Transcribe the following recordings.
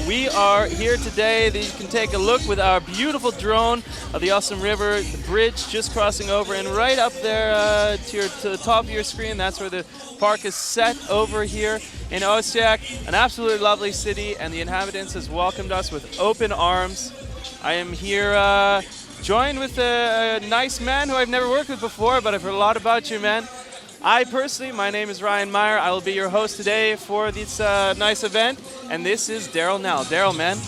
We are here today that you can take a look with our beautiful drone of the awesome river, the bridge just crossing over, and right up there to the top of your screen, that's where the park is set over here in Osijek. An absolutely lovely city, and the inhabitants has welcomed us with open arms. I am here joined with a nice man who I've never worked with before, but I've heard a lot about you, man. I personally, my name is Ryan Meyer. I will be your host today for this nice event, and this is Daryl Nell. Daryl, man.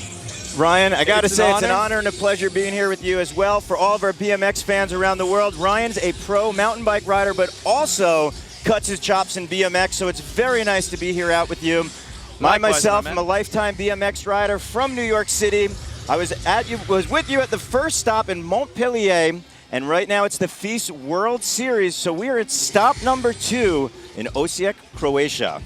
Ryan, I got to say it's an honor and a pleasure being here with you as well. For all of our BMX fans around the world, Ryan's a pro mountain bike rider, but also cuts his chops in BMX, so it's very nice to be here out with you. Myself, I'm a lifetime BMX rider from New York City. I was with you at the first stop in Montpellier, and right now it's the FISE World Series, so we are at stop number 2 in Osijek, Croatia.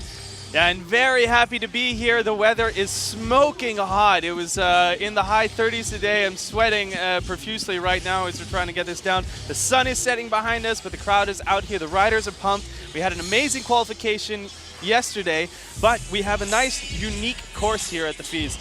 Yeah, and very happy to be here. The weather is smoking hot. It was in the high 30s today. I'm sweating profusely right now as we're trying to get this down. The sun is setting behind us, but the crowd is out here. The riders are pumped. We had an amazing qualification yesterday, but we have a nice, unique course here at the FISE.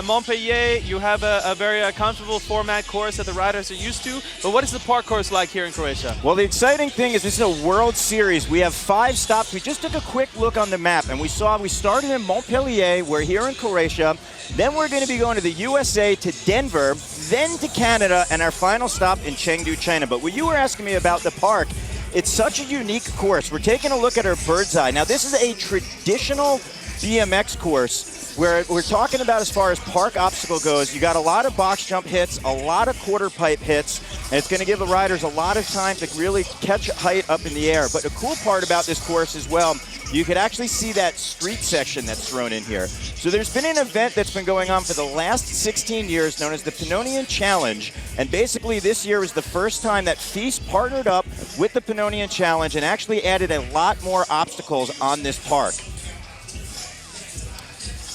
Montpellier, you have a very comfortable format course that the riders are used to, but what is the park course like here in Croatia? Well, the exciting thing is this is a World Series. We have 5 stops. We just took a quick look on the map, and we started in Montpellier. We're here in Croatia. Then we're going to be going to the USA, to Denver, then to Canada, and our final stop in Chengdu, China. But what you were asking me about the park, it's such a unique course. We're taking a look at our bird's eye. Now, this is a traditional BMX course where we're talking about as far as park obstacle goes. You got a lot of box jump hits, a lot of quarter pipe hits, and it's going to give the riders a lot of time to really catch height up in the air. But the cool part about this course as well, you could actually see that street section that's thrown in here. So there's been an event that's been going on for the last 16 years known as the Pannonian Challenge. And basically this year was the first time that FISE partnered up with the Pannonian Challenge and actually added a lot more obstacles on this park.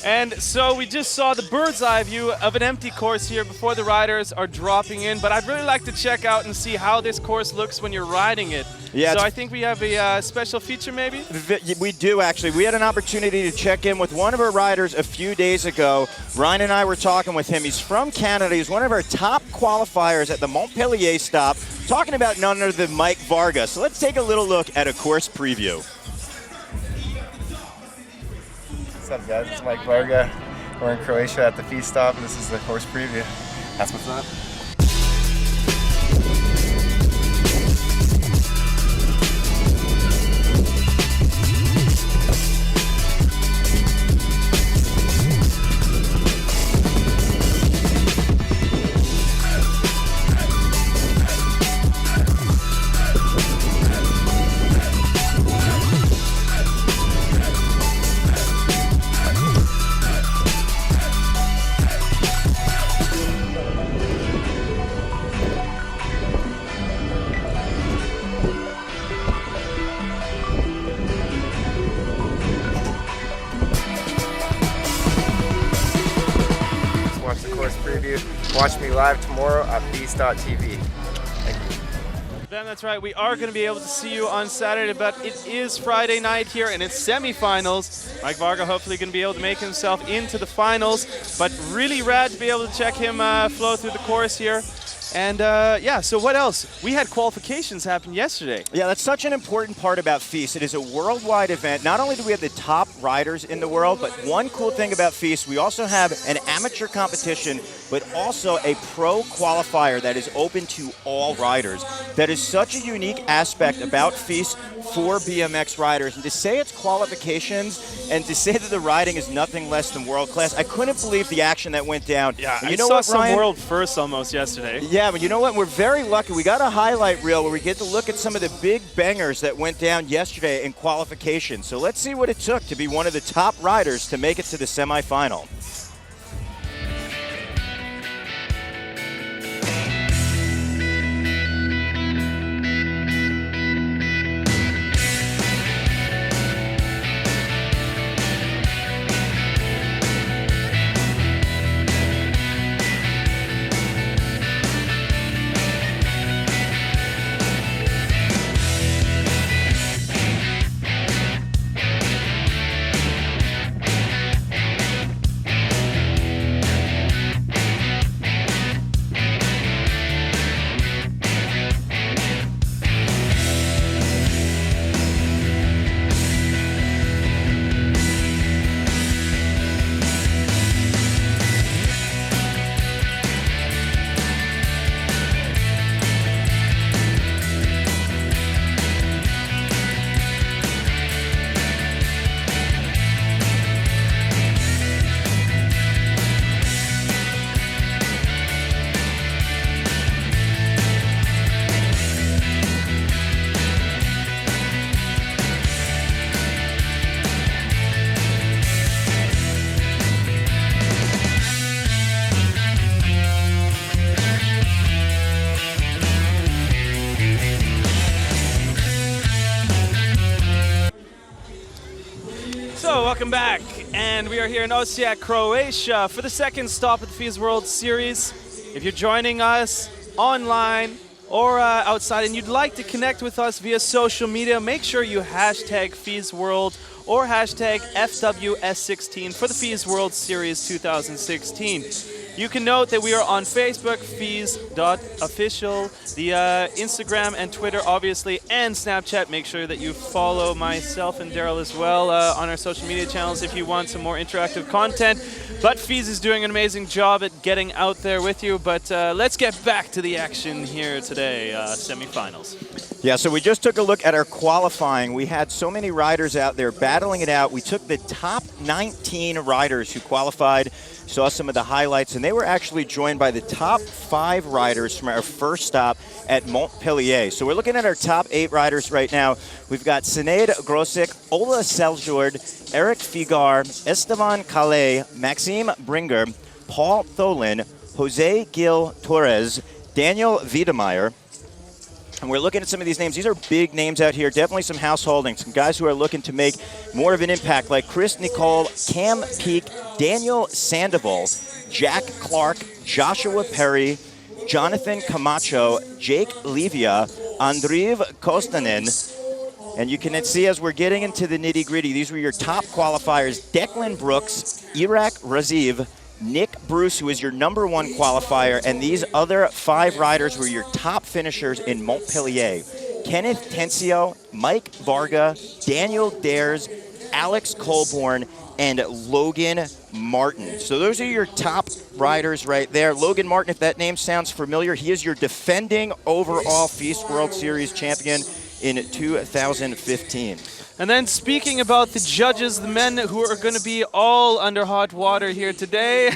And so we just saw the bird's eye view of an empty course here before the riders are dropping in, but I'd really like to check out and see how this course looks when you're riding it. Yeah, so I think we have a special feature maybe? We do actually. We had an opportunity to check in with one of our riders a few days ago. Ryan and I were talking with him. He's from Canada. He's one of our top qualifiers at the Montpellier stop, talking about none other than Mike Varga. So let's take a little look at a course preview. What's up, guys? It's Mike Varga. We're in Croatia at the FISE stop, and this is the course preview. That's what's up. Watch me live tomorrow at FISE.tv. Thank you. Then that's right, we are going to be able to see you on Saturday, but it is Friday night here and it's semifinals. Mike Varga hopefully going to be able to make himself into the finals, but really rad to be able to check him flow through the course here. And yeah, so what else? We had qualifications happen yesterday. Yeah, that's such an important part about FISE. It is a worldwide event. Not only do we have the top riders in the world, but one cool thing about FISE, we also have an amateur competition, but also a pro qualifier that is open to all riders. That is such a unique aspect about FISE for BMX riders. And to say it's qualifications and to say that the riding is nothing less than world class, I couldn't believe the action that went down. Yeah, you know what, some Ryan? world firsts almost yesterday. Yeah, but you know what? We're very lucky. We got a highlight reel where we get to look at some of the big bangers that went down yesterday in qualification. So let's see what it took to be one of the top riders to make it to the semifinal. Welcome back, and we are here in Osijek, Croatia for the second stop at the FISE World Series. If you're joining us online or outside and you'd like to connect with us via social media, make sure you hashtag FISE World or hashtag FWS16 for the FISE World Series 2016. You can note that we are on Facebook, FISE.official, the Instagram and Twitter, obviously, and Snapchat. Make sure that you follow myself and Daryl as well on our social media channels if you want some more interactive content. But FISE is doing an amazing job at getting out there with you. But let's get back to the action here today, semifinals. Yeah, so we just took a look at our qualifying. We had so many riders out there battling it out. We took the top 19 riders who qualified, saw some of the highlights, and they were actually joined by the top 5 riders from our first stop at Montpellier. So we're looking at our top 8 riders right now. We've got Sinead Grosik, Ola Seljord, Eric Figar, Esteban Calais, Maxime Bringer, Paul Tholin, Jose Gil Torres, Daniel Wiedemeyer. And we're looking at some of these names. These are big names out here, definitely some householding, some guys who are looking to make more of an impact, like Chris Nicole, Cam Peak, Daniel Sandoval, Jack Clark, Joshua Perry, Jonathan Camacho, Jake Levia, Andriy Kostanin. And you can see as we're getting into the nitty-gritty, these were your top qualifiers: Declan Brooks, Iraq Raziv, Nick Bruce, who is your #1 qualifier, and these other 5 riders were your top finishers in Montpellier: Kenneth Tencio, Mike Varga, Daniel Dares, Alex Colborn, and Logan Martin. So those are your top riders right there. Logan Martin, if that name sounds familiar, he is your defending overall FISE World Series champion in 2015. And then speaking about the judges, the men who are going to be all under hot water here today,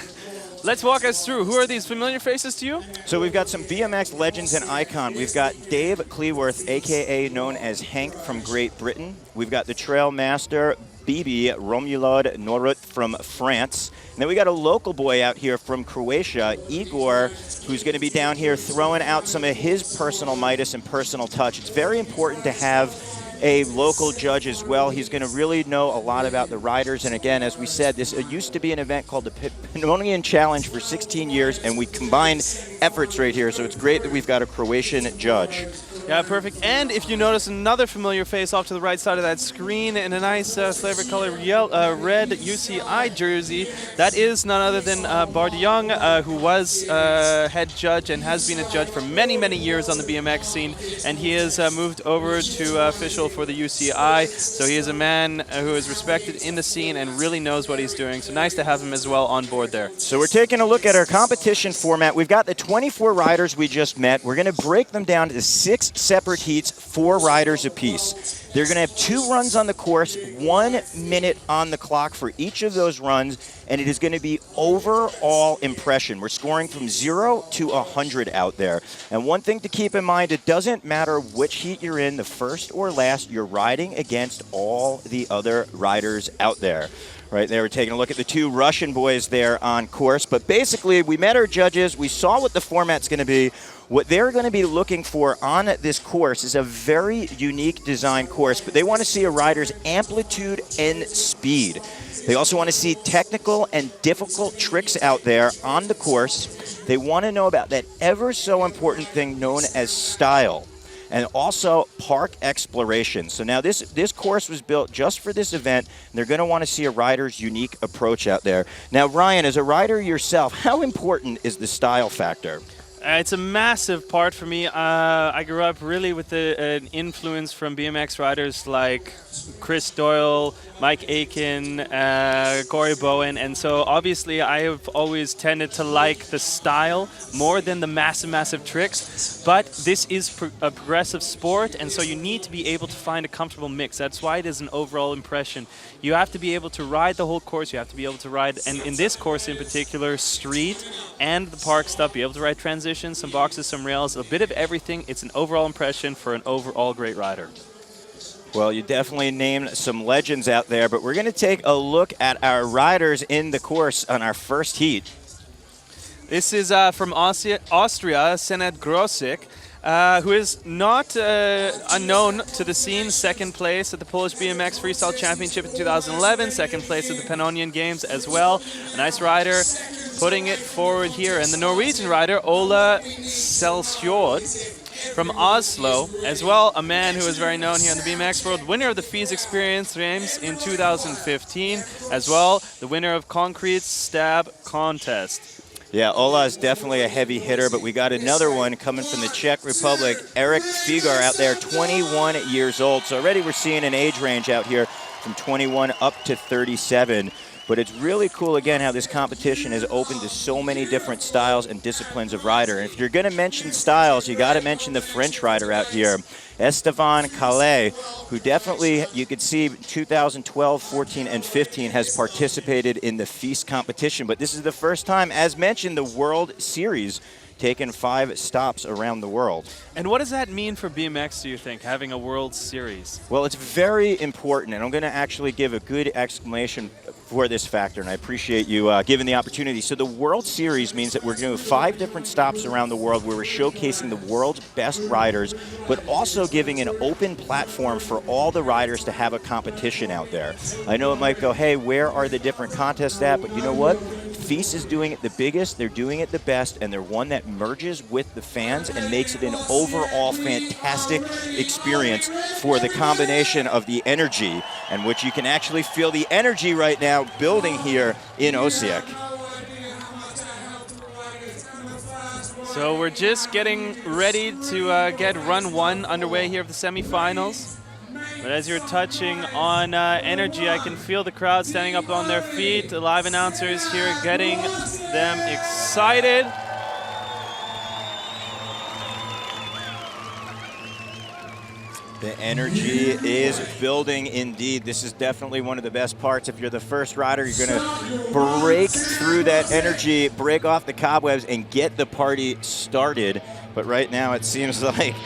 let's walk us through. Who are these familiar faces to you? So we've got some BMX legends and icon. We've got Dave Cleworth, a.k.a. known as Hank from Great Britain. We've got the Trail Master, Bibi Romulod Norut from France. And then we got a local boy out here from Croatia, Igor, who's going to be down here throwing out some of his personal Midas and personal touch. It's very important to have a local judge as well. He's going to really know a lot about the riders. And again, as we said, this used to be an event called the Pannonian Challenge for 16 years, and we combined efforts right here. So it's great that we've got a Croatian judge. Yeah, perfect. And if you notice another familiar face off to the right side of that screen in a nice flavor color red UCI jersey, that is none other than Bart Young, who was head judge and has been a judge for many, many years on the BMX scene. And he has moved over to official for the UCI. So he is a man who is respected in the scene and really knows what he's doing. So nice to have him as well on board there. So we're taking a look at our competition format. We've got the 24 riders we just met. We're going to break them down to 6 separate heats, 4 riders apiece. They're going to have 2 runs on the course, 1 minute on the clock for each of those runs, and it is going to be overall impression. We're scoring from 0 to 100 out there. And one thing to keep in mind, it doesn't matter which heat you're in, the first or last, you're riding against all the other riders out there. Right there, we're taking a look at the 2 Russian boys there on course. But basically, we met our judges. We saw what the format's going to be. What they're going to be looking for on this course is a very unique design course, but they want to see a rider's amplitude and speed. They also want to see technical and difficult tricks out there on the course. They want to know about that ever so important thing known as style, and also park exploration. So now this course was built just for this event, and they're going to want to see a rider's unique approach out there. Now, Ryan, as a rider yourself, how important is the style factor? It's a massive part for me. I grew up really with an influence from BMX riders like Chris Doyle, Mike Aiken, Corey Bowen, and so obviously I have always tended to like the style more than the massive tricks. But this is a progressive sport, and so you need to be able to find a comfortable mix. That's why it is an overall impression. You have to be able to ride the whole course. You have to be able to ride, and in this course in particular, street and the park stuff. Be able to ride transitions, some boxes, some rails, a bit of everything. It's an overall impression for an overall great rider. Well, you definitely named some legends out there, but we're going to take a look at our riders in the course on our first heat. This is from Austria, Senad Grosik. who is not unknown to the scene. Second place at the Polish BMX Freestyle Championship in 2011, second place at the Pannonian Games as well. A nice rider putting it forward here. And the Norwegian rider, Ola Selsfjord from Oslo, as well, a man who is very known here in the BMX world, winner of the FISE Experience Games in 2015, as well, the winner of Concrete Stab Contest. Yeah, Ola is definitely a heavy hitter, but we got another one coming from the Czech Republic, Eric Figar out there, 21 years old. So already we're seeing an age range out here from 21 up to 37. But it's really cool, again, how this competition is open to so many different styles and disciplines of rider. And if you're going to mention styles, you got to mention the French rider out here, Esteban Calais, who definitely, you could see 2012, 14, and 15 has participated in the FISE competition. But this is the first time, as mentioned, the World Series, taken 5 stops around the world. And what does that mean for BMX, do you think, having a World Series? Well, it's very important, and I'm going to actually give a good explanation for this factor, and I appreciate you giving the opportunity. So the World Series means that we're doing 5 different stops around the world where we're showcasing the world's best riders, but also giving an open platform for all the riders to have a competition out there. I know it might go, hey, where are the different contests at? But you know what? FISE is doing it the biggest, they're doing it the best, and they're one that merges with the fans and makes it an overall fantastic experience for the combination of the energy, and which you can actually feel the energy right now building here in Osijek. So we're just getting ready to get run 1 underway here of the semifinals. But as you're touching on energy, I can feel the crowd standing up on their feet. The live announcers here getting them excited. The energy is building indeed. This is definitely one of the best parts. If you're the first rider, you're going to break through that energy, break off the cobwebs, and get the party started. But right now it seems like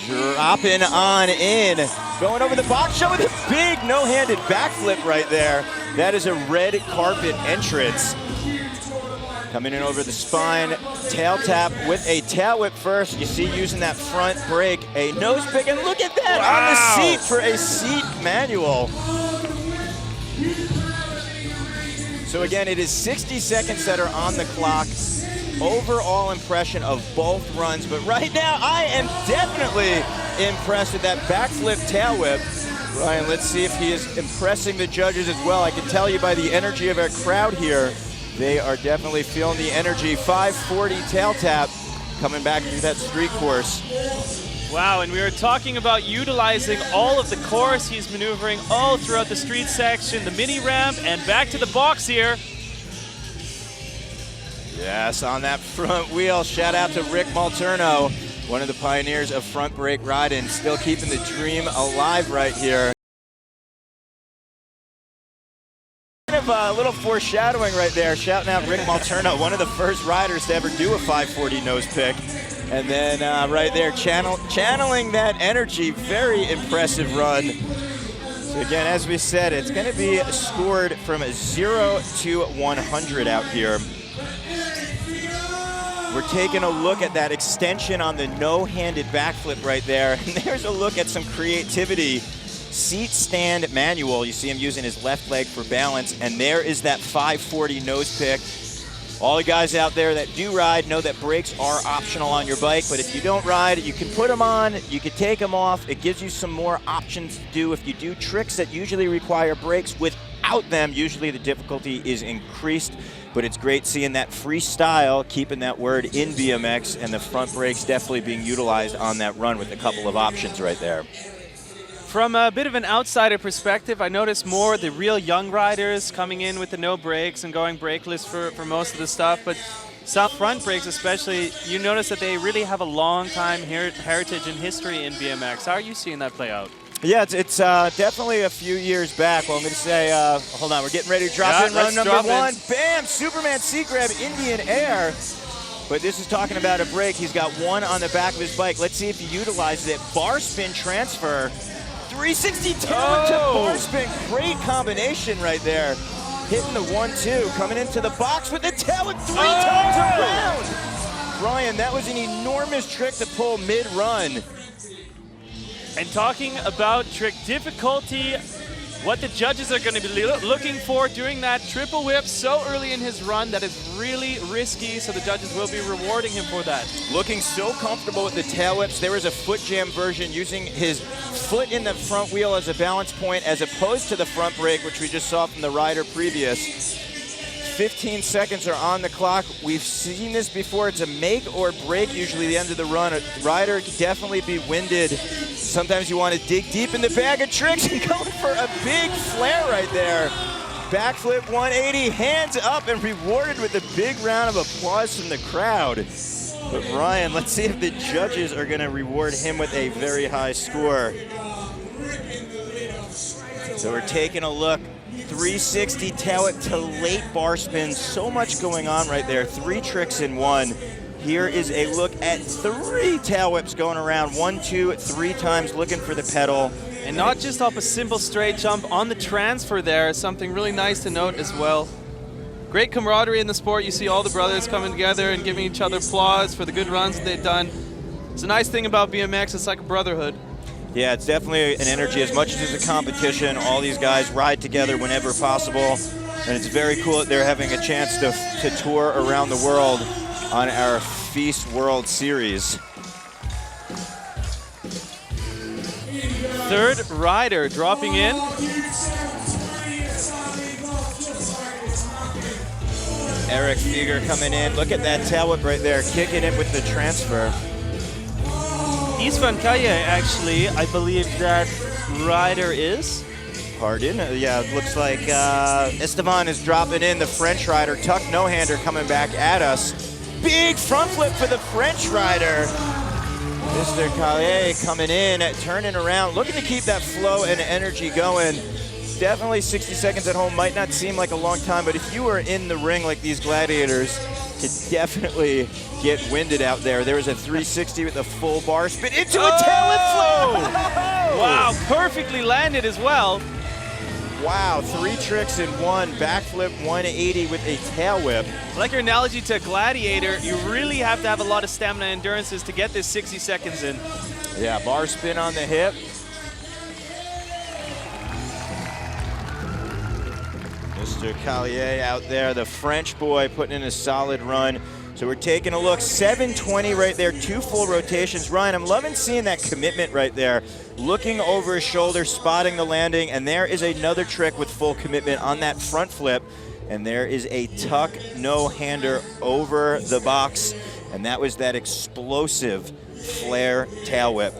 dropping on in, going over the box, showing the big no-handed backflip right there. That is a red carpet entrance. Coming in over the spine, tail tap with a tail whip first. You see using that front brake, a nose pick, and look at that on the seat for a seat manual. So again, it is 60 seconds that are on the clock. Overall impression of both runs, but right now I am definitely impressed with that backflip tail whip. Ryan, let's see if he is impressing the judges as well. I can tell you by the energy of our crowd here, they are definitely feeling the energy. 540 tail tap coming back through that street course. Wow, and we were talking about utilizing all of the course. He's maneuvering all throughout the street section, the mini ramp, and back to the box here. Yes, on that front wheel. Shout out to Rick Malterno, one of the pioneers of front brake riding, still keeping the dream alive right here. Kind of a little foreshadowing right there, shouting out Rick Malterno, one of the first riders to ever do a 540 nose pick. And then right there, channeling that energy, very impressive run. So again, as we said, it's going to be scored from 0 to 100 out here. We're taking a look at that extension on the no-handed backflip right there. And there's a look at some creativity. Seat stand manual. You see him using his left leg for balance. And there is that 540 nose pick. All the guys out there that do ride know that brakes are optional on your bike. But if you don't ride, you can put them on. You can take them off. It gives you some more options to do. If you do tricks that usually require brakes, without them, usually the difficulty is increased. But it's great seeing that freestyle, keeping that word in BMX, and the front brakes definitely being utilized on that run with a couple of options right there. From a bit of an outsider perspective, I noticed more the real young riders coming in with the no brakes and going brakeless for most of the stuff. But some front brakes especially, you notice that they really have a long time heritage and history in BMX. How are you seeing that play out? Yeah, it's definitely a few years back. Well, I'm going to say, hold on, we're getting ready to drop in run number 1. Bam! Superman seat grab, Indian air. But this is talking about a brake. He's got one on the back of his bike. Let's see if he utilizes it. Bar spin transfer. 360 tailwhip to bar spin. Great combination right there. Hitting the 1-2. Coming into the box with the tailwhip 3 times around. Ryan, that was an enormous trick to pull mid-run. And talking about trick difficulty, what the judges are going to be looking for during that triple whip so early in his run, that is really risky, so the judges will be rewarding him for that. Looking so comfortable with the tail whips. There was a foot jam version using his foot in the front wheel as a balance point as opposed to the front brake, which we just saw from the rider previous. 15 seconds are on the clock. We've seen this before. It's a make or break, usually the end of the run. A rider can definitely be winded. Sometimes you want to dig deep in the bag of tricks and go for a big flare right there. Backflip 180, hands up, and rewarded with a big round of applause from the crowd. But Ryan, let's see if the judges are going to reward him with a very high score. So we're taking a look. 360 tail whip to late bar spin. So much going on right there. 3 tricks in one. Here is a look at 3 tail whips going around. 1, 2, 3 times looking for the pedal. And not just off a simple straight jump, on the transfer there, something really nice to note as well. Great camaraderie in the sport. You see all the brothers coming together and giving each other applause for the good runs that they've done. It's a nice thing about BMX. It's like a brotherhood. Yeah, it's definitely an energy. As much as it's a competition, all these guys ride together whenever possible. And it's very cool that they're having a chance to tour around the world on our FISE World Series. Third rider dropping in. Eric Fieger coming in. Look at that tail whip right there, kicking it with the transfer. Istvan Kaye, actually, I believe that rider is. Pardon? Yeah, it looks like Esteban is dropping in, the French rider. Tuck no-hander coming back at us. Big front flip for the French rider. Mr. Kaye coming in, turning around, looking to keep that flow and energy going. Definitely 60 seconds at home might not seem like a long time, but if you were in the ring like these gladiators, could definitely get winded out there. There was a 360 with a full bar spin into a tail whip flow. Wow, perfectly landed as well. Wow, 3 tricks in one. Backflip 180 with a tail whip. Like your analogy to a gladiator, you really have to have a lot of stamina and endurances to get this 60 seconds in. Yeah, bar spin on the hip. Mr. Collier out there, the French boy putting in a solid run. So we're taking a look, 720 right there, 2 full rotations. Ryan, I'm loving seeing that commitment right there. Looking over his shoulder, spotting the landing, and there is another trick with full commitment on that front flip. And there is a tuck no-hander over the box, and that was that explosive flare tail whip.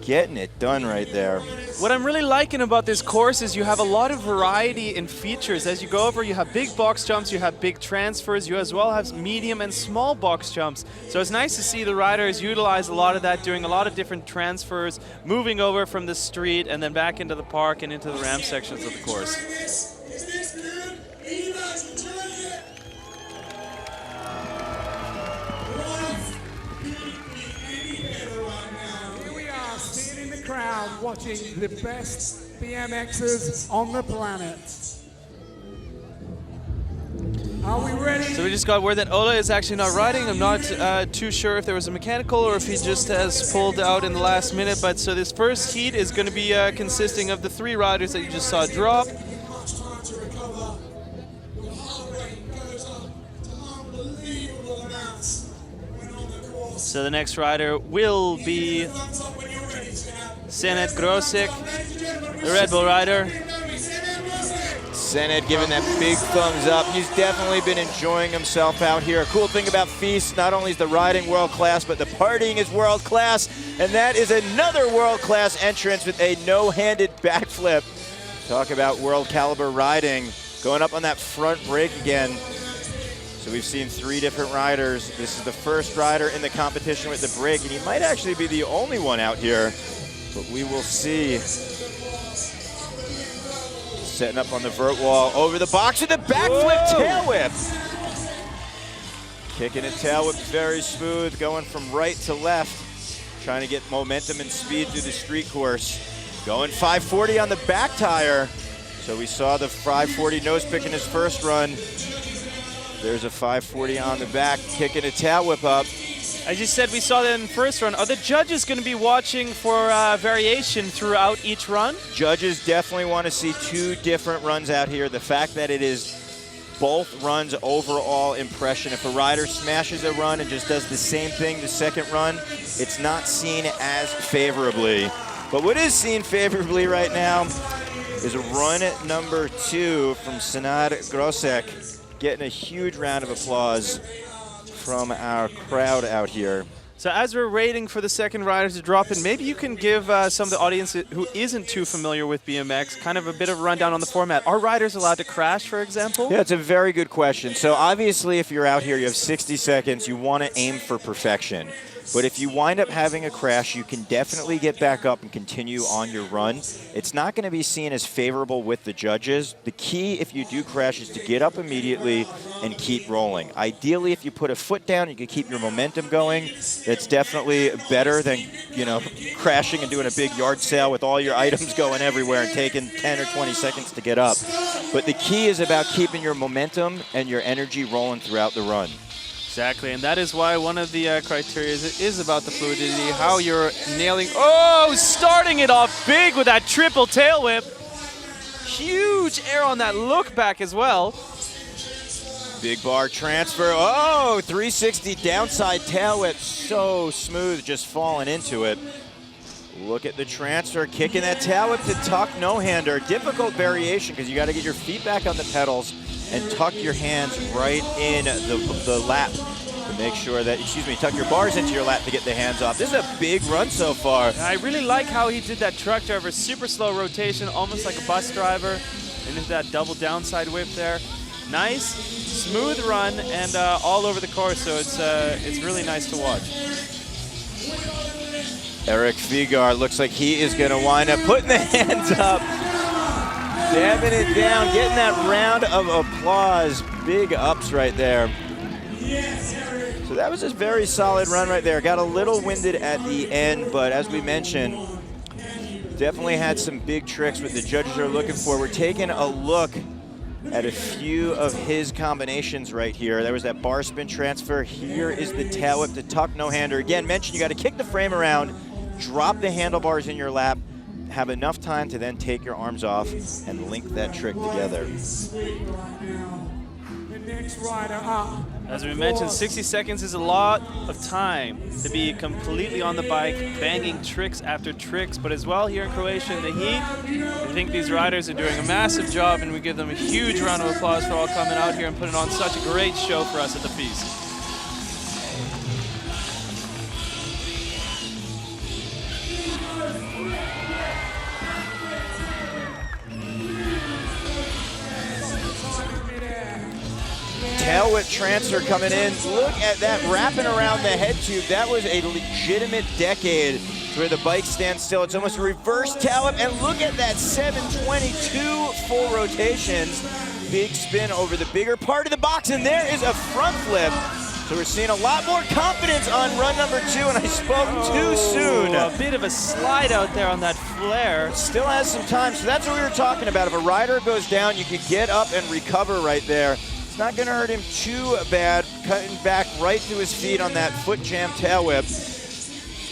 Getting it done right there. What I'm really liking about this course is you have a lot of variety in features. As you go over, you have big box jumps, you have big transfers, you as well have medium and small box jumps. So it's nice to see the riders utilize a lot of that, doing a lot of different transfers, moving over from the street and then back into the park and into the ramp sections of the course. Crowd watching the best BMXers on the planet. Are we ready? So we just got word that Ola is actually not riding. I'm not too sure if there was a mechanical or if he just has pulled out in the last minute. But so this first heat is going to be consisting of the 3 riders that you just saw drop. So the next rider will be Senet Grosek, the Red Bull rider. Senet giving that big thumbs up. He's definitely been enjoying himself out here. A cool thing about FISE, not only is the riding world class, but the partying is world class. And that is another world class entrance with a no-handed backflip. Talk about world caliber riding. Going up on that front brake again. So we've seen 3 different riders. This is the first rider in the competition with the brake, and he might actually be the only one out here. But we will see. Setting up on the vert wall, over the box with a backflip tail whip. Kicking a tail whip very smooth, going from right to left. Trying to get momentum and speed through the street course. Going 540 on the back tire. So we saw the 540 nose pick in his first run. There's a 540 on the back, kicking a tail whip up. As you said, we saw that in the first run. Are the judges going to be watching for variation throughout each run? Judges definitely want to see two different runs out here. The fact that it is both runs overall impression. If a rider smashes a run and just does the same thing the second run, it's not seen as favorably. But what is seen favorably right now is run number 2 from Senad Grosek, getting a huge round of applause from our crowd out here. So as we're waiting for the second rider to drop in, maybe you can give some of the audience who isn't too familiar with BMX kind of a bit of a rundown on the format. Are riders allowed to crash, for example? Yeah, it's a very good question. So obviously if you're out here, you have 60 seconds, you want to aim for perfection. But if you wind up having a crash, you can definitely get back up and continue on your run. It's not going to be seen as favorable with the judges. The key, if you do crash, is to get up immediately and keep rolling. Ideally, if you put a foot down, you can keep your momentum going. That's definitely better than, you know, crashing and doing a big yard sale with all your items going everywhere and taking 10 or 20 seconds to get up. But the key is about keeping your momentum and your energy rolling throughout the run. Exactly, and that is why one of the criteria is about the fluidity, how you're nailing. Oh, starting it off big with that triple tail whip. Huge air on that look back as well. Big bar transfer. Oh, 360 downside tail whip. So smooth, just falling into it. Look at the transfer, kicking that tail whip to tuck no-hander. Difficult variation because you got to get your feet back on the pedals and tuck your hands right in the lap to make sure that, tuck your bars into your lap to get the hands off. This is a big run so far. I really like how he did that truck driver, super slow rotation, almost like a bus driver, and into that double downside whip there. Nice, smooth run, and all over the course, so it's really nice to watch. Eric Figar looks like he is going to wind up putting the hands up. Dabbing it down, getting that round of applause. Big ups right there. So that was a very solid run right there. Got a little winded at the end, but as we mentioned, definitely had some big tricks what the judges are looking for. We're taking a look at a few of his combinations right here. There was that bar spin transfer. Here is the tail whip to tuck no-hander. Again, mentioned you got to kick the frame around, drop the handlebars in your lap, have enough time to then take your arms off and link that trick together. As we mentioned, 60 seconds is a lot of time to be completely on the bike, banging tricks after tricks. But as well here in Croatia in the heat, I think these riders are doing a massive job, and we give them a huge round of applause for all coming out here and putting on such a great show for us at the FISE. Tail whip transfer coming in. Look at that wrapping around the head tube. That was a legitimate decade where the bike stands still. It's almost a reverse tail whip, and look at that 722 full rotations. Big spin over the bigger part of the box, and there is a front flip. So we're seeing a lot more confidence on run number 2, and I spoke too soon. A bit of a slide out there on that flare. Still has some time, so that's what we were talking about. If a rider goes down, you could get up and recover right there. It's not going to hurt him too bad, cutting back right to his feet on that foot jam tail whip.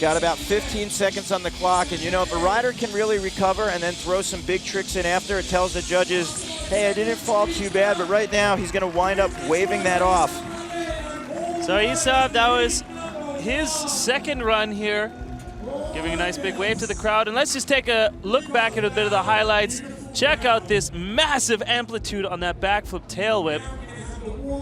Got about 15 seconds on the clock, and you know, if a rider can really recover and then throw some big tricks in after, it tells the judges, hey, I didn't fall too bad, but right now he's going to wind up waving that off. So Isab, that was his second run here, giving a nice big wave to the crowd. And let's just take a look back at a bit of the highlights. Check out this massive amplitude on that backflip tail whip.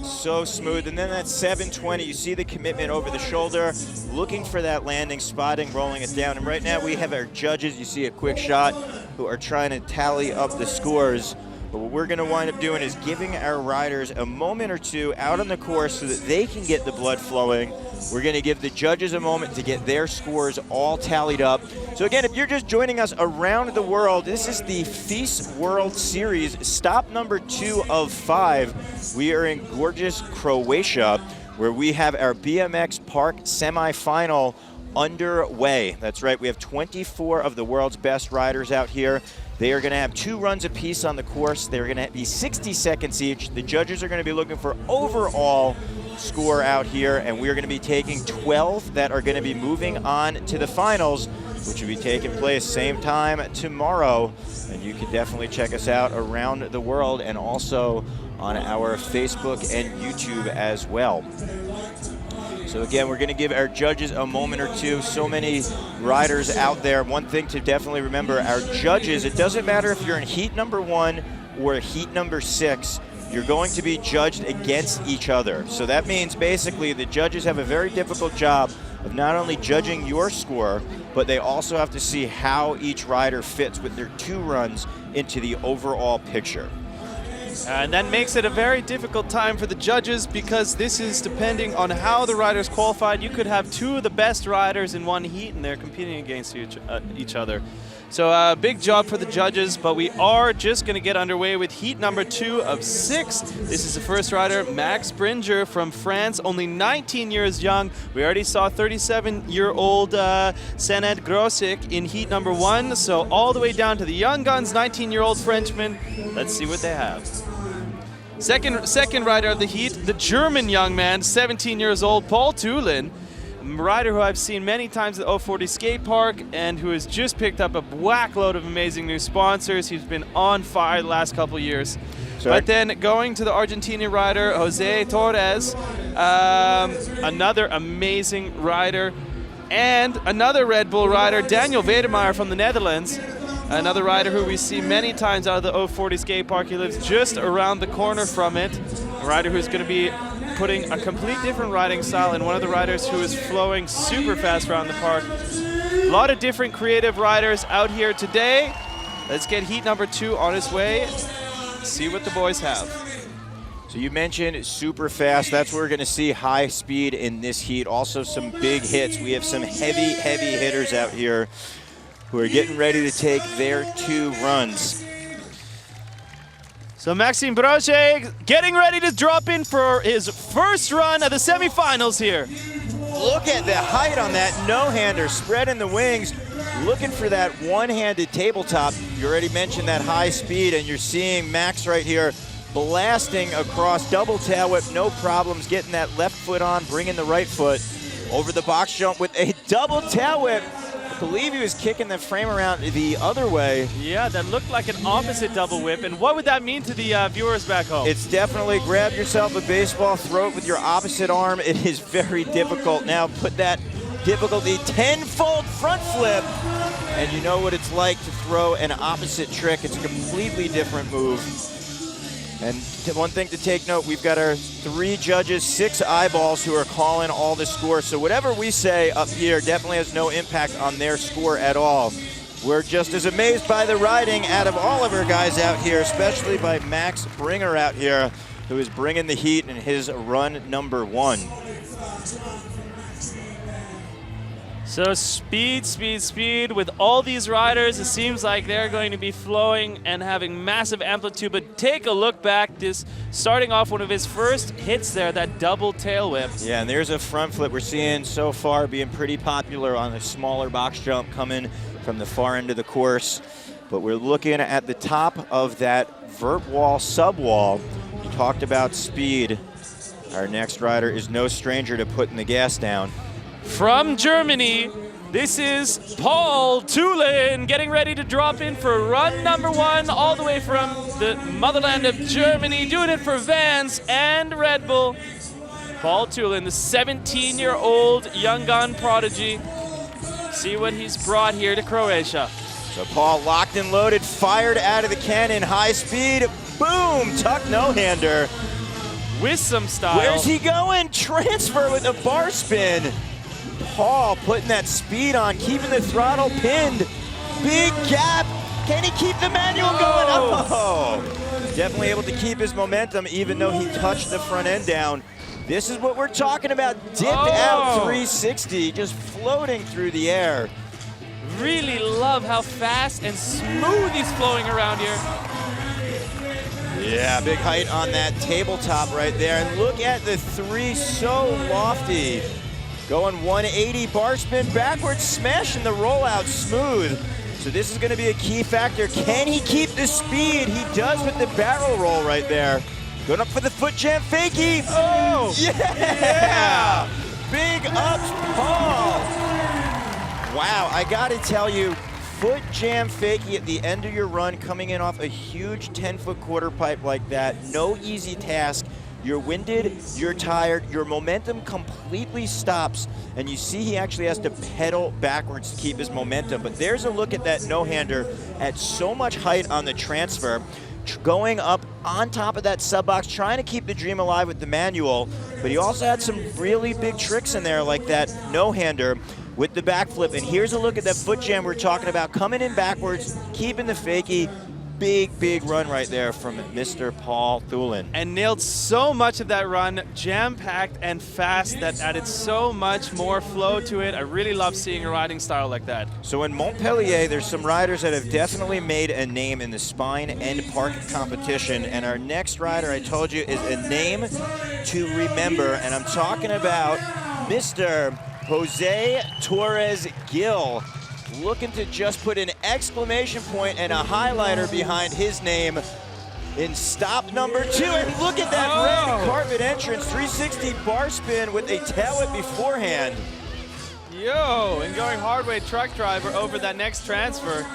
So smooth, and then that 720, you see the commitment over the shoulder, looking for that landing, spotting, rolling it down. And right now we have our judges, you see a quick shot, who are trying to tally up the scores. But what we're gonna wind up doing is giving our riders a moment or two out on the course so that they can get the blood flowing. We're gonna give the judges a moment to get their scores all tallied up. So again, if you're just joining us around the world, this is the FISE World Series, stop number 2 of 5. We are in gorgeous Croatia, where we have our BMX Park semifinal underway. That's right, we have 24 of the world's best riders out here. They are going to have 2 runs apiece on the course. They're going to be 60 seconds each. The judges are going to be looking for overall score out here, and we're going to be taking 12 that are going to be moving on to the finals, which will be taking place same time tomorrow. And you can definitely check us out around the world and also on our Facebook and YouTube as well. So again, we're going to give our judges a moment or two. So many riders out there. One thing to definitely remember, our judges, it doesn't matter if you're in heat number 1 or heat number 6, you're going to be judged against each other. So that means basically the judges have a very difficult job of not only judging your score, but they also have to see how each rider fits with their 2 runs into the overall picture. And that makes it a very difficult time for the judges, because this is depending on how the riders qualified. You could have 2 of the best riders in one heat and they're competing against each other. So big job for the judges, but we are just going to get underway with heat number 2 of 6. This is the first rider, Max Bringer from France, only 19 years young. We already saw 37-year-old Sened Grosik in heat number 1, so all the way down to the young guns, 19-year-old Frenchman. Let's see what they have. Second rider of the heat, the German young man, 17 years old, Paul Tulin. Rider who I've seen many times at the 040 skate park and who has just picked up a whack load of amazing new sponsors. He's been on fire the last couple of years. Sorry. But then going to the Argentinian rider, Jose Torres, another amazing rider, and another Red Bull rider, Daniel Wedemeyer from the Netherlands. Another rider who we see many times out of the 040 skate park. He lives just around the corner from it. A rider who's going to be putting a complete different riding style, and one of the riders who is flowing super fast around the park. A lot of different creative riders out here today. Let's get heat number 2 on its way. See what the boys have. So you mentioned super fast. That's where we're going to see high speed in this heat. Also some big hits. We have some heavy hitters out here who are getting ready to take their 2 runs. So Maxime Brochet getting ready to drop in for his first run of the semifinals here. Look at the height on that no-hander, spreading the wings, looking for that one-handed tabletop. You already mentioned that high speed, and you're seeing Max right here blasting across double tail whip, no problems, getting that left foot on, bringing the right foot over the box jump with a double tail whip. I believe he was kicking the frame around the other way. Yeah, that looked like an opposite double whip. And what would that mean to the viewers back home? It's definitely grab yourself a baseball, throw it with your opposite arm. It is very difficult. Now put that difficulty 10-fold front flip, and you know what it's like to throw an opposite trick. It's a completely different move. And one thing to take note, we've got our 3 judges, 6 eyeballs who are calling all the scores. So whatever we say up here definitely has no impact on their score at all. We're just as amazed by the riding out of all of our guys out here, especially by Max Bringer out here, who is bringing the heat in his run number 1. So speed with all these riders. It seems like they're going to be flowing and having massive amplitude, but take a look back. This starting off one of his first hits there, that double tail whip. Yeah, and there's a front flip we're seeing so far being pretty popular on a smaller box jump coming from the far end of the course. But we're looking at the top of that vert wall, sub wall. You talked about speed. Our next rider is no stranger to putting the gas down. From Germany, this is Paul Tulin getting ready to drop in for run number 1, all the way from the motherland of Germany, doing it for Vans and Red Bull. Paul Tulin, the 17-year-old young gun prodigy. See what he's brought here to Croatia. So Paul locked and loaded, fired out of the cannon, high speed, boom, tuck no-hander. With some style. Where's he going? Transfer with a bar spin. Paul putting that speed on, keeping the throttle pinned. Big gap. Can he keep the manual going? Oh, definitely able to keep his momentum even though he touched the front end down. This is what we're talking about. Dipped out 360, just floating through the air. Really love how fast and smooth he's flowing around here. Yeah, big height on that tabletop right there. And look at the 3, so lofty. Going 180, bar spin backwards, smashing the rollout smooth. So this is going to be a key factor. Can he keep the speed? He does with the barrel roll right there. Going up for the foot jam fakie. Oh! Yeah! Big ups, Paul. Wow, I got to tell you, foot jam fakie at the end of your run, coming in off a huge 10-foot quarter pipe like that. No easy task. You're winded, you're tired, your momentum completely stops, and you see he actually has to pedal backwards to keep his momentum. But there's a look at that no-hander at so much height on the transfer, going up on top of that sub box, trying to keep the dream alive with the manual. But he also had some really big tricks in there, like that no-hander with the backflip. And here's a look at that foot jam we're talking about, coming in backwards, keeping the fakie. Big run right there from Mr. Paul Thulin. And nailed so much of that run, jam-packed and fast, that added so much more flow to it. I really love seeing a riding style like that. So in Montpellier, there's some riders that have definitely made a name in the spine and park competition. And our next rider, I told you, is a name to remember. And I'm talking about Mr. Jose Torres Gil, looking to just put an exclamation point and a highlighter behind his name in stop number 2. And look at that red carpet entrance, 360 bar spin with a tail whip beforehand. Yo, and going hard way truck driver over that next transfer.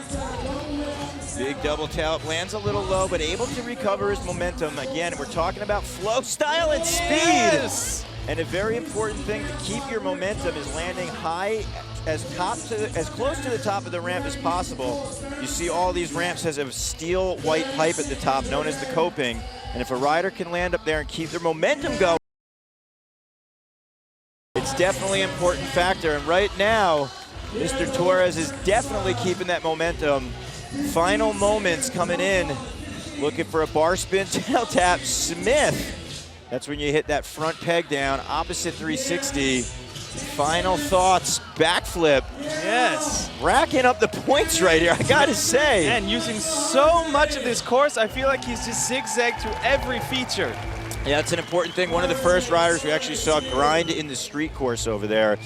Big double tail whip, lands a little low, but able to recover his momentum. Again, we're talking about flow, style, and speed. Yes! And a very important thing to keep your momentum is landing high, as close to the top of the ramp as possible. You see all these ramps has a steel white pipe at the top known as the coping. And if a rider can land up there and keep their momentum going, it's definitely an important factor. And right now, Mr. Torres is definitely keeping that momentum. Final moments coming in, looking for a bar spin tail tap. Smith, that's when you hit that front peg down, opposite 360. Final thoughts, backflip. Yes. Racking up the points right here, I gotta say. And using so much of this course, I feel like he's just zigzagged through every feature. Yeah, that's an important thing. One of the first riders we actually saw grind in the street course over there.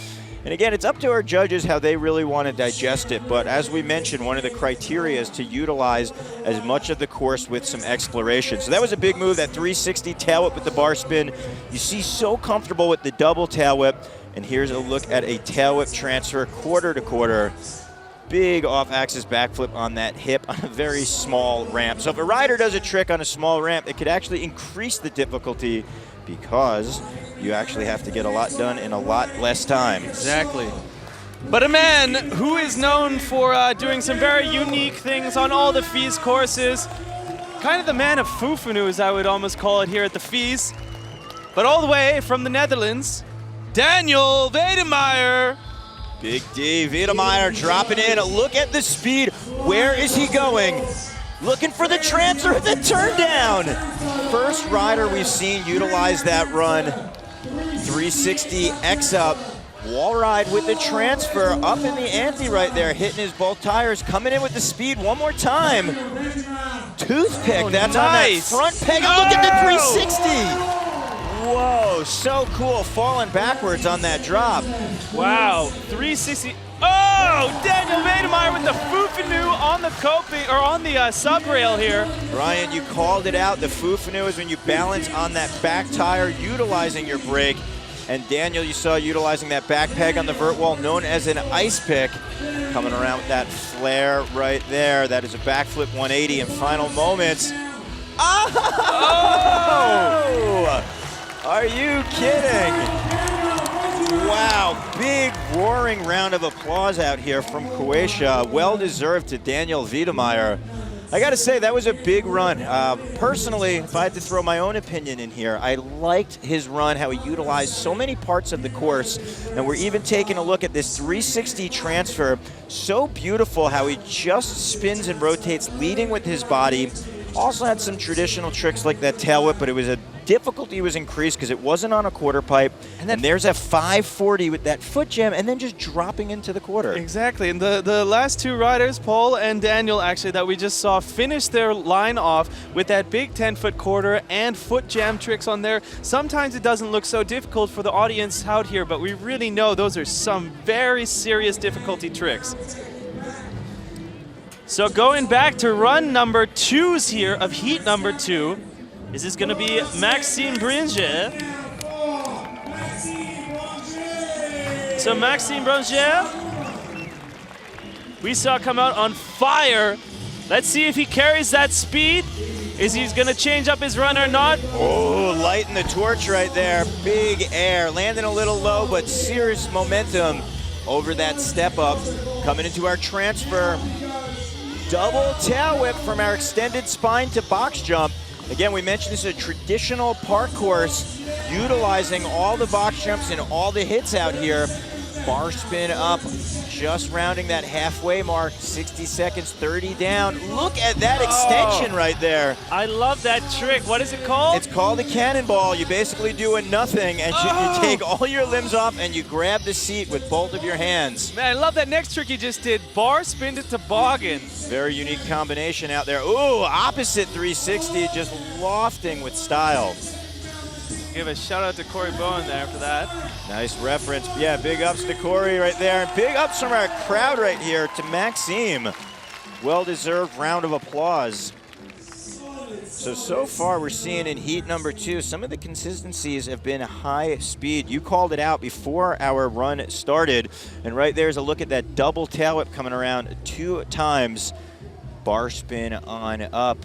And again, it's up to our judges how they really want to digest it. But as we mentioned, one of the criteria is to utilize as much of the course with some exploration. So that was a big move, that 360 tail whip with the bar spin. You see so comfortable with the double tail whip. And here's a look at a tail whip transfer, quarter to quarter. Big off-axis backflip on that hip on a very small ramp. So if a rider does a trick on a small ramp, it could actually increase the difficulty because you actually have to get a lot done in a lot less time. Exactly. But a man who is known for doing some very unique things on all the FISE courses. Kind of the man of Fufanu, as I would almost call it here at the FISE. But all the way from the Netherlands, Daniel Wedemeyer. Big D, Wedemeyer dropping in. Look at the speed. Where is he going? Looking for the transfer, the turn down. First rider we've seen utilize that run. 360 X up. Wall ride with the transfer. Up in the ante right there, hitting his both tires. Coming in with the speed one more time. Toothpick, that's nice. On that front peg. Look at the 360. Whoa, so cool, falling backwards on that drop. Wow, 360. Oh, Daniel Wedemeyer with the Fufanu on the coping, or on the sub rail here. Ryan, you called it out. The Fufanu is when you balance on that back tire, utilizing your brake. And Daniel, you saw utilizing that back peg on the vert wall, known as an ice pick. Coming around with that flare right there. That is a backflip 180 in final moments. Oh! Are you kidding? Wow, big roaring round of applause out here from Croatia. Well deserved to Daniel Wedemeyer. I gotta say, that was a big run. Personally, if I had to throw my own opinion in here, I liked his run, how he utilized so many parts of the course. And we're even taking a look at this 360 transfer. So beautiful how he just spins and rotates, leading with his body. Also had some traditional tricks like that tail whip, but it was a difficulty was increased because it wasn't on a quarter pipe. And there's a 540 with that foot jam and then just dropping into the quarter. Exactly, and the last two riders, Paul and Daniel, actually, that we just saw finish their line off with that big 10-foot quarter and foot jam tricks on there. Sometimes it doesn't look so difficult for the audience out here, but we really know those are some very serious difficulty tricks. So going back to run number 2's here of heat number 2. Is this going to be Maxime Bringer? So Maxime Bringer, we saw come out on fire. Let's see if he carries that speed. Is he going to change up his run or not? Oh, lighting the torch right there. Big air, landing a little low, but serious momentum over that step up. Coming into our transfer. Double tail whip from our extended spine to box jump. Again, we mentioned this is a traditional park course, utilizing all the box jumps and all the hits out here. Bar spin up, just rounding that halfway mark, 60 seconds, 30 down. Look at that extension right there. I love that trick. What is it called? It's called a cannonball. You basically do a nothing, and you take all your limbs off and you grab the seat with both of your hands. Man, I love that next trick you just did. Bar spin to toboggan. Very unique combination out there. Ooh, opposite 360, just lofting with style. Give a shout out to Corey Bowen there for that. Nice reference. Yeah, big ups to Corey right there. And big ups from our crowd right here to Maxime. Well-deserved round of applause. So far we're seeing in heat number 2, some of the consistencies have been high speed. You called it out before our run started. And right there's a look at that double tail whip coming around 2 times. Bar spin on up.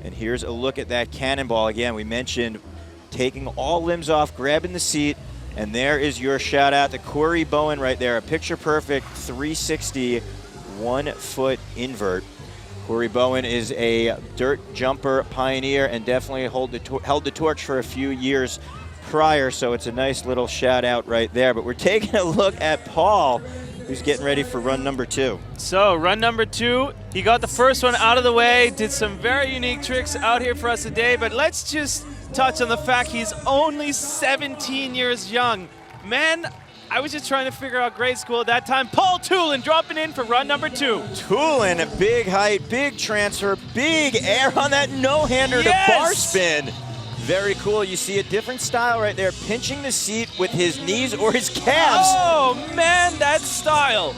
And here's a look at that cannonball. Again, we mentioned taking all limbs off, grabbing the seat, and there is your shout out to Corey Bowen right there. A picture perfect 360 1-foot invert. Corey Bowen is a dirt jumper pioneer and definitely held the torch for a few years prior, so it's a nice little shout out right there. But we're taking a look at Paul, who's getting ready for run number 2. So run number 2, he got the first one out of the way, did some very unique tricks out here for us today, but let's just touch on the fact he's only 17 years young. Man, I was just trying to figure out grade school at that time. Paul Tulin dropping in for run number 2. Tulin, a big height, big transfer, big air on that no-hander to bar spin. Very cool. You see a different style right there, pinching the seat with his knees or his calves. Oh, man, that style.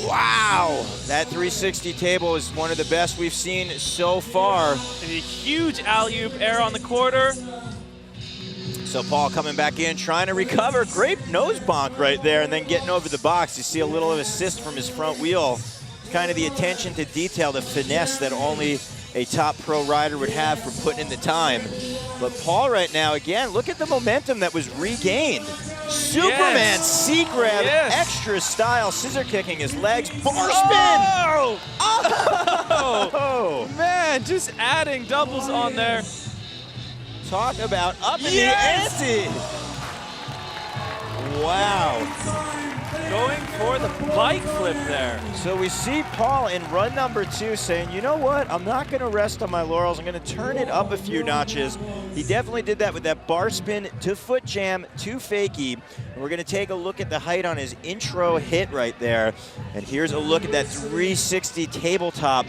Wow. That 360 table is one of the best we've seen so far. And a huge alley-oop air on the quarter. So Paul coming back in, trying to recover. Great nose bonk right there, and then getting over the box. You see a little assist from his front wheel. Kind of the attention to detail, the finesse that only a top pro rider would have for putting in the time. But Paul right now, again, look at the momentum that was regained. Superman seat grab, extra style, scissor kicking his legs, bar spin! Oh, man, just adding doubles on there. Talk about up in the ante. Wow. Going for the bike flip there. So we see Paul in run number 2 saying, you know what, I'm not going to rest on my laurels. I'm going to turn it up a few notches. He definitely did that with that bar spin to foot jam to fakie. And we're going to take a look at the height on his intro hit right there. And here's a look at that 360 tabletop.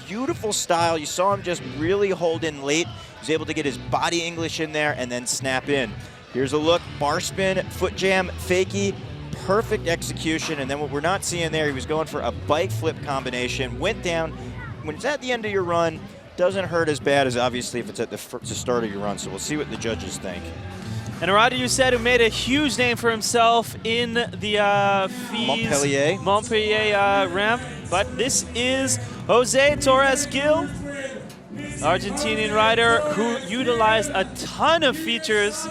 Beautiful style. You saw him just really hold in late. He was able to get his body English in there and then snap in. Here's a look, bar spin, foot jam, fakie. Perfect execution, and then what we're not seeing there, he was going for a bike flip combination, went down. When it's at the end of your run, doesn't hurt as bad as obviously if it's at the start of your run, so we'll see what the judges think. And a rider you said who made a huge name for himself in the FISE Montpellier ramp, but this is Jose Torres Gil, Argentinian rider who utilized a ton of features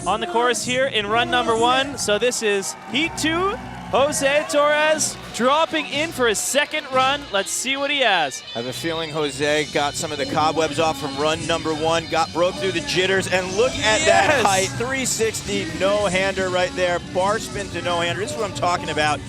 on the course here in run number 1. So this is heat 2. Jose Torres dropping in for his second run. Let's see what he has. I have a feeling Jose got some of the cobwebs off from run number 1, broke through the jitters, and look at that height, 360 no-hander right there, bar spin to no-hander. This is what I'm talking about.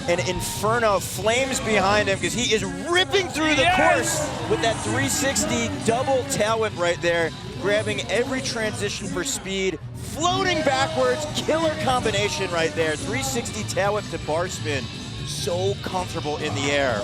An inferno, flames behind him because he is ripping through the course with that 360 double tail whip right there, grabbing every transition for speed, floating backwards, killer combination right there. 360 tail whip to bar spin. So comfortable in the air.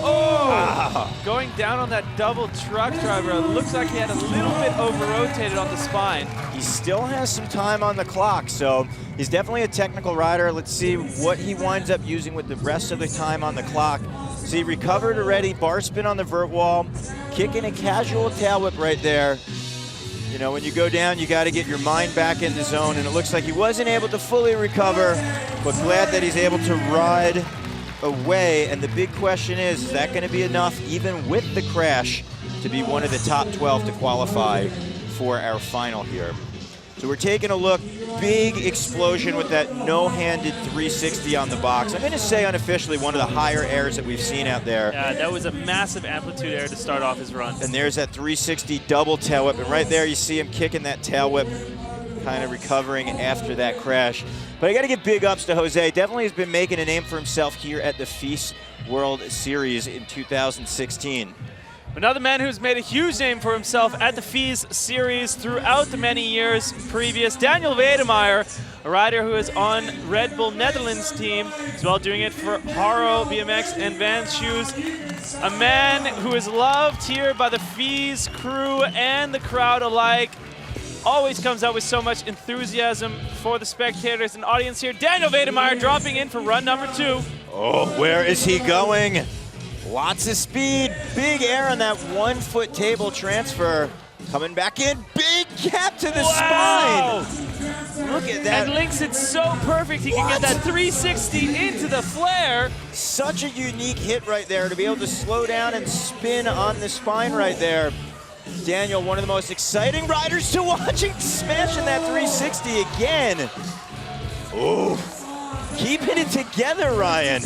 Going down on that double truck driver. It looks like he had a little bit over-rotated on the spine. He still has some time on the clock, so he's definitely a technical rider. Let's see what he winds up using with the rest of the time on the clock. See, recovered already, bar spin on the vert wall, kicking a casual tail whip right there. You know, when you go down, you got to get your mind back in the zone, and it looks like he wasn't able to fully recover, but glad that he's able to ride away. And the big question is that going to be enough, even with the crash, to be one of the top 12 to qualify for our final here? So we're taking a look, big explosion with that no-handed 360 on the box. I'm going to say unofficially one of the higher airs that we've seen out there. Yeah, that was a massive amplitude air to start off his run. And there's that 360 double tail whip. And right there you see him kicking that tail whip, kind of recovering after that crash. But I got to give big ups to Jose. Definitely has been making a name for himself here at the FISE World Series in 2016. Another man who's made a huge name for himself at the FISE Series throughout the many years previous, Daniel Wedemeyer, a rider who is on Red Bull Netherlands team, as well doing it for Haro BMX and Vans Shoes. A man who is loved here by the FISE crew and the crowd alike. Always comes out with so much enthusiasm for the spectators and audience here. Daniel Wedemeyer dropping in for run number 2. Oh, where is he going? Lots of speed, big air on that 1 foot table transfer. Coming back in, big gap to the spine. Look at that. And links it so perfect. He can get that 360 into the flare. Such a unique hit right there to be able to slow down and spin on the spine right there. Daniel, one of the most exciting riders to watching, smashing that 360 again. Oh, keeping it together, Ryan.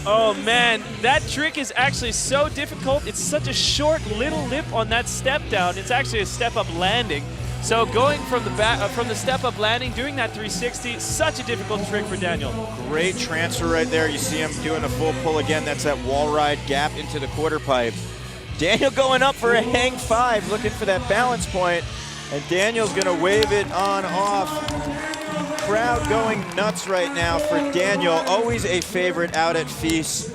Oh man, that trick is actually so difficult. It's such a short little lip on that step down. It's actually a step up landing. So going from the back, from the step up landing, doing that 360, such a difficult trick for Daniel. Great transfer right there. You see him doing a full pull again. That's that wall ride gap into the quarter pipe. Daniel going up for a hang 5, looking for that balance point, and Daniel's gonna wave it on off. Crowd going nuts right now for Daniel. Always a favorite out at FISE.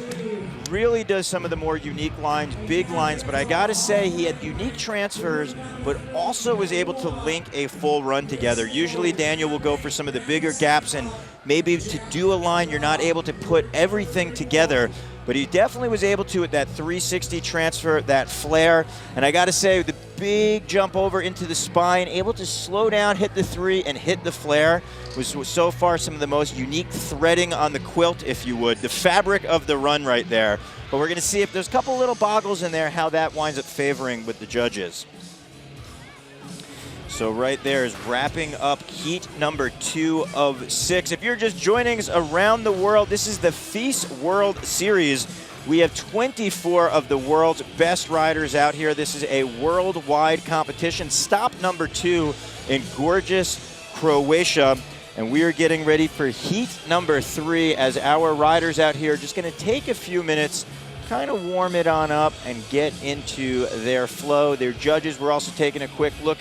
Really does some of the more unique lines, big lines, but I gotta say he had unique transfers, but also was able to link a full run together. Usually Daniel will go for some of the bigger gaps, and maybe to do a line, you're not able to put everything together. But he definitely was able to with that 360 transfer, that flare. And I got to say, the big jump over into the spine, able to slow down, hit the 3, and hit the flare was so far some of the most unique threading on the quilt, if you would. The fabric of the run right there. But we're going to see if there's a couple little boggles in there, how that winds up favoring with the judges. So right there is wrapping up heat number 2 of 6. If you're just joining us around the world, this is the FISE World Series. We have 24 of the world's best riders out here. This is a worldwide competition. Stop number 2 in gorgeous Croatia. And we are getting ready for heat number 3 as our riders out here are just going to take a few minutes, kind of warm it on up and get into their flow. Their judges were also taking a quick look,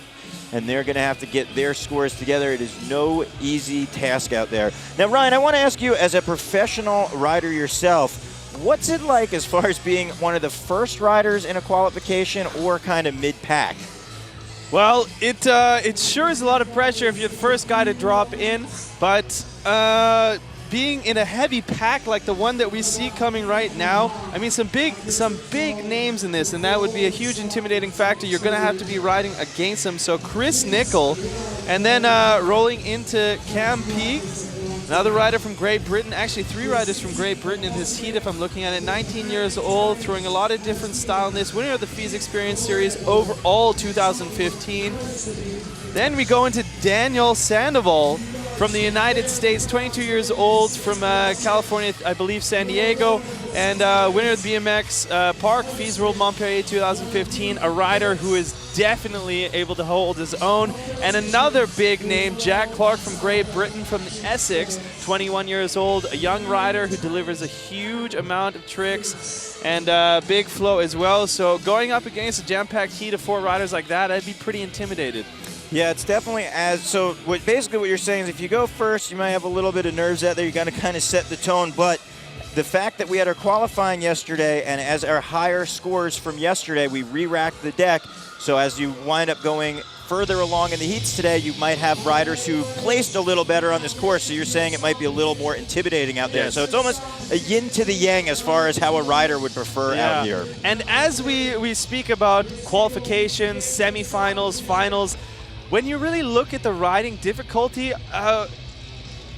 and they're going to have to get their scores together. It is no easy task out there. Now, Ryan, I want to ask you, as a professional rider yourself, what's it like as far as being one of the first riders in a qualification or kind of mid-pack? Well, it sure is a lot of pressure if you're the first guy to drop in, but being in a heavy pack like the one that we see coming right now, I mean, some big names in this, and that would be a huge intimidating factor. You're going to have to be riding against them. So Chris Nickel, and then rolling into Cam Peake, another rider from Great Britain, actually 3 riders from Great Britain in this heat if I'm looking at it. 19 years old, throwing a lot of different style in this, winner of the FISE Experience Series overall 2015. Then we go into Daniel Sandoval from the United States, 22 years old, from California, I believe San Diego, and winner of the BMX Park FISE World Montpellier 2015, a rider who is definitely able to hold his own. And another big name, Jack Clark from Great Britain, from Essex, 21 years old, a young rider who delivers a huge amount of tricks and big flow as well. So going up against a jam-packed heat of 4 riders like that, I'd be pretty intimidated. Yeah, it's definitely so basically what you're saying is if you go first, you might have a little bit of nerves out there. You got to kind of set the tone. But the fact that we had our qualifying yesterday, and as our higher scores from yesterday, we re-racked the deck. So as you wind up going further along in the heats today, you might have riders who placed a little better on this course. So you're saying it might be a little more intimidating out there. Yes. So it's almost a yin to the yang as far as how a rider would prefer out here. And as we speak about qualifications, semifinals, finals, when you really look at the riding difficulty,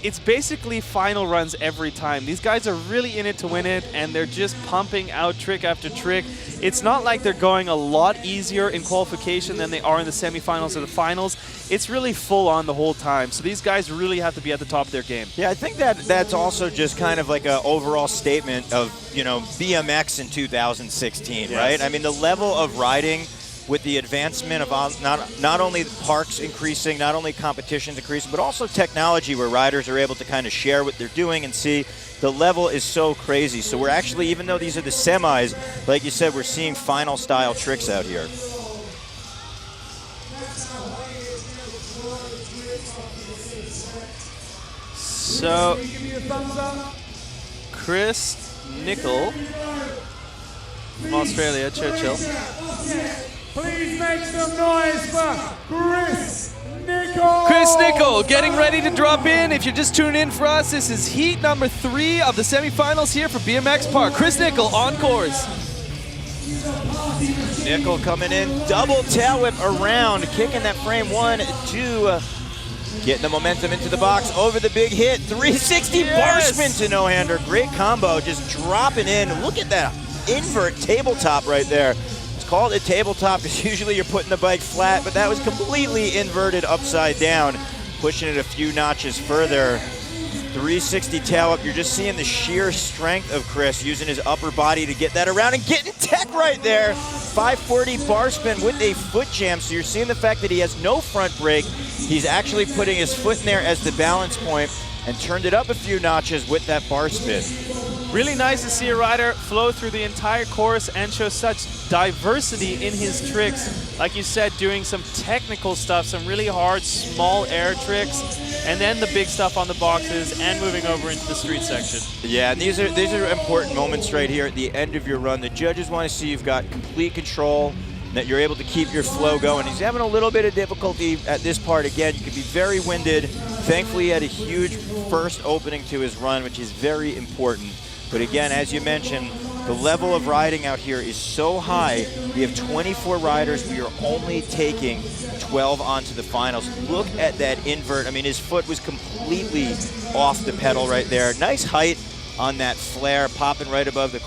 it's basically final runs every time. These guys are really in it to win it, and they're just pumping out trick after trick. It's not like they're going a lot easier in qualification than they are in the semifinals or the finals. It's really full on the whole time. So these guys really have to be at the top of their game. Yeah, I think that's also just kind of like an overall statement of, you know, BMX in 2016, Yes. right? I mean, the level of riding with the advancement of not only parks increasing, not only competitions increasing, but also technology where riders are able to kind of share what they're doing and see. The level is so crazy. So we're actually, even though these are the semis, like you said, we're seeing final style tricks out here. So, Chris Nicol from Australia, Churchill. Please make some noise for Chris Nicol. Chris Nicol getting ready to drop in. If you're just tuning in for us, this is heat number 3 of the semifinals here for BMX Park. Chris Nicol on course. Nicol coming in, double tail whip around, kicking that frame 1, 2, getting the momentum into the box, over the big hit, 360 bar spin to no-hander. Great combo, just dropping in. Look at that invert tabletop right there. It's called a tabletop because usually you're putting the bike flat, but that was completely inverted upside down, pushing it a few notches further. 360 tail up. You're just seeing the sheer strength of Chris using his upper body to get that around and getting tech right there. 540 bar spin with a foot jam. So you're seeing the fact that he has no front brake. He's actually putting his foot in there as the balance point and turned it up a few notches with that bar spin. Really nice to see a rider flow through the entire course and show such diversity in his tricks. Like you said, doing some technical stuff, some really hard small air tricks, and then the big stuff on the boxes and moving over into the street section. Yeah, and these are important moments right here at the end of your run. The judges want to see you've got complete control, that you're able to keep your flow going. He's having a little bit of difficulty at this part. Again, you can be very winded. Thankfully, he had a huge first opening to his run, which is very important. But again, as you mentioned, the level of riding out here is so high. We have 24 riders. We are only taking 12 onto the finals. Look at that invert. I mean, his foot was completely off the pedal right there. Nice height on that flare, popping right above the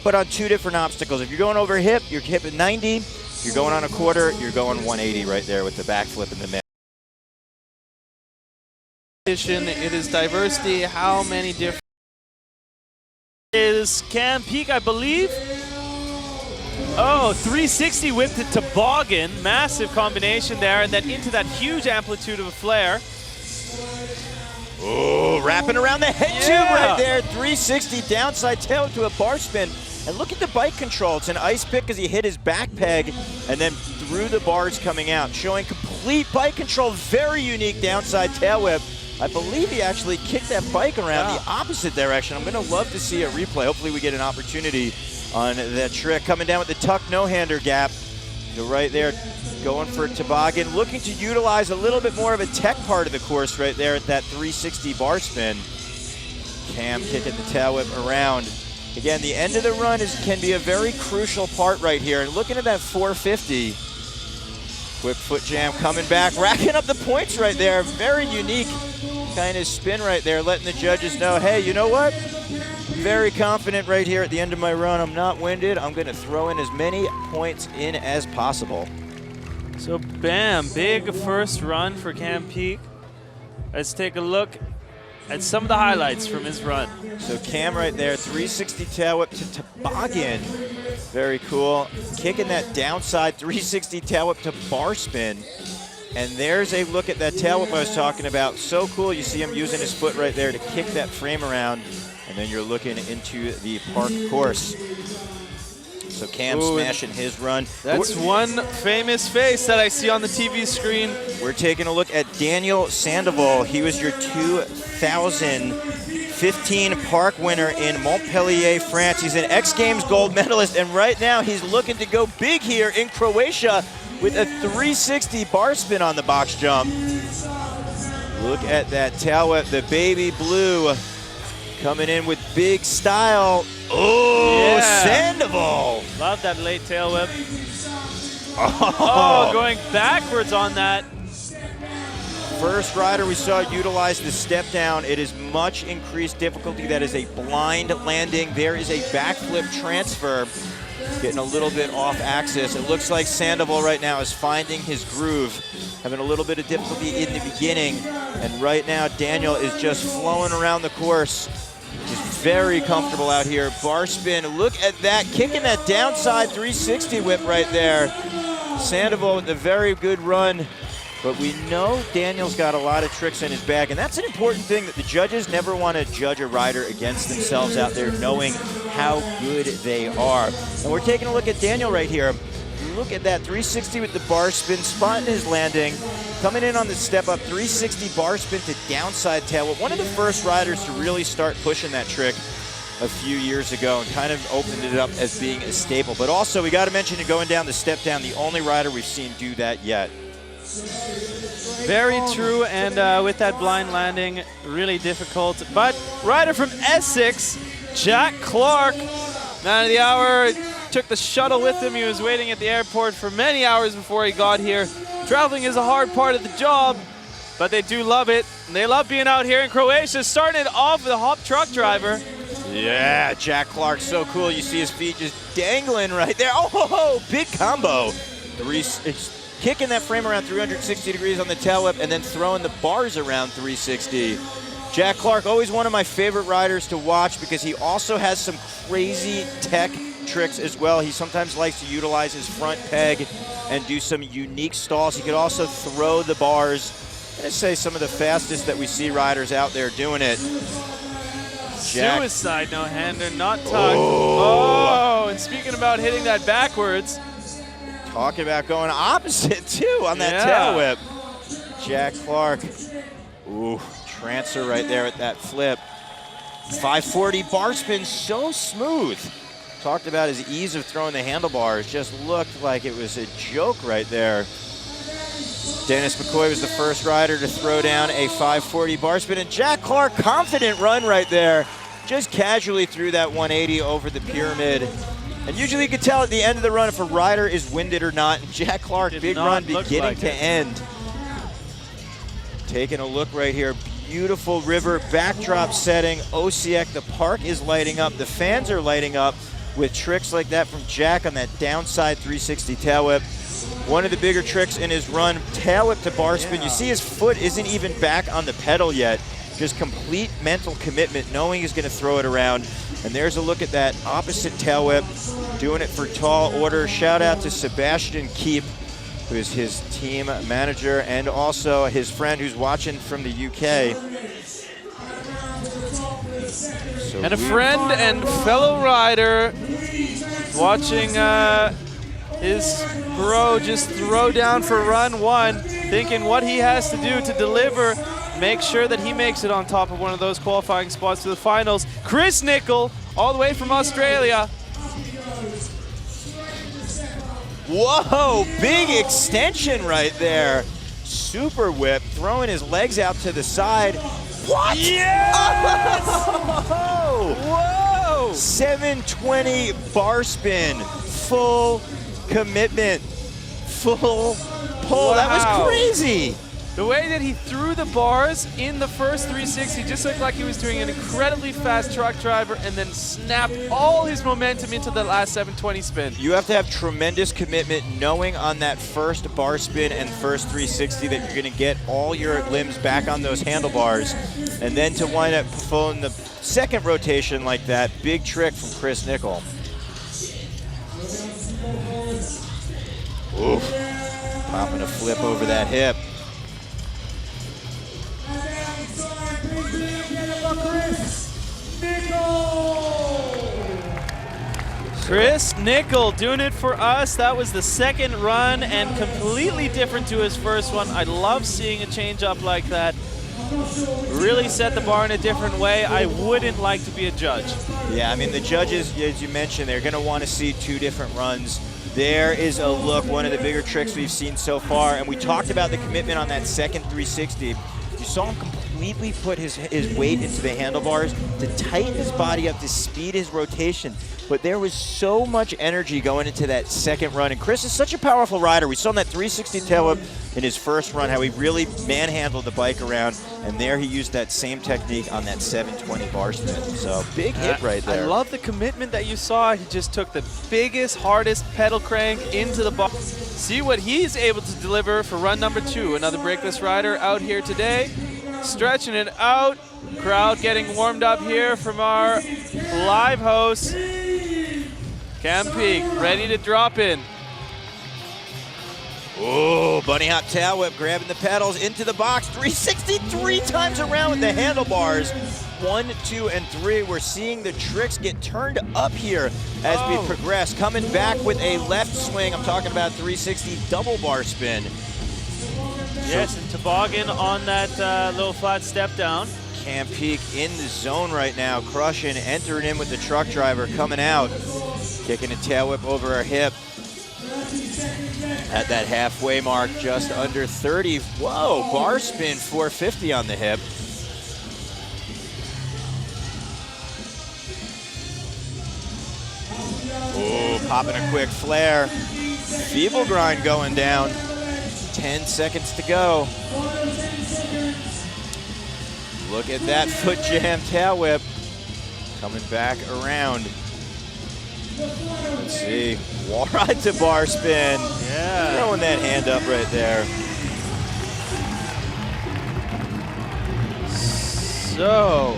but on 2 different obstacles. If you're going over hip, you're hip at 90. If you're going on a quarter, you're going 180 right there with the backflip in the middle. It is diversity. How many different is Cam Peak, I believe? Oh, 360 whip to toboggan. Massive combination there, and then into that huge amplitude of a flare. Oh, wrapping around the head tube right there. 360 downside tail to a bar spin. And look at the bike control. It's an ice pick because he hit his back peg and then through the bars coming out, showing complete bike control. Very unique downside tail whip. I believe he actually kicked that bike around the opposite direction. I'm going to love to see a replay. Hopefully we get an opportunity on that trick. Coming down with the tuck no-hander gap. So right there, going for a toboggan. Looking to utilize a little bit more of a tech part of the course right there at that 360 bar spin. Cam kicking the tail whip around. Again, the end of the run can be a very crucial part right here. And looking at that 450. Quick foot jam coming back, racking up the points right there. Very unique kind of spin right there, letting the judges know, hey, you know what? Very confident right here at the end of my run. I'm not winded. I'm going to throw in as many points in as possible. So bam, big first run for Cam Peak. Let's take a look at some of the highlights from his run. So Cam right there, 360 tail whip to toboggan. Very cool. Kicking that downside 360 tail whip to bar spin. And there's a look at that tail whip I was talking about. So cool. You see him using his foot right there to kick that frame around. And then you're looking into the park course. So Cam smashing his run. That's one famous face that I see on the TV screen. We're taking a look at Daniel Sandoval. He was your 2000 15 park winner in Montpellier, France. He's an X Games gold medalist, and right now he's looking to go big here in Croatia with a 360 bar spin on the box jump. Look at that tail whip, the baby blue coming in with big style. Oh, yeah. Sandoval. Love that late tail whip. Oh, going backwards on that. First rider we saw utilize the step down. It is much increased difficulty. That is a blind landing. There is a backflip transfer. Getting a little bit off axis. It looks like Sandoval right now is finding his groove. Having a little bit of difficulty in the beginning. And right now Daniel is just flowing around the course. Just very comfortable out here. Bar spin, look at that. Kicking that downside 360 whip right there. Sandoval with a very good run. But we know Daniel's got a lot of tricks in his bag, and that's an important thing, that the judges never want to judge a rider against themselves out there, knowing how good they are. And we're taking a look at Daniel right here. Look at that 360 with the bar spin, spotting his landing, coming in on the step up, 360 bar spin to downside tail. One of the first riders to really start pushing that trick a few years ago and kind of opened it up as being a staple. But also, we got to mention it going down the step down, the only rider we've seen do that yet. Very true, and with that blind landing, really difficult. But rider from Essex, Jack Clark, man of the hour, took the shuttle with him. He was waiting at the airport for many hours before he got here. Traveling is a hard part of the job, but they do love it. And they love being out here in Croatia, starting it off with a hop truck driver. Yeah, Jack Clark, so cool. You see his feet just dangling right there. Oh, big combo. Kicking that frame around 360 degrees on the tail whip and then throwing the bars around 360. Jack Clark, always one of my favorite riders to watch because he also has some crazy tech tricks as well. He sometimes likes to utilize his front peg and do some unique stalls. He could also throw the bars. I'd say some of the fastest that we see riders out there doing it. Jack. Suicide no-hander, not tucked. Oh, and speaking about hitting that backwards. Talking about going opposite, too, on that tail whip. Jack Clark. Ooh, transfer right there at that flip. 540 bar spin, so smooth. Talked about his ease of throwing the handlebars. Just looked like it was a joke right there. Dennis McCoy was the first rider to throw down a 540 bar spin. And Jack Clark, confident run right there. Just casually threw that 180 over the pyramid. And usually you can tell at the end of the run if a rider is winded or not. And Jack Clark, big run beginning to end. Taking a look right here. Beautiful river backdrop setting. Osijek, the park is lighting up. The fans are lighting up with tricks like that from Jack on that downside 360 tail whip. One of the bigger tricks in his run, tail whip to bar spin. You see his foot isn't even back on the pedal yet. Just complete mental commitment, knowing he's going to throw it around. And there's a look at that opposite tail whip, doing it for tall order. Shout out to Sebastian Keep, who is his team manager, and also his friend who's watching from the UK. So and a friend and fellow rider watching his bro just throw down for run one, thinking what he has to do to deliver, make sure that he makes it on top of one of those qualifying spots to the finals. Chris Nicol, all the way from Australia. Whoa, big extension right there. Super whip, throwing his legs out to the side. What? Yes! Oh! Whoa! 720 bar spin, full commitment, full pull. Wow. That was crazy. The way that he threw the bars in the first 360 just looked like he was doing an incredibly fast truck driver and then snapped all his momentum into the last 720 spin. You have to have tremendous commitment, knowing on that first bar spin and first 360 that you're going to get all your limbs back on those handlebars, and then to wind up pulling the second rotation like that. Big trick from Chris Nicol. Oof. Popping a flip over that hip. Chris Nicol doing it for us. That was the second run and completely different to his first one. I love seeing a change up like that. Really set the bar in a different way. I wouldn't like to be a judge. Yeah, I mean, the judges, as you mentioned, they're going to want to see two different runs. There is a look, one of the bigger tricks we've seen so far, and we talked about the commitment on that second 360. You saw him completely put his weight into the handlebars to tighten his body up, to speed his rotation. But there was so much energy going into that second run. And Chris is such a powerful rider. We saw in that 360 tail whip in his first run how he really manhandled the bike around. And there he used that same technique on that 720 bar spin. So big hit right there. I love the commitment that you saw. He just took the biggest, hardest pedal crank into the bar. See what he's able to deliver for run number 2. Another brakeless rider out here today. Stretching it out. Crowd getting warmed up here from our live host. Cam Peak, ready to drop in. Oh, bunny hop tail whip, grabbing the pedals into the box. 363 times around with the handlebars. 1, 2, and 3. We're seeing the tricks get turned up here as we progress. Coming back with a left swing. I'm talking about 360 double bar spin. Yes, and toboggan on that little flat step down. Cam Peak in the zone right now, crushing, entering in with the truck driver, coming out, kicking a tail whip over our hip. At that halfway mark, just under 30. Whoa, bar spin 450 on the hip. Oh, popping a quick flare. Feeble grind going down. 10 seconds to go. Look at that foot jam tail whip. Coming back around. Let's see. Wall ride to bar spin. Yeah. Throwing that hand up right there. So,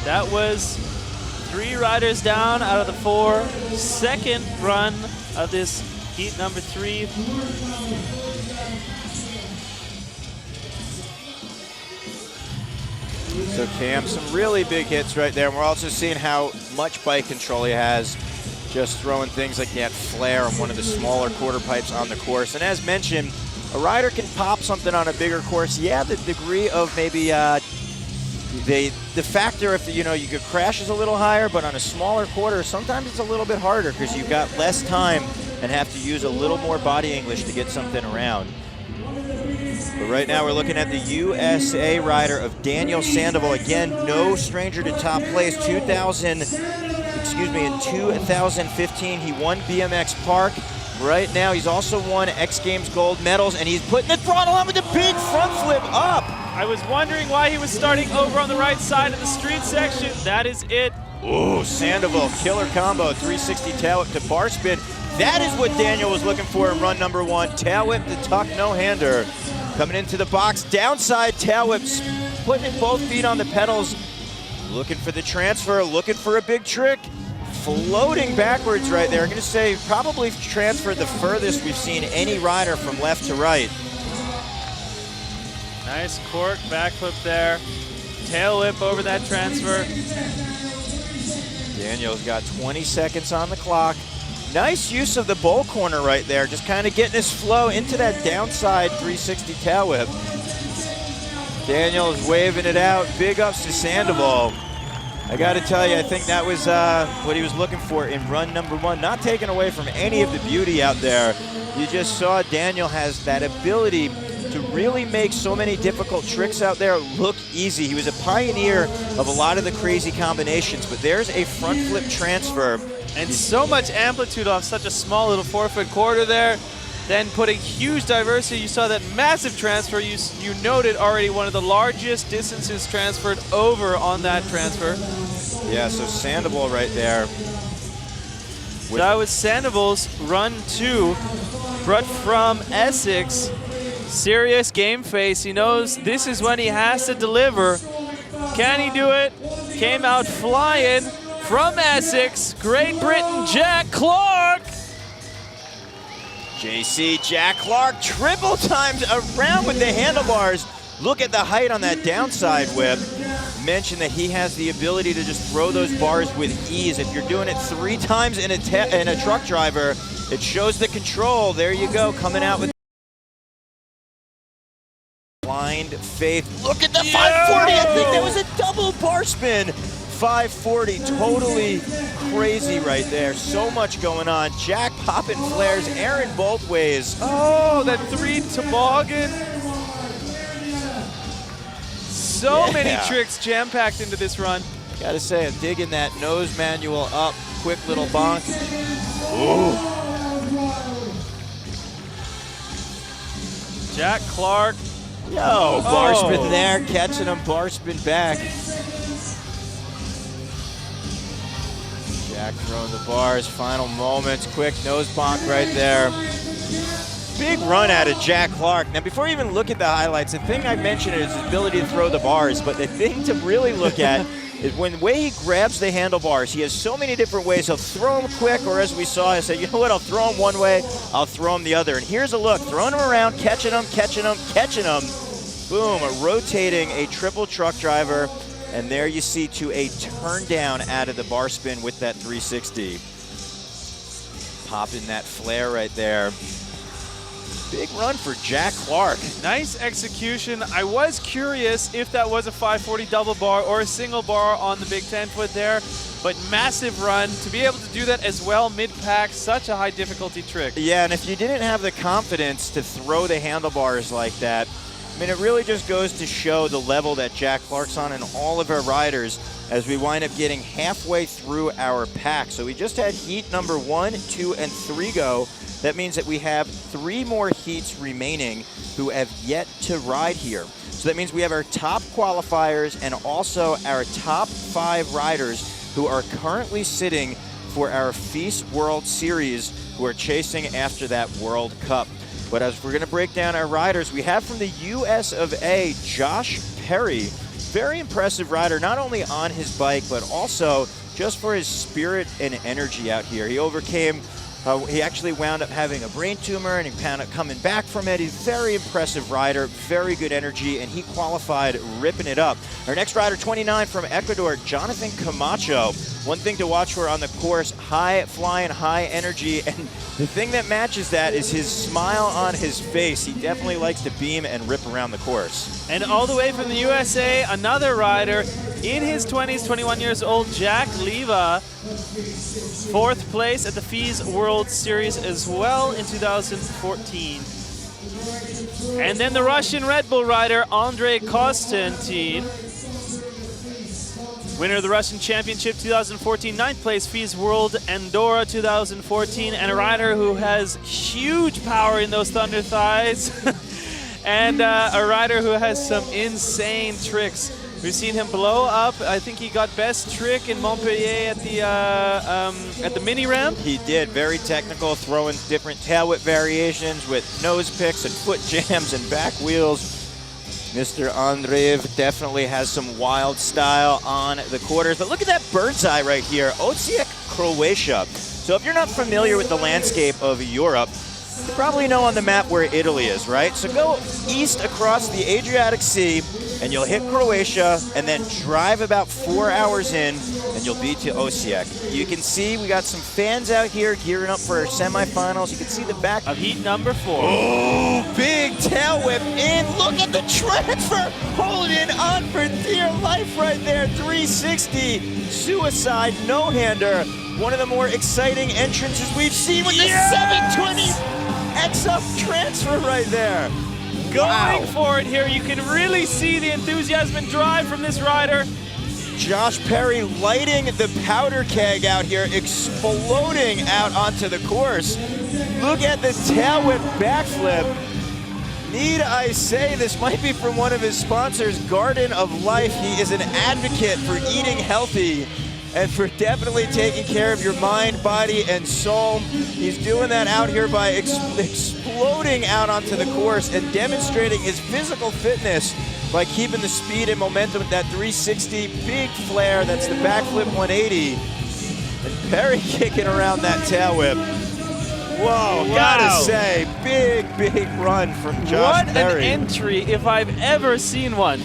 that was 3 riders down out of the 4. Second run of this heat number 3. So Cam, some really big hits right there. And we're also seeing how much bike control he has. Just throwing things like that flare on one of the smaller quarter pipes on the course. And as mentioned, a rider can pop something on a bigger course. Yeah, the degree of maybe the factor if you could crash is a little higher, but on a smaller quarter, sometimes it's a little bit harder because you've got less time and have to use a little more body English to get something around. But right now we're looking at the USA rider of Daniel Sandoval. Again, no stranger to top place. In 2015, he won BMX Park. Right now, he's also won X Games gold medals, and he's putting the throttle on with the big front flip up. I was wondering why he was starting over on the right side of the street section. That is it. Ooh, Sandoval, killer combo, 360 tail whip to bar spin. That is what Daniel was looking for in run number 1. Tail whip to tuck no-hander. Coming into the box, downside tail whips, putting both feet on the pedals. Looking for the transfer, looking for a big trick. Floating backwards right there. I'm going to say probably transferred the furthest we've seen any rider from left to right. Nice cork backflip there. Tail whip over that transfer. Daniel's got 20 seconds on the clock. Nice use of the bowl corner right there. Just kind of getting his flow into that downside 360 tail whip. Daniel is waving it out. Big ups to Sandoval. I got to tell you, I think that was what he was looking for in run number 1. Not taken away from any of the beauty out there. You just saw Daniel has that ability to really make so many difficult tricks out there look easy. He was a pioneer of a lot of the crazy combinations, but there's a front flip transfer. And so much amplitude off such a small little 4-foot quarter there. Then putting huge diversity. You saw that massive transfer. You noted already one of the largest distances transferred over on that transfer. Yeah, so Sandoval right there. So that was Sandoval's run 2, but from Essex. Serious game face. He knows this is when he has to deliver. Can he do it? Came out flying from Essex, Great Britain, Jack Clark. JC Jack Clark triple times around with the handlebars. Look at the height on that downside whip. Mentioned that he has the ability to just throw those bars with ease. If you're doing it 3 times in a truck driver, it shows the control. There you go, coming out with blind faith. Look at the 540. I think that was a double bar spin. 540, totally crazy right there. So much going on. Jack popping flares, Aaron both ways. Oh, that 3 toboggan. So many tricks jam-packed into this run. Gotta say, I'm digging that nose manual up. Quick little bonk. Ooh. Jack Clark. Yo, bar spin there, catching him, bar spin back. Jack throwing the bars, final moments, quick nose bonk right there. Big run out of Jack Clark. Now, before you even look at the highlights, the thing I mentioned is his ability to throw the bars, but the thing to really look at is when the way he grabs the handlebars, he has so many different ways. He'll throw them quick, or as we saw, he'll say, you know what, I'll throw them one way, I'll throw them the other. And here's a look, throwing them around, catching them, catching them, catching them. Boom, rotating a triple truck driver. And there you see to a turn down out of the bar spin with that 360. Popping that flare right there. Big run for Jack Clark. Nice execution. I was curious if that was a 540 double bar or a single bar on the big 10-foot there, but massive run. To be able to do that as well mid-pack, such a high difficulty trick. Yeah, and if you didn't have the confidence to throw the handlebars like that, I mean, it really just goes to show the level that Jack Clark's on and all of our riders as we wind up getting halfway through our pack. So we just had heat number 1, 2, and 3 go. That means that we have 3 more heats remaining who have yet to ride here. So that means we have our top qualifiers and also our top 5 riders who are currently sitting for our FISE World Series, who are chasing after that World Cup. But as we're going to break down our riders, we have from the US of A, Josh Perry. Very impressive rider, not only on his bike, but also just for his spirit and energy out here. He overcame he actually wound up having a brain tumor, and he wound up coming back from it. He's a very impressive rider, very good energy, and he qualified ripping it up. Our next rider, 29 from Ecuador, Jonathan Camacho. One thing to watch for on the course, high flying, high energy, and the thing that matches that is his smile on his face. He definitely likes to beam and rip around the course. And all the way from the USA, another rider in his 20s, 21 years old, Jack Leva. 4th place at the FISE World Series as well in 2014. And then the Russian Red Bull rider, Andrei Konstantin. Winner of the Russian Championship 2014, 9th place FISE World Andorra 2014, and a rider who has huge power in those thunder thighs. And a rider who has some insane tricks. We've seen him blow up. I think he got best trick in Montpellier at the mini ramp. He did, very technical, throwing different tail whip variations with nose picks and foot jams and back wheels. Mr. Andreev definitely has some wild style on the quarters. But look at that bird's eye right here, Osijek, Croatia. So if you're not familiar with the landscape of Europe, you probably know on the map where Italy is, right? So go east across the Adriatic Sea, and you'll hit Croatia, and then drive about 4 hours in, and you'll be to Osijek. You can see we got some fans out here gearing up for our semifinals. You can see the back of heat number 4. Oh, big tail whip in. Look at the transfer. Holding on for dear life right there. 360 suicide no-hander. One of the more exciting entrances we've seen with the 720 X-up transfer right there. Going for it here. You can really see the enthusiasm and drive from this rider. Josh Perry lighting the powder keg out here, exploding out onto the course. Look at the tail whip backflip. Need I say, this might be from one of his sponsors, Garden of Life. He is an advocate for eating healthy and for definitely taking care of your mind, body, and soul. He's doing that out here by exploding out onto the course and demonstrating his physical fitness by keeping the speed and momentum with that 360 big flare. That's the backflip 180. And Perry kicking around that tail whip. Whoa, gotta say, big run from Josh Perry. What an entry if I've ever seen one.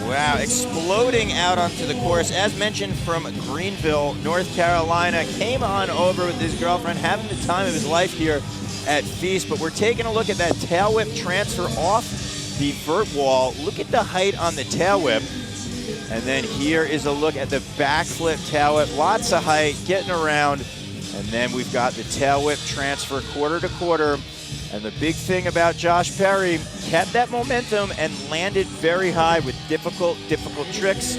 Wow, exploding out onto the course. As mentioned, from Greenville, North Carolina, came on over with his girlfriend, having the time of his life here at FISE. But we're taking a look at that tail whip transfer off the vert wall. Look at the height on the tail whip. And then here is a look at the backflip tail whip. Lots of height, getting around. And then we've got the tail whip transfer quarter to quarter. And the big thing about Josh Perry, kept that momentum and landed very high with difficult tricks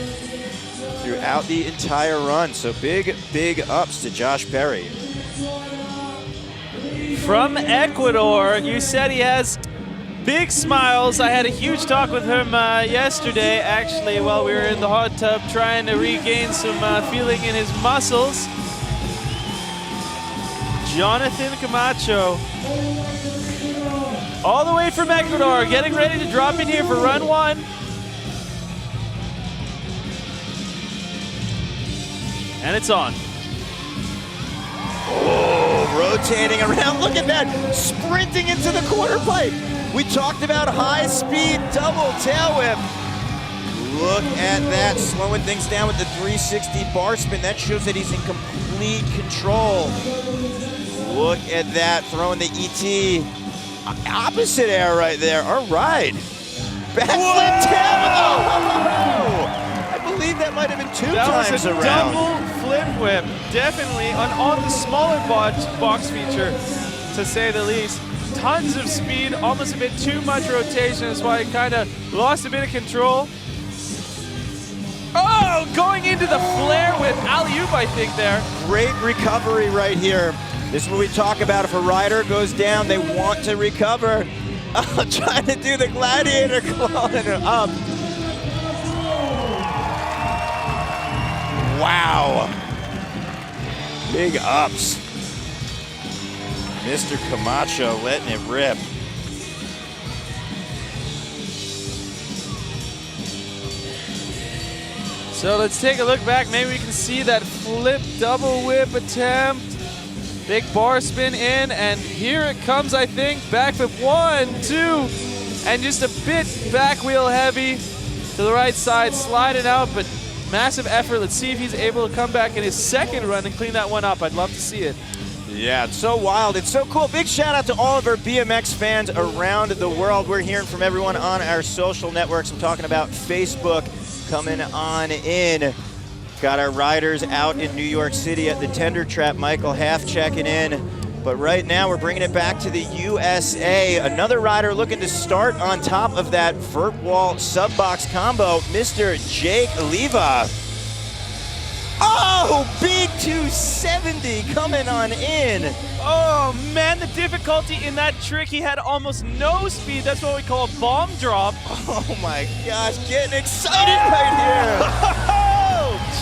throughout the entire run. So big ups to Josh Perry. From Ecuador, you said he has big smiles. I had a huge talk with him yesterday, actually, while we were in the hot tub trying to regain some feeling in his muscles. Jonathan Camacho, all the way from Ecuador, getting ready to drop in here for run 1. And it's on. Oh, rotating around. Look at that, sprinting into the quarter pipe. We talked about high speed double tail whip. Look at that, slowing things down with the 360 bar spin. That shows that he's in complete control. Look at that, throwing the ET. Opposite air right there. All right. Backflip tail. Oh! I believe that might have been two times around. That was a double flip whip. Definitely on the smaller box feature, to say the least. Tons of speed, almost a bit too much rotation. That's why it kind of lost a bit of control. Oh, going into the flare whip. Alley-oop, I think, there. Great recovery right here. This is what we talk about. If a rider goes down, they want to recover. Oh, trying to do the gladiator clawing it up. Wow. Big ups. Mr. Camacho letting it rip. So let's take a look back. Maybe we can see that flip double whip attempt. Big bar spin in, and here it comes, I think. Backflip 1, 2, and just a bit back wheel heavy to the right side, sliding out, but massive effort. Let's see if he's able to come back in his second run and clean that one up. I'd love to see it. Yeah, it's so wild. It's so cool. Big shout out to all of our BMX fans around the world. We're hearing from everyone on our social networks. I'm talking about Facebook coming on in. Got our riders out in New York City at the Tender Trap. Michael Half checking in. But right now we're bringing it back to the USA. Another rider looking to start on top of that vert wall sub-box combo, Mr. Jake Leva. Oh, big 270 coming on in. Oh man, the difficulty in that trick. He had almost no speed. That's what we call a bomb drop. Oh my gosh, getting excited right here.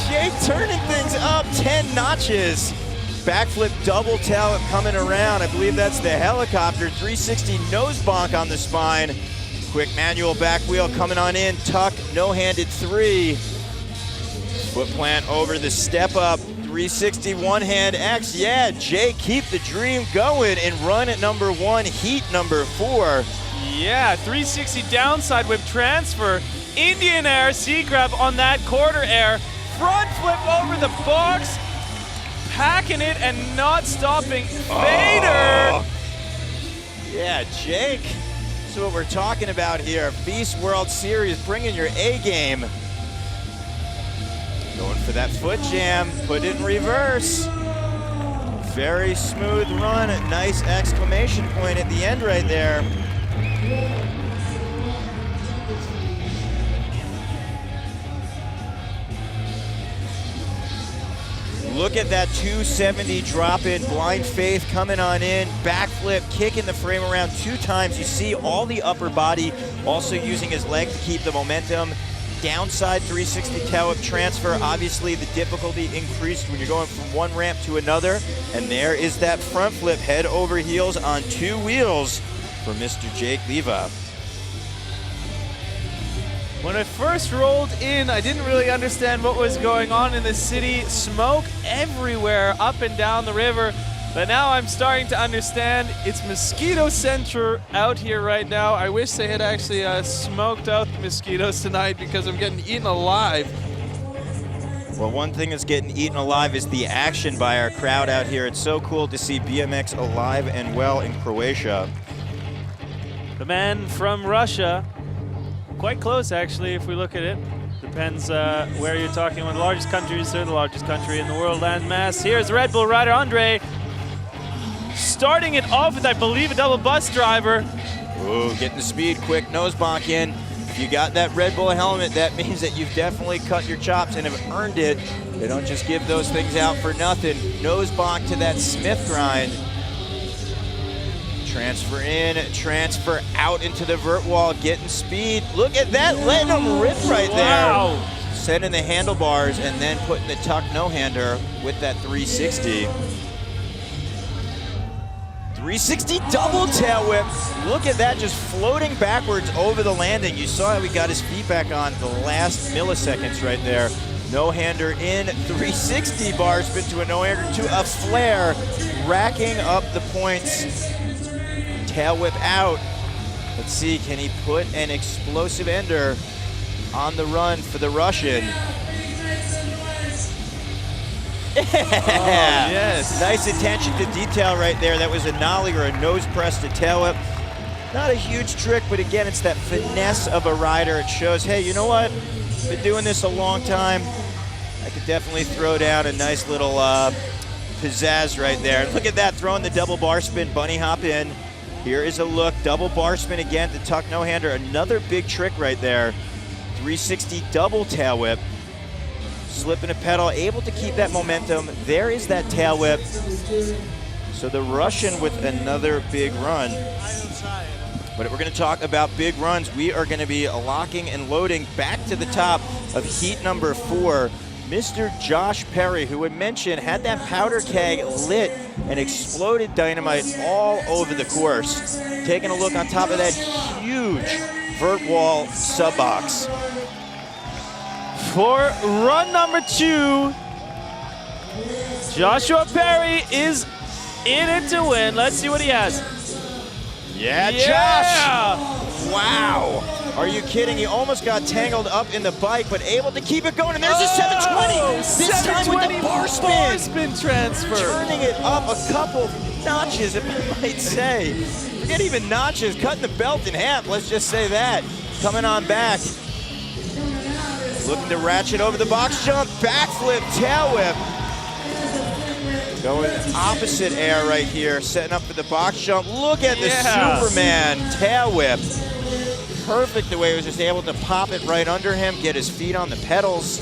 Jake turning things up 10 notches. Backflip double tail coming around. I believe that's the helicopter. 360 nose bonk on the spine. Quick manual back wheel coming on in. Tuck, no-handed 3. Foot plant over the step up. 360 one-hand X. Yeah, Jake, keep the dream going and run at number 1, heat number 4. Yeah, 360 downside whip transfer. Indian air, C-grab on that quarter air. Front flip over the box. Packing it and not stopping. Fader! Oh. Yeah, Jake. That's what we're talking about here. FISE World Series, bringing your A game. Going for that foot jam, put it in reverse. Very smooth run, a nice exclamation point at the end right there. Look at that 270 drop in, blind faith coming on in, backflip, kicking the frame around 2 times. You see all the upper body, also using his leg to keep the momentum. Downside 360 tail whip transfer. Obviously the difficulty increased when you're going from one ramp to another. And there is that front flip, head over heels on 2 wheels for Mr. Jake Leva. When I first rolled in, I didn't really understand what was going on in the city. Smoke everywhere, up and down the river. But now I'm starting to understand it's mosquito center out here right now. I wish they had actually smoked out the mosquitoes tonight because I'm getting eaten alive. Well, one thing that's getting eaten alive is the action by our crowd out here. It's so cool to see BMX alive and well in Croatia. The man from Russia, quite close, actually, if we look at it. Depends where you're talking. One of the largest countries, they're the largest country in the world, land mass. Here's Red Bull rider Andre, starting it off with, I believe, a double bus driver. Ooh, getting the speed quick, nose bonk in. If you got that Red Bull helmet, that means that you've definitely cut your chops and have earned it. They don't just give those things out for nothing. Nose bonk to that Smith grind. Transfer in, transfer out into the vert wall, getting speed. Look at that, letting him rip right there. Wow. Setting the handlebars and then putting the tuck no-hander with that 360. 360 double tail whip. Look at that, just floating backwards over the landing. You saw how he got his feet back on the last milliseconds right there. No-hander in, 360 bar spin to a no-hander to a flare, racking up the points. Tail whip out. Let's see, can he put an explosive ender on the run for the Russian? Yeah. Yes. Nice attention to detail right there. That was a nollie or a nose press to tail whip. Not a huge trick, but again, it's that finesse of a rider. It shows, hey, you know what? Been doing this a long time. I could definitely throw down a nice little pizzazz right there. Look at that, throwing the double bar spin, bunny hop in. Here is a look, double bar spin again, the tuck no-hander. Another big trick right there. 360 double tail whip. Slipping a pedal, able to keep that momentum. There is that tail whip. So the Russian with another big run. But we're going to talk about big runs. We are going to be locking and loading back to the top of heat number 4. Mr. Josh Perry, who I mentioned had that powder keg lit and exploded dynamite all over the course. Taking a look on top of that huge vert wall sub box. For run number 2, Joshua Perry is in it to win. Let's see what he has. Yeah, Josh! Wow! Are you kidding? He almost got tangled up in the bike, but able to keep it going. And there's a 720! This time with the bar spin! Bar spin transfer. Turning it up a couple notches, if I might say. Forget even notches, cutting the belt in half, let's just say that. Coming on back. Looking to ratchet over the box jump, backflip, tail whip. Going opposite air right here, setting up for the box jump. Look at the Superman tail whip. Perfect the way he was just able to pop it right under him, get his feet on the pedals.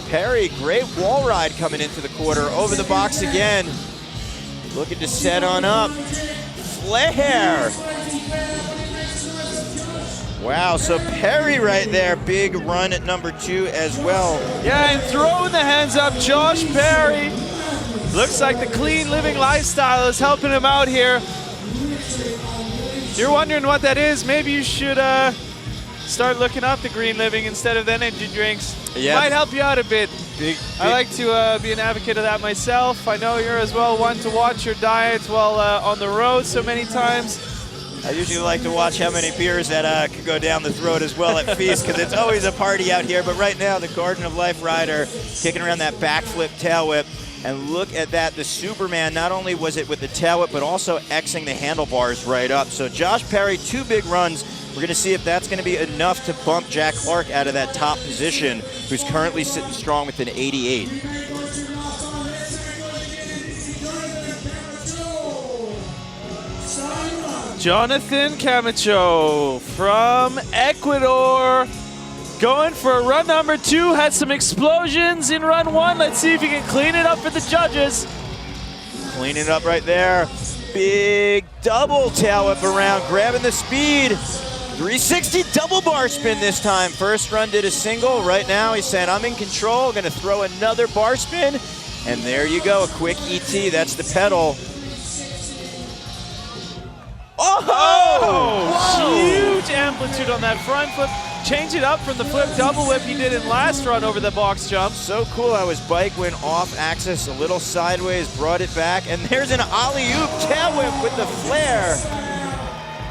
Perry, great wall ride coming into the quarter. Over the box again. Looking to set on up. Flare. Wow, so Perry right there, big run at number 2 as well. Yeah, and throwing the hands up, Josh Perry. Looks like the clean living lifestyle is helping him out here. You're wondering what that is, maybe you should start looking up the green living instead of the energy drinks. Yeah. Might help you out a bit. Big. I like to be an advocate of that myself. I know you're as well one to watch your diet while on the road so many times. I usually like to watch how many beers that could go down the throat as well at FISE, because it's always a party out here. But right now, the Garden of Life rider kicking around that backflip tail whip. And look at that, the Superman, not only was it with the tail whip, but also Xing the handlebars right up. So Josh Perry, 2 big runs. We're going to see if that's going to be enough to bump Jack Clark out of that top position, who's currently sitting strong with an 88. Jonathan Camacho from Ecuador, going for a run number 2. Had some explosions in run 1. Let's see if he can clean it up for the judges. Cleaning it up right there. Big double tail whip around, grabbing the speed. 360 double bar spin this time. First run did a single. Right now he's saying, I'm in control. Going to throw another bar spin. And there you go, a quick ET. That's the pedal. Oh! Huge amplitude on that front flip. Change it up from the flip double whip he did in last run over the box jump. So cool how his bike went off axis, a little sideways, brought it back, and there's an alley-oop tail whip with the flare.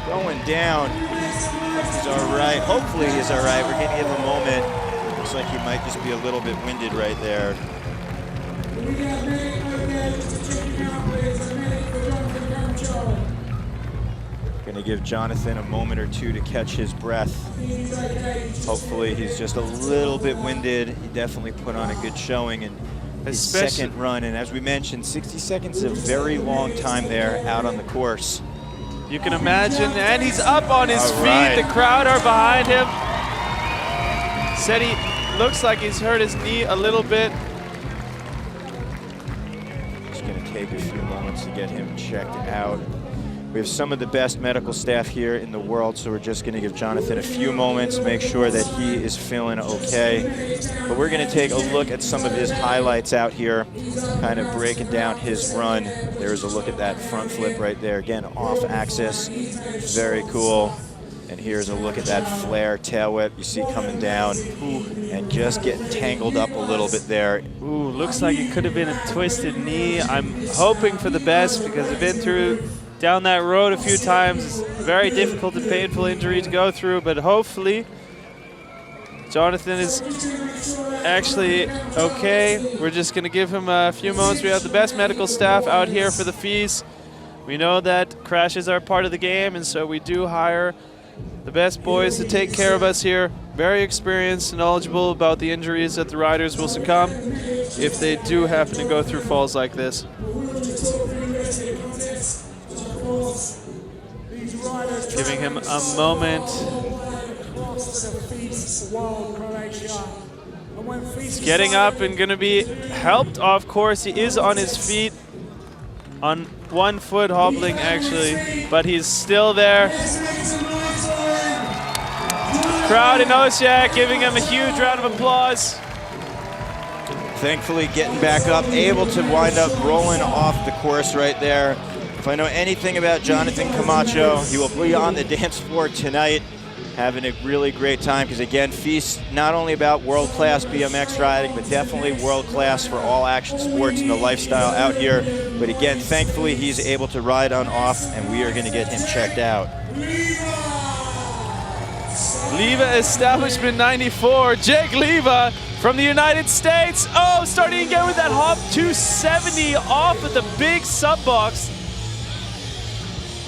Going down. He's all right. Hopefully he's all right. We're going to give him a moment. Looks like he might just be a little bit winded right there. Gonna give Jonathan a moment or two to catch his breath. Hopefully he's just a little bit winded. He definitely put on a good showing in his second run. And as we mentioned, 60 seconds is a very long time there out on the course. You can imagine, and he's up on his feet. Right. The crowd are behind him. Said he looks like he's hurt his knee a little bit. Just gonna take a few moments to get him checked out. We have some of the best medical staff here in the world, so we're just gonna give Jonathan a few moments, make sure that he is feeling okay. But we're gonna take a look at some of his highlights out here, kind of breaking down his run. There's a look at that front flip right there. Again, off axis, very cool. And here's a look at that flare tail whip you see coming down. Ooh, and just getting tangled up a little bit there. Ooh, looks like it could have been a twisted knee. I'm hoping for the best because I've been down that road a few times. It's a very difficult and painful injury to go through, but hopefully Jonathan is actually okay. We're just gonna give him a few moments. We have the best medical staff out here for the FISE. We know that crashes are part of the game, and so we do hire the best boys to take care of us here. Very experienced and knowledgeable about the injuries that the riders will succumb if they do happen to go through falls like this. Giving him a moment. He's getting up and gonna be helped off course. He is on his feet, on one foot hobbling actually, but he's still there. Crowd in Osijek giving him a huge round of applause. Thankfully getting back up, able to wind up rolling off the course right there. If I know anything about Jonathan Camacho, he will be on the dance floor tonight, having a really great time, because again, FISE, not only about world-class BMX riding, but definitely world-class for all action sports and the lifestyle out here. But again, thankfully, he's able to ride on off, and we are gonna get him checked out. Leva Establishment 94, Jake Leva from the United States. Oh, starting again with that hop 270 off of the big sub box.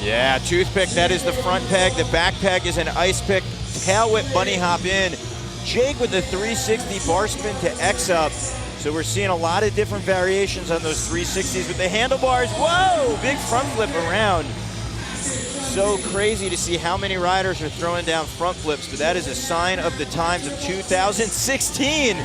Yeah, toothpick, that is the front peg. The back peg is an ice pick. Tail whip bunny hop in. Jake with the 360 bar spin to X up. So we're seeing a lot of different variations on those 360s with the handlebars. Whoa, big front flip around. So crazy to see how many riders are throwing down front flips, but that is a sign of the times of 2016.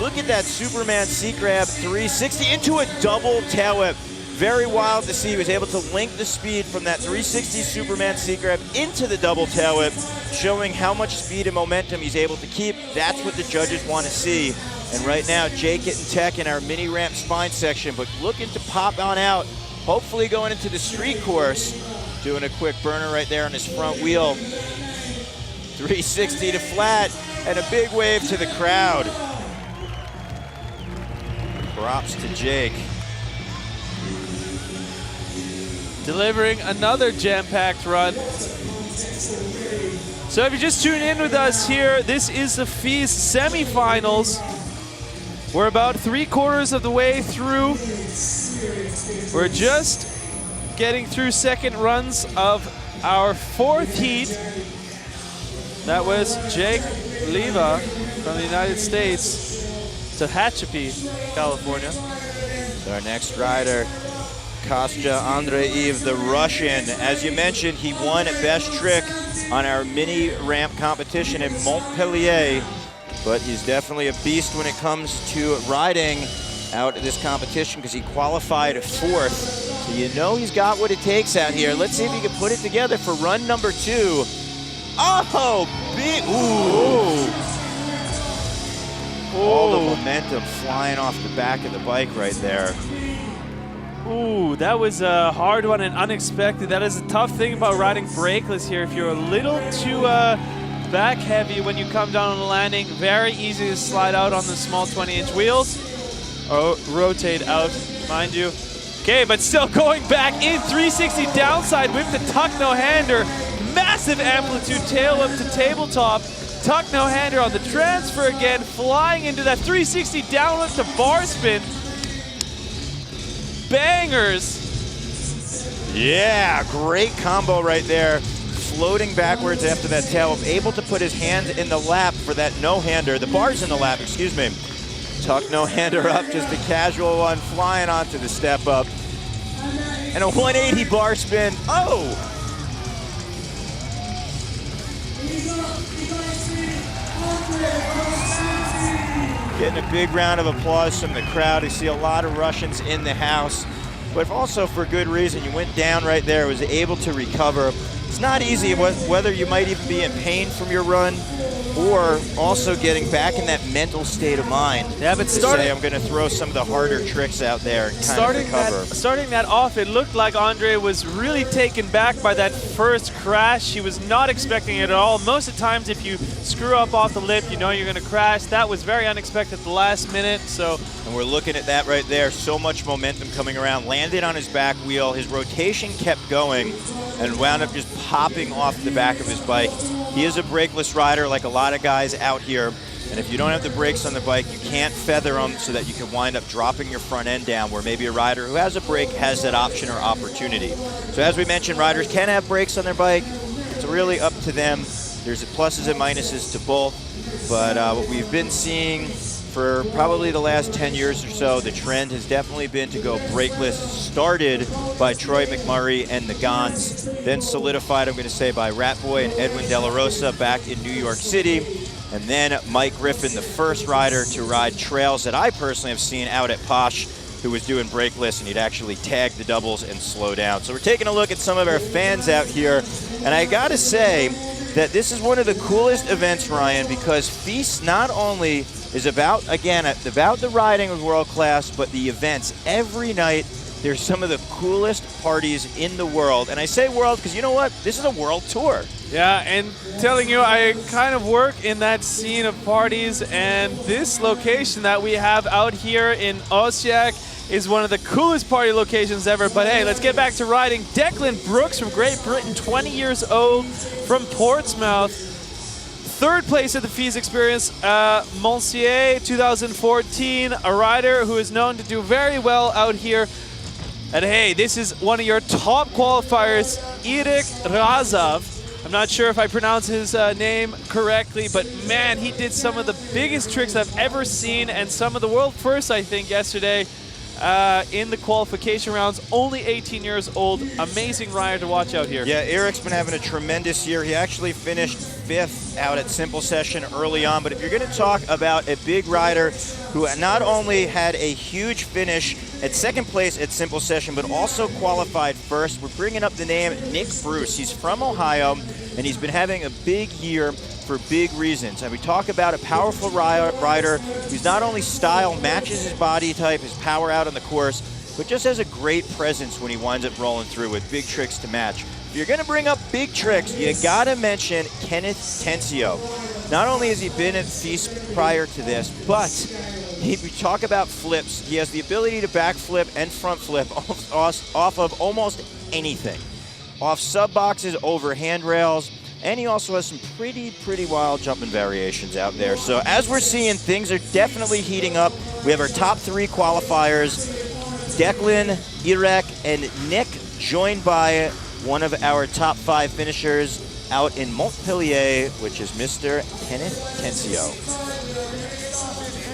Look at that Superman seat grab 360 into a double tail whip. Very wild to see. He was able to link the speed from that 360 Superman seat grab into the double tail whip, showing how much speed and momentum he's able to keep. That's what the judges want to see. And right now, Jake getting tech in our mini ramp spine section, but looking to pop on out, hopefully going into the street course. Doing a quick burner right there on his front wheel. 360 to flat, and a big wave to the crowd. Props to Jake. Delivering another jam-packed run. So if you just tune in with us here, this is the FISE semifinals. We're about 3/4 of the way through. We're just getting through second runs of our fourth heat. That was Jake Leva from the United States to Tehachapi, California. Our next rider, Kostya Andreev, the Russian. As you mentioned, he won best trick on our mini ramp competition in Montpellier, but he's definitely a beast when it comes to riding out of this competition because he qualified fourth. So you know he's got what it takes out here. Let's see if he can put it together for run number 2. Oh, big, ooh. All the momentum flying off the back of the bike right there. Ooh, that was a hard one and unexpected. That is a tough thing about riding brakeless here. If you're a little too back heavy when you come down on the landing, very easy to slide out on the small 20-inch wheels. Or rotate out, mind you. Okay, but still going back in, 360 downside whip to tuck no-hander. Massive amplitude tail whip to tabletop. Tuck no-hander on the transfer again, flying into that 360 down whip to bar spin. Bangers. Yeah, great combo right there. Floating backwards after that tail, able to put his hand in the lap for that no-hander. The bar's in the lap, excuse me. Tuck no-hander up, just a casual one, flying onto the step up. And a 180 bar spin. Oh! Getting a big round of applause from the crowd. You see a lot of Russians in the house, but also for good reason. You went down right there, was able to recover. It's not easy, whether you might even be in pain from your run or also getting back in that mental state of mind. Yeah, but to say I'm going to throw some of the harder tricks out there and kind of recover. Starting that off, it looked like Andre was really taken back by that first crash. He was not expecting it at all. Most of the times, if you screw up off the lip, you know you're going to crash. That was very unexpected at the last minute. And we're looking at that right there. So much momentum coming around. Landed on his back wheel. His rotation kept going and wound up just popping off the back of his bike. He is a brakeless rider like a lot of guys out here. And if you don't have the brakes on the bike, you can't feather them so that you can wind up dropping your front end down, where maybe a rider who has a brake has that option or opportunity. So as we mentioned, riders can have brakes on their bike. It's really up to them. There's pluses and minuses to both. But what we've been seeing for probably the last 10 years or so, the trend has definitely been to go brakeless, started by Troy McMurray and the Gons, then solidified, I'm going to say, by Ratboy and Edwin De La Rosa back in New York City, and then Mike Griffin, the first rider to ride trails that I personally have seen out at Posh, who was doing brakeless, and he'd actually tag the doubles and slow down. So we're taking a look at some of our fans out here, and I got to say that this is one of the coolest events, Ryan, because FISE not only is about the riding of world class, but the events. Every night, there's some of the coolest parties in the world. And I say world because you know what? This is a world tour. Yeah, and telling you, I kind of work in that scene of parties, and this location that we have out here in Osijek is one of the coolest party locations ever. But hey, let's get back to riding. Declan Brooks from Great Britain, 20 years old, from Portsmouth. Third place at the FISE Experience, Monsieur 2014, a rider who is known to do very well out here. And hey, this is one of your top qualifiers, Erik Razov. I'm not sure if I pronounce his name correctly, but man, he did some of the biggest tricks I've ever seen, and some of the world firsts, I think, yesterday in the qualification rounds. Only 18 years old. Amazing rider to watch out here. Yeah, Eric's been having a tremendous year. He actually finished 5th out at Simple Session early on. But if you're going to talk about a big rider who not only had a huge finish at 2nd place at Simple Session, but also qualified 1st, we're bringing up the name Nick Bruce. He's from Ohio, and he's been having a big year for big reasons. And we talk about a powerful rider who's not only style matches his body type, his power out on the course, but just has a great presence when he winds up rolling through with big tricks to match. If you're going to bring up big tricks, you got to mention Kenneth Tencio. Not only has he been at FISE prior to this, but we talk about flips. He has the ability to backflip and front flip off of almost anything. Off sub boxes, over handrails, and he also has some pretty wild jumping variations out there. So as we're seeing, things are definitely heating up. We have our top 3 qualifiers, Declan, Erik, and Nick, joined by one of our top 5 finishers out in Montpellier, which is Mr. Kenneth Tencio.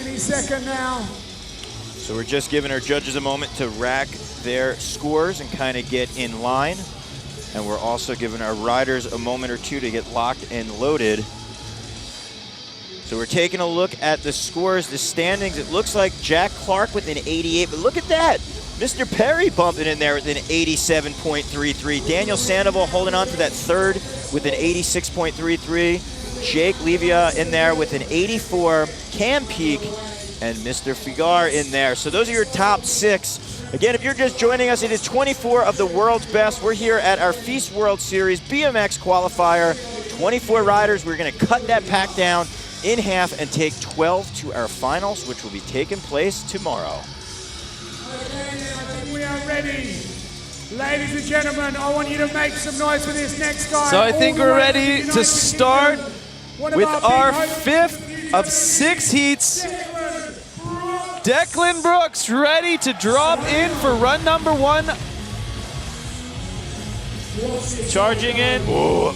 Any second now. So we're just giving our judges a moment to rack their scores and kind of get in line. And we're also giving our riders a moment or two to get locked and loaded. So we're taking a look at the scores, the standings. It looks like Jack Clark with an 88, but look at that. Mr. Perry bumping in there with an 87.33. Daniel Sandoval holding on to that 3rd with an 86.33. Jake Levia in there with an 84. Cam Peak and Mr. Figar in there. So those are your top 6. Again, if you're just joining us, it is 24 of the world's best. We're here at our FISE World Series BMX qualifier. 24 riders. We're going to cut that pack down in half and take 12 to our finals, which will be taking place tomorrow. Okay, I think we are ready. Ladies and gentlemen, I want you to make some noise for this next guy. So I think we're ready to start with our 5th of 6 heats. Declan Brooks ready to drop in for run number 1. Charging in. Ooh.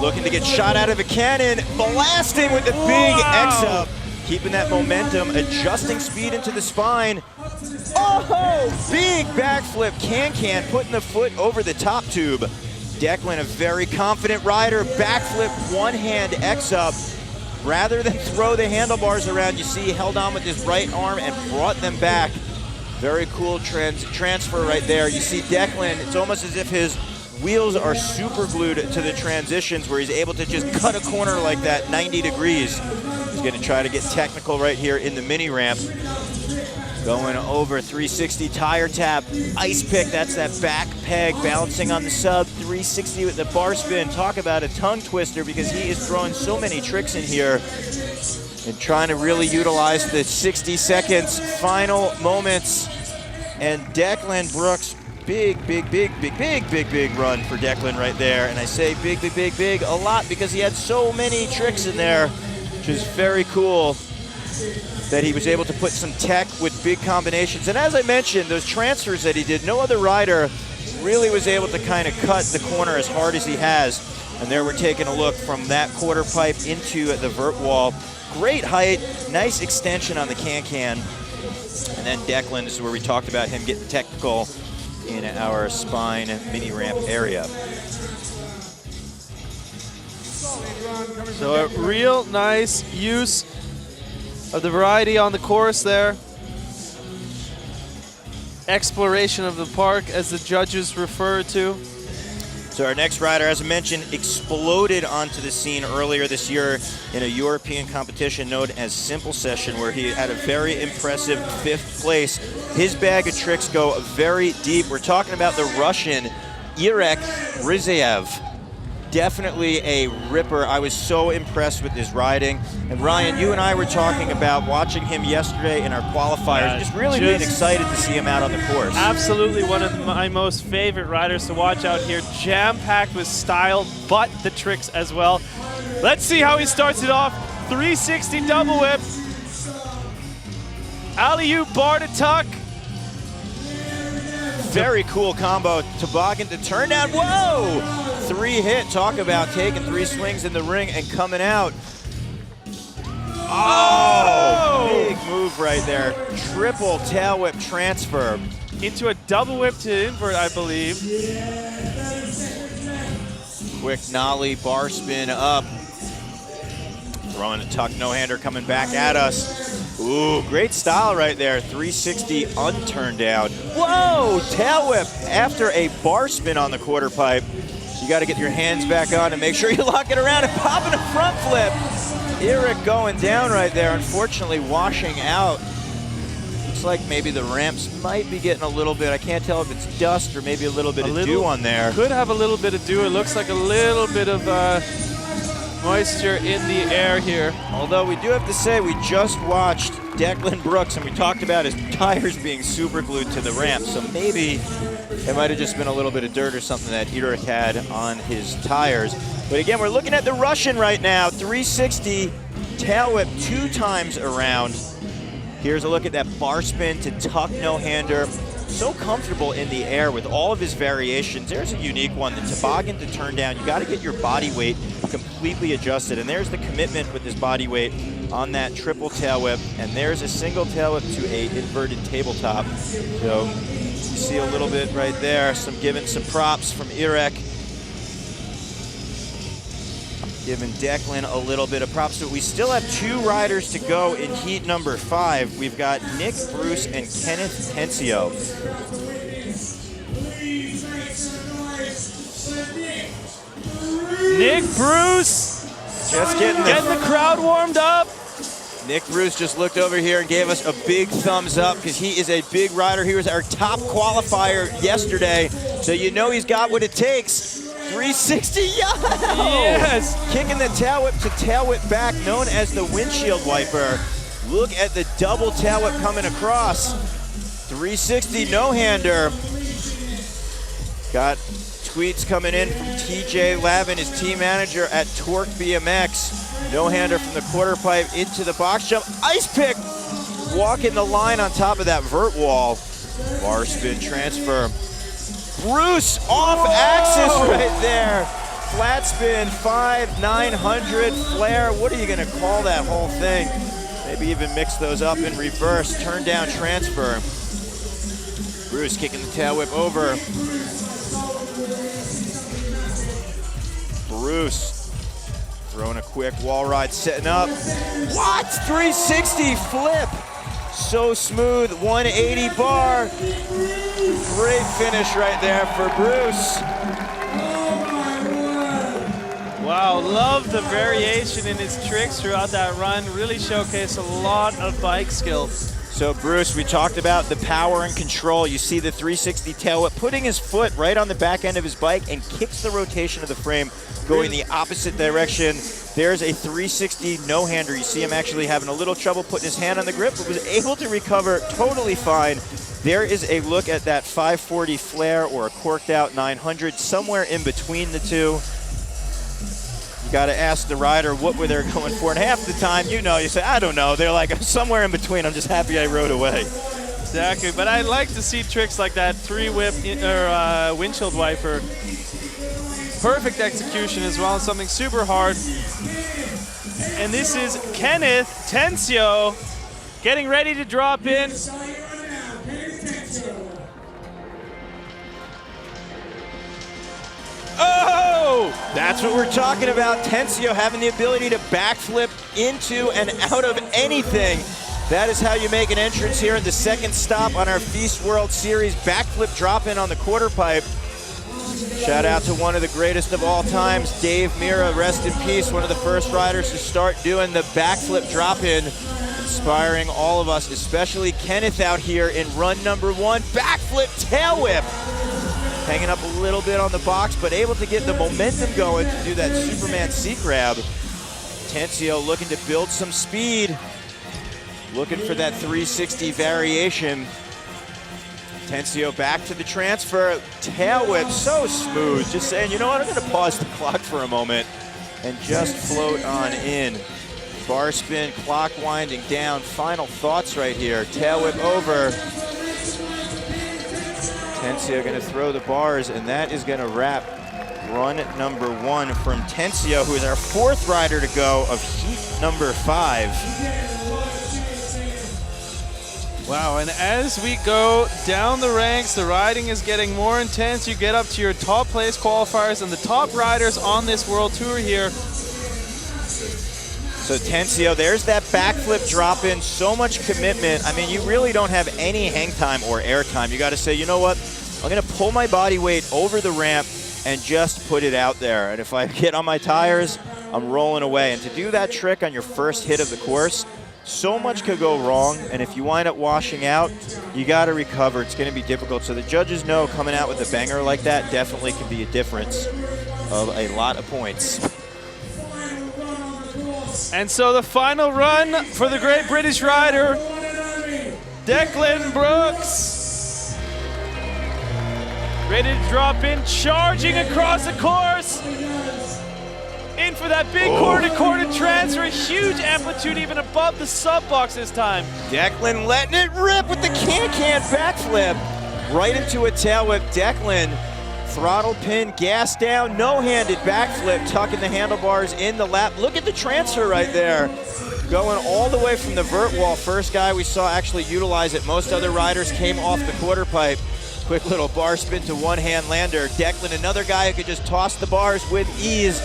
Looking to get shot out of a cannon. Blasting with the big X-up. Keeping that momentum, adjusting speed into the spine. Oh, big backflip, can, putting the foot over the top tube. Declan, a very confident rider, backflip, one-hand X-up. Rather than throw the handlebars around, you see he held on with his right arm and brought them back. Very cool transfer right there. You see Declan, it's almost as if his wheels are super glued to the transitions where he's able to just cut a corner like that 90 degrees. He's gonna try to get technical right here in the mini ramp. Going over 360 tire tap, ice pick, that's that back peg, balancing on the sub, 360 with the bar spin. Talk about a tongue twister because he is throwing so many tricks in here and trying to really utilize the 60 seconds, final moments. And Declan Brooks, big run for Declan right there. And I say big a lot because he had so many tricks in there, which is very cool that he was able to put some tech with big combinations. And as I mentioned, those transfers that he did, no other rider really was able to kind of cut the corner as hard as he has. And there we're taking a look from that quarter pipe into the vert wall. Great height, nice extension on the can. And then Declan, this is where we talked about him getting technical in our spine mini ramp area. So a real nice use of the variety on the course there. Exploration of the park, as the judges refer to. So our next rider, as I mentioned, exploded onto the scene earlier this year in a European competition known as Simple Session, where he had a very impressive 5th place. His bag of tricks go very deep. We're talking about the Russian Irek Rizaev. Definitely a ripper. I was so impressed with his riding. And Ryan, you and I were talking about watching him yesterday in our qualifiers. Just really being excited to see him out on the course. Absolutely one of my most favorite riders to watch out here. Jam-packed with style, but the tricks as well. Let's see how he starts it off. 360 double whip. Alley-oop bar to tuck. Very cool combo. Toboggan to turn down. Whoa! 3 hit. Talk about taking 3 swings in the ring and coming out. Oh! Big move right there. Triple tail whip transfer. Into a double whip to invert, I believe. Quick nollie, bar spin up. Throwing a tuck no-hander coming back at us. Ooh, great style right there. 360 unturned down. Whoa, tail whip after a bar spin on the quarter pipe. You got to get your hands back on and make sure you lock it around and popping a front flip. Irek going down right there, unfortunately washing out. Looks like maybe the ramps might be getting a little bit, I can't tell if it's dust or maybe a little bit of dew on there. Could have a little bit of dew. It looks like a little bit of moisture in the air here. Although we do have to say, we just watched Declan Brooks and we talked about his tires being super glued to the ramp, so maybe it might have just been a little bit of dirt or something that Irek had on his tires. But again, we're looking at the Russian right now. 360 tail whip 2 times around. Here's a look at that bar spin to tuck no-hander. So comfortable in the air with all of his variations. There's a unique one, the toboggan to turn down. You got to get your body weight completely adjusted. And there's the commitment with his body weight on that triple tail whip. And there's a single tail whip to a inverted tabletop. So you see a little bit right there, giving some props from Irek. Giving Declan a little bit of props. So we still have 2 riders to go in heat number 5. We've got Nick Bruce and Kenneth Pensio. Nick Bruce just getting the crowd warmed up. Nick Bruce just looked over here and gave us a big thumbs up because he is a big rider. He was our top qualifier yesterday, so you know he's got what it takes. 360, yes! Kicking the tail whip to tail whip back, known as the windshield wiper. Look at the double tail whip coming across. 360 no-hander. Got tweets coming in from TJ Lavin, his team manager at Torque BMX. No-hander from the quarter pipe into the box jump. Ice pick, walking the line on top of that vert wall. Bar spin transfer. Bruce off axis right there. Flat spin, 5,900 flare. What are you gonna call that whole thing? Maybe even mix those up in reverse. Turn down transfer. Bruce kicking the tail whip over. Bruce throwing a quick wall ride, setting up. What? 360 flip. So smooth, 180 bar. Great finish right there for Bruce. Wow, love the variation in his tricks throughout that run. Really showcased a lot of bike skill. So Bruce, we talked about the power and control. You see the 360 tail whip, putting his foot right on the back end of his bike and kicks the rotation of the frame, going the opposite direction. There's a 360 no-hander. You see him actually having a little trouble putting his hand on the grip, but was able to recover totally fine. There is a look at that 540 flare or a corked out 900, somewhere in between the two. You got to ask the rider what were they going for, and half the time, you know, you say, I don't know. They're like, somewhere in between. I'm just happy I rode away. Exactly, but I like to see tricks like that, three-whip or windshield wiper. Perfect execution as well, something super hard. And this is Kenneth Tencio getting ready to drop in. Oh! That's what we're talking about. Tencio having the ability to backflip into and out of anything. That is how you make an entrance here in the second stop on our FISE World Series. Backflip drop-in on the quarter pipe. Shout out to one of the greatest of all times, Dave Mira, rest in peace, one of the first riders to start doing the backflip drop-in, inspiring all of us, especially Kenneth out here in run number one. Backflip tail whip. Hanging up a little bit on the box, but able to get the momentum going to do that Superman seat grab. Tencio looking to build some speed, looking for that 360 variation. Tencio back to the transfer, tail whip, so smooth. Just saying, you know what, I'm gonna pause the clock for a moment and just float on in. Bar spin, clock winding down, final thoughts right here. Tail whip over. Tencio gonna throw the bars, and that is gonna wrap run number one from Tencio, who is our fourth rider to go of heat number 5. Wow, and as we go down the ranks, the riding is getting more intense. You get up to your top place qualifiers and the top riders on this world tour here. So Tencio, there's that backflip drop in, so much commitment. I mean, you really don't have any hang time or air time. You got to say, you know what? I'm going to pull my body weight over the ramp and just put it out there. And if I get on my tires, I'm rolling away. And to do that trick on your first hit of the course, so much could go wrong, and if you wind up washing out, you got to recover. It's going to be difficult. So the judges know coming out with a banger like that definitely can be a difference of a lot of points. And so the final run for the great British rider, Declan Brooks. Ready to drop in, charging across the course. In for that big quarter-to-quarter transfer, huge amplitude even above the sub box this time. Declan letting it rip with the can-can backflip. Right into a tail whip. Declan, throttle pin, gas down, no-handed backflip, tucking the handlebars in the lap. Look at the transfer right there. Going all the way from the vert wall. First guy we saw actually utilize it. Most other riders came off the quarter pipe. Quick little bar spin to one-hand lander. Declan, another guy who could just toss the bars with ease.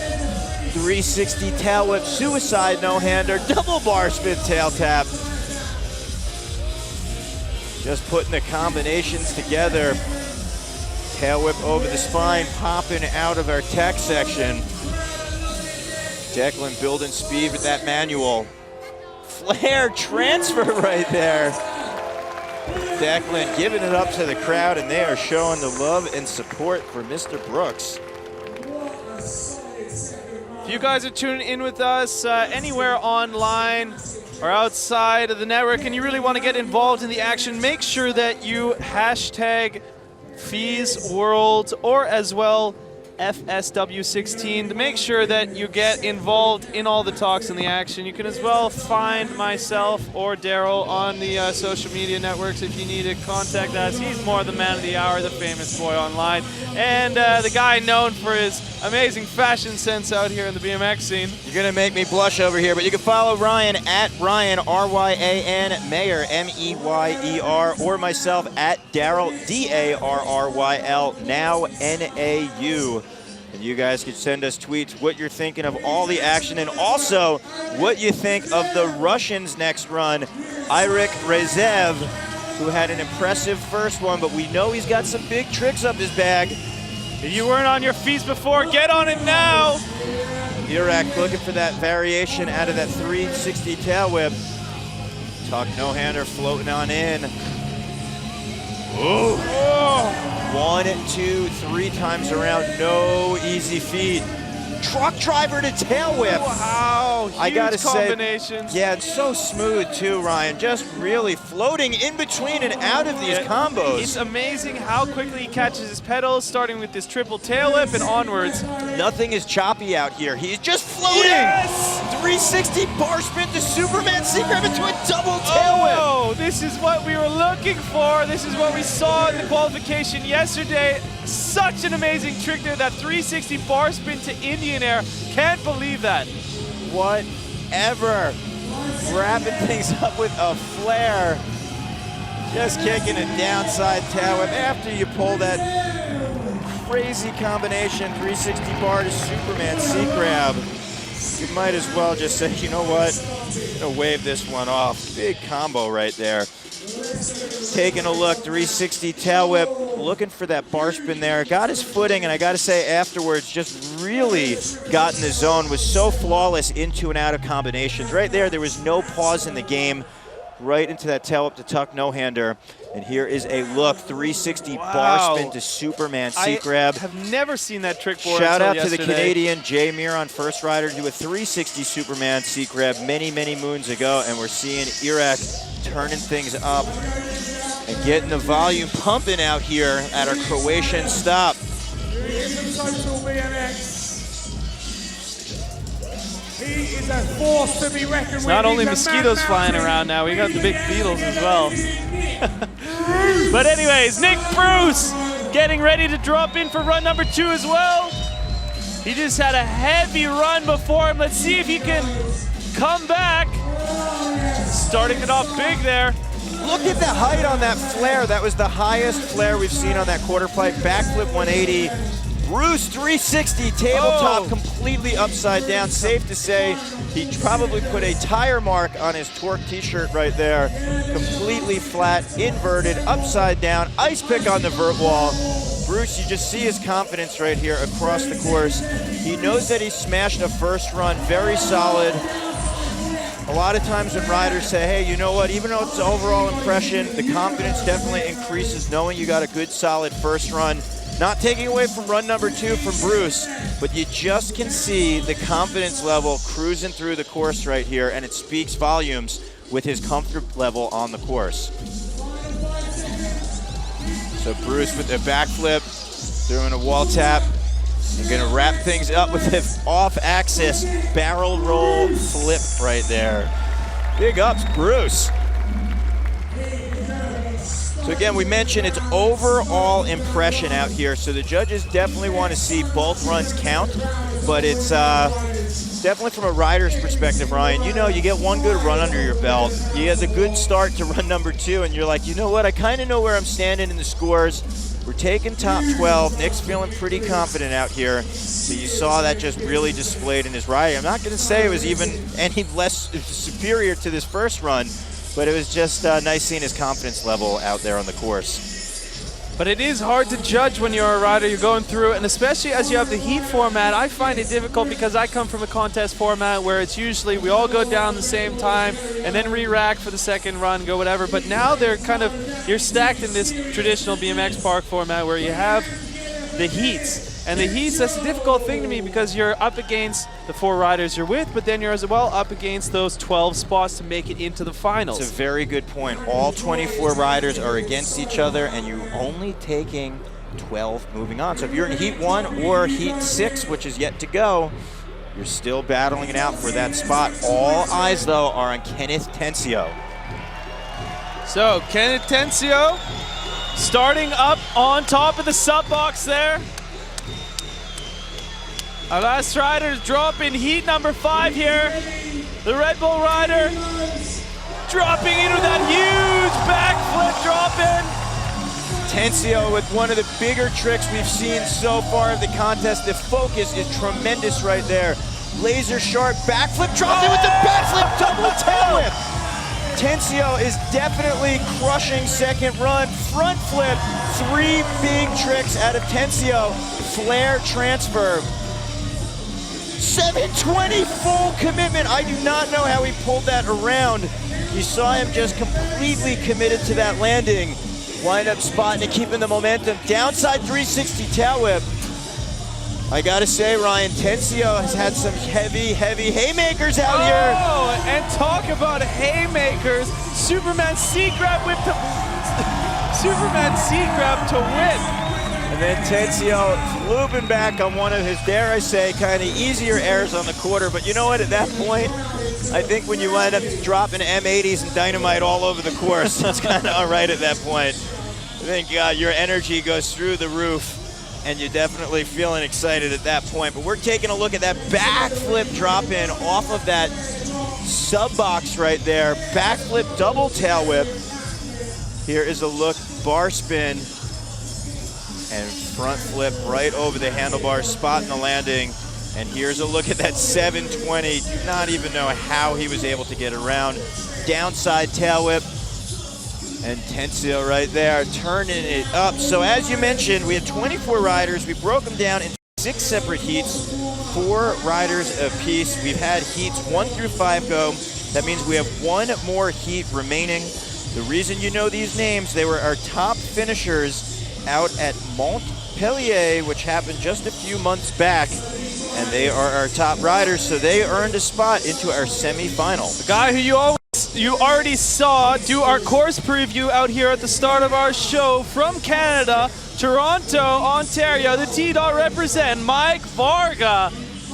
360 tail whip, suicide no-hander, double bar spin tail tap. Just putting the combinations together. Tail whip over the spine, popping out of our tech section. Declan building speed with that manual. Flare transfer right there. Declan giving it up to the crowd, and they are showing the love and support for Mr. Brooks. If you guys are tuning in with us anywhere online or outside of the network and you really want to get involved in the action, make sure that you hashtag FISE World or as well FSW16 to make sure that you get involved in all the talks and the action. You can as well find myself or Daryl on the social media networks if you need to contact us. He's more the man of the hour, the famous boy online, and the guy known for his amazing fashion sense out here in the BMX scene. You're going to make me blush over here, but you can follow Ryan at Ryan, R-Y-A-N, Mayer, M-E-Y-E-R, or myself at Daryl, D-A-R-R-Y-L, now N-A-U. And you guys can send us tweets what you're thinking of all the action and also what you think of the Russians' next run, Eirik Rezev, who had an impressive first one, but we know he's got some big tricks up his bag. If you weren't on your feet before, get on it now. Eirik looking for that variation out of that 360 tail whip. Tuck no-hander floating on in. Ooh. Oh. 1, 2, 3 times around, no easy feat. Truck driver to tail whip. Wow, huge I gotta combinations. Say, yeah, it's so smooth too, Ryan. Just really floating in between and out of these combos. It's amazing how quickly he catches his pedals, starting with this triple tail whip and onwards. Nothing is choppy out here. He's just floating. Yes! 360 bar spin to Superman C-grab into a double tail whip. Oh, this is what we were looking for. This is what we saw in the qualification yesterday. Such an amazing trick there, that 360 bar spin to Indian air. Can't believe that. Whatever. Wrapping things up with a flare. Just kicking a downside tail whip after you pull that crazy combination 360 bar to Superman C-grab. You might as well just say, you know what, I'm gonna wave this one off. Big combo right there. Taking a look, 360 tail whip, looking for that bar spin there. Got his footing, and I gotta say afterwards, just really got in the zone, was so flawless into and out of combinations. Right there was no pause in the game. Right into that tail whip to Tuck no-hander. And here is a look, 360 bar spin to Superman C-grab. I have never seen that trick before. Shout out yesterday. to the Canadian Jay Miron, first rider to do a 360 Superman C-grab many, many moons ago. And we're seeing Eirik turning things up and getting the volume pumping out here at our Croatian stop. He is a force to be reckoned with. Not only mosquitoes flying around now, we got the big beetles as well. But anyways, Nick Bruce getting ready to drop in for run number 2 as well. He just had a heavy run before him. Let's see if he can come back. Starting it off big there. Look at the height on that flare. That was the highest flare we've seen on that quarter pipe. Backflip 180. Bruce 360 tabletop, completely upside down. Safe to say he probably put a tire mark on his torque t-shirt right there. Completely flat, inverted, upside down, ice pick on the vert wall. Bruce, you just see his confidence right here across the course. He knows that he smashed a first run, very solid. A lot of times when riders say, hey, you know what, even though it's an overall impression, the confidence definitely increases knowing you got a good solid first run. Not taking away from run number 2 from Bruce, but you just can see the confidence level cruising through the course right here, and it speaks volumes with his comfort level on the course. So Bruce with the backflip, doing a wall tap, and gonna wrap things up with an off-axis barrel roll flip right there. Big ups, Bruce. So again, we mentioned it's overall impression out here, so the judges definitely want to see both runs count, but it's definitely from a rider's perspective, Ryan. You know, you get one good run under your belt, you get a good start to run number 2, and you're like, you know what, I kind of know where I'm standing in the scores. We're taking top 12. Nick's feeling pretty confident out here. So you saw that just really displayed in his riding. I'm not going to say it was even any less superior to this first run, but it was just nice seeing his confidence level out there on the course. But it is hard to judge when you're a rider, you're going through it, and especially as you have the heat format, I find it difficult because I come from a contest format where it's usually we all go down the same time and then re-rack for the second run, go whatever. But now they're you're stacked in this traditional BMX park format where you have the heats. And the heats, that's a difficult thing to me because you're up against the 4 riders you're with, but then you're as well up against those 12 spots to make it into the finals. It's a very good point. All 24 riders are against each other, and you're only taking 12 moving on. So if you're in Heat 1 or Heat 6, which is yet to go, you're still battling it out for that spot. All eyes, though, are on Kenneth Tencio. So Kenneth Tencio starting up on top of the sub box there. Our last rider drop in heat number 5 here. The Red Bull rider dropping into that huge backflip drop in. Tencio with one of the bigger tricks we've seen so far in the contest. The focus is tremendous right there. Laser sharp backflip, dropped in with the backflip, double tail whip. Tencio is definitely crushing second run. Front flip, 3 big tricks out of Tencio. Flare transfer. 720 full commitment. I do not know how he pulled that around. You saw him just completely committed to that landing. Wind up spot and keeping the momentum. Downside 360 tail whip. I gotta say, Ryan, Tencio has had some heavy haymakers out here. Oh, and talk about haymakers. Superman C-grab whip to Superman C-grab to win. And then Tencio looping back on one of his, dare I say, kind of easier airs on the quarter. But you know what, at that point, I think when you wind up dropping M80s and dynamite all over the course, that's kind of all right at that point. I think your energy goes through the roof, and you're definitely feeling excited at that point. But we're taking a look at that backflip drop in off of that sub box right there. Backflip double tail whip. Here is a look, bar spin, and front flip right over the handlebar, spot in the landing. And here's a look at that 720. Do not even know how he was able to get around. Downside tail whip. And Tencio right there, turning it up. So as you mentioned, we had 24 riders. We broke them down into 6 separate heats, 4 riders apiece. We've had heats 1 through 5 go. That means we have 1 more heat remaining. The reason you know these names, they were our top finishers out at Montpellier, which happened just a few months back. And they are our top riders, so they earned a spot into our semi-final. The guy who you already saw do our course preview out here at the start of our show from Canada, Toronto, Ontario, the T-Dot represent, Mike Varga.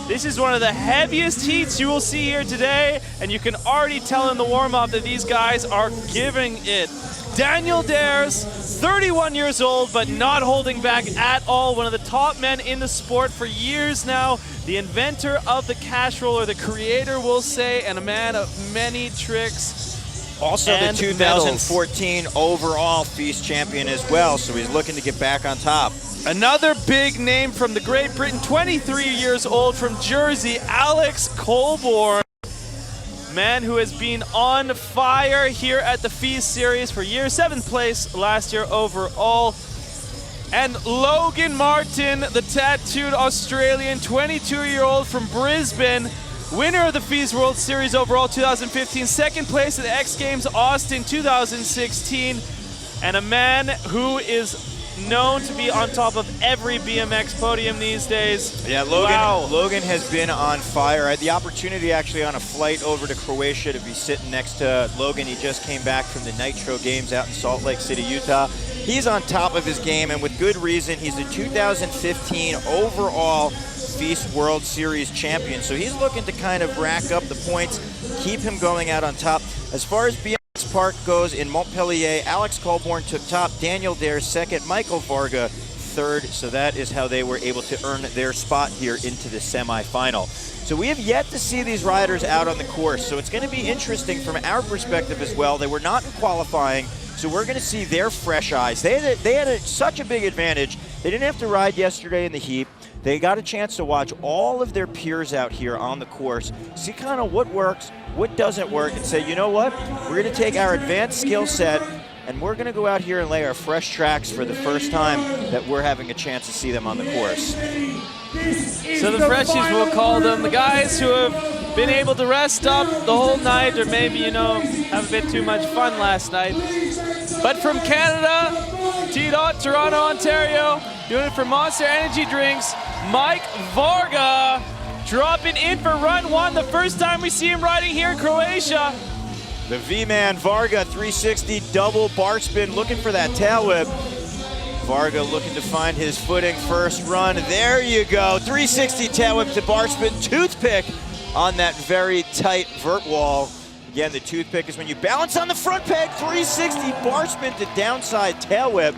This is one of the heaviest heats you will see here today, and you can already tell in the warm-up that these guys are giving it. Daniel Dares, 31 years old, but not holding back at all. One of the top men in the sport for years now. The inventor of the cash roller, the creator, we'll say, and a man of many tricks. Also the 2014 overall FISE champion as well, so he's looking to get back on top. Another big name from the Great Britain, 23 years old from Jersey, Alex Colborne. Man who has been on fire here at the FISE Series for years, 7th place last year overall. And Logan Martin, the tattooed Australian, 22-year-old from Brisbane, winner of the FISE World Series overall 2015, 2nd place at the X Games Austin 2016, and a man who is known to be on top of every BMX podium these days. Yeah, Logan has been on fire. I had the opportunity actually on a flight over to Croatia to be sitting next to Logan. He just came back from the Nitro Games out in Salt Lake City, Utah. He's on top of his game, and with good reason. He's the 2015 overall FISE World Series champion. So he's looking to kind of rack up the points, keep him going out on top. As far as BMX Park goes in Montpellier, Alex Colborne took top, Daniel Dares 2nd, Michael Varga 3rd. So that is how they were able to earn their spot here into the semifinal. So we have yet to see these riders out on the course. So it's going to be interesting from our perspective as well. They were not in qualifying, so we're going to see their fresh eyes. They had such a big advantage. They didn't have to ride yesterday in the heat. They got a chance to watch all of their peers out here on the course, see kind of what works, what doesn't work, and say, you know what, we're going to take our advanced skill set and we're going to go out here and lay our fresh tracks for the first time that we're having a chance to see them on the course. So the freshies, we'll call them, the guys who have been able to rest up the whole night, or maybe, you know, have a bit too much fun last night. But from Canada, T-Dot, Toronto, Ontario, doing it for Monster Energy Drinks, Mike Varga dropping in for run 1, the first time we see him riding here in Croatia. The V-Man Varga 360 double bar spin, looking for that tail whip. Varga looking to find his footing, first run. There you go, 360 tail whip to bar spin, toothpick on that very tight vert wall. Again, the toothpick is when you balance on the front peg, 360 bar spin to downside tail whip.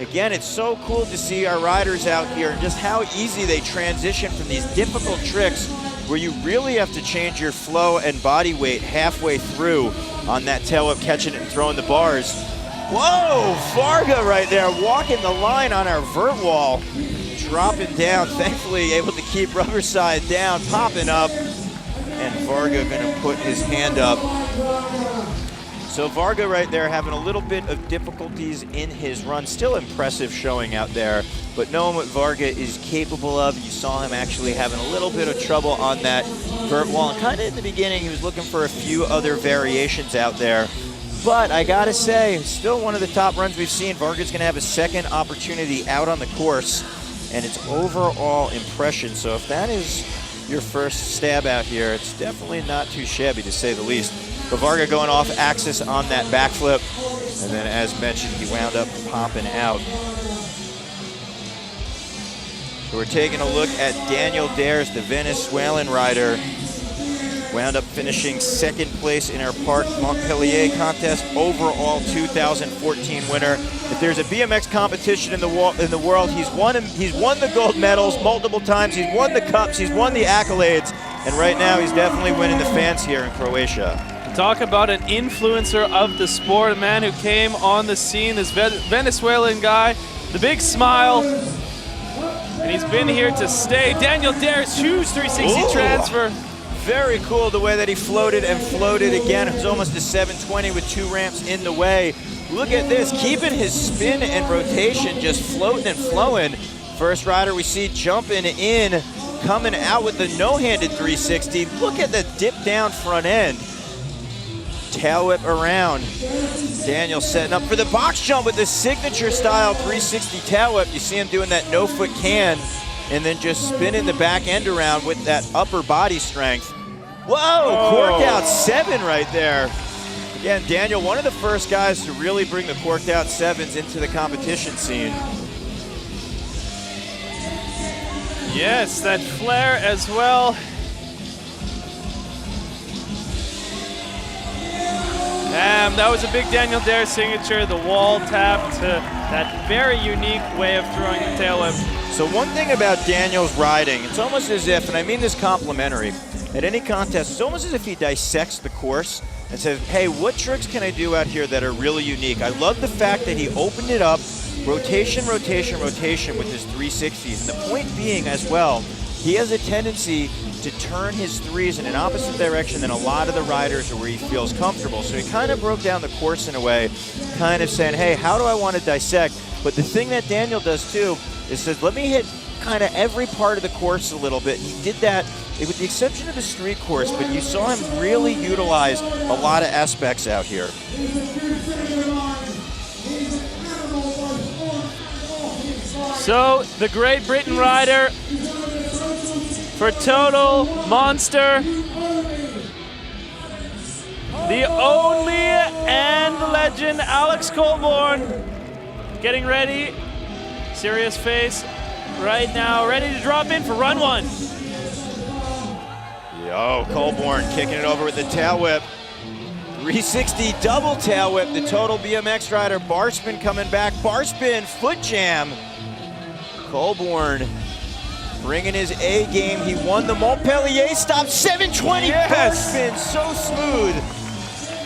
Again, it's so cool to see our riders out here and just how easy they transition from these difficult tricks where you really have to change your flow and body weight halfway through on that tail whip, catching it and throwing the bars. Whoa, Varga right there, walking the line on our vert wall, dropping down, thankfully able to keep rubber side down, popping up, and Varga gonna put his hand up. So Varga right there having a little bit of difficulties in his run. Still impressive showing out there, but knowing what Varga is capable of, you saw him actually having a little bit of trouble on that vert wall. And kind of in the beginning, he was looking for a few other variations out there. But I gotta say, still one of the top runs we've seen. Varga's gonna have a second opportunity out on the course, and it's overall impression. So if that is your first stab out here, it's definitely not too shabby to say the least. But Varga going off axis on that backflip, and then as mentioned, he wound up popping out. So we're taking a look at Daniel Dares, the Venezuelan rider. Wound up finishing second place in our Parc Montpellier contest, overall 2014 winner. If there's a BMX competition in the world, he's won the gold medals multiple times, he's won the cups, he's won the accolades, and right now he's definitely winning the fans here in Croatia. Talk about an influencer of the sport, a man who came on the scene, this Venezuelan guy, the big smile, and he's been here to stay. Daniel Dares, huge 360 transfer. Very cool the way that he floated and floated again. It was almost a 720 with two ramps in the way. Look at this, keeping his spin and rotation, just floating and flowing. First rider we see jumping in, coming out with the no-handed 360. Look at the dip down front end. Tail whip around. Daniel setting up for the box jump with the signature style 360 tail whip. You see him doing that no foot can and then just spinning the back end around with that upper body strength. Whoa, corked out 7 right there. Again, Daniel, one of the first guys to really bring the corked out 7s into the competition scene. Yes, that flare as well. That was a big Daniel Dares signature, the wall tap to that very unique way of throwing the tail whip. So one thing about Daniel's riding, it's almost as if, and I mean this complimentary, at any contest, it's almost as if he dissects the course and says, hey, what tricks can I do out here that are really unique? I love the fact that he opened it up, rotation, rotation, rotation with his 360s. And the point being as well, he has a tendency to turn his threes in an opposite direction than a lot of the riders or where he feels comfortable. So he kind of broke down the course in a way, kind of saying, hey, how do I want to dissect? But the thing that Daniel does too is says, let me hit kind of every part of the course a little bit. He did that with the exception of the street course, but you saw him really utilize a lot of aspects out here. So the Great Britain rider for Total Monster, the only and legend Alex Colborn, getting ready, serious face right now, ready to drop in for run 1. Yo, Colborn kicking it over with the tail whip. 360 double tail whip, the Total BMX rider. Bar spin coming back, bar spin, foot jam. Colborn bringing his A game. He won the Montpellier stop, 720 bar spin, so smooth.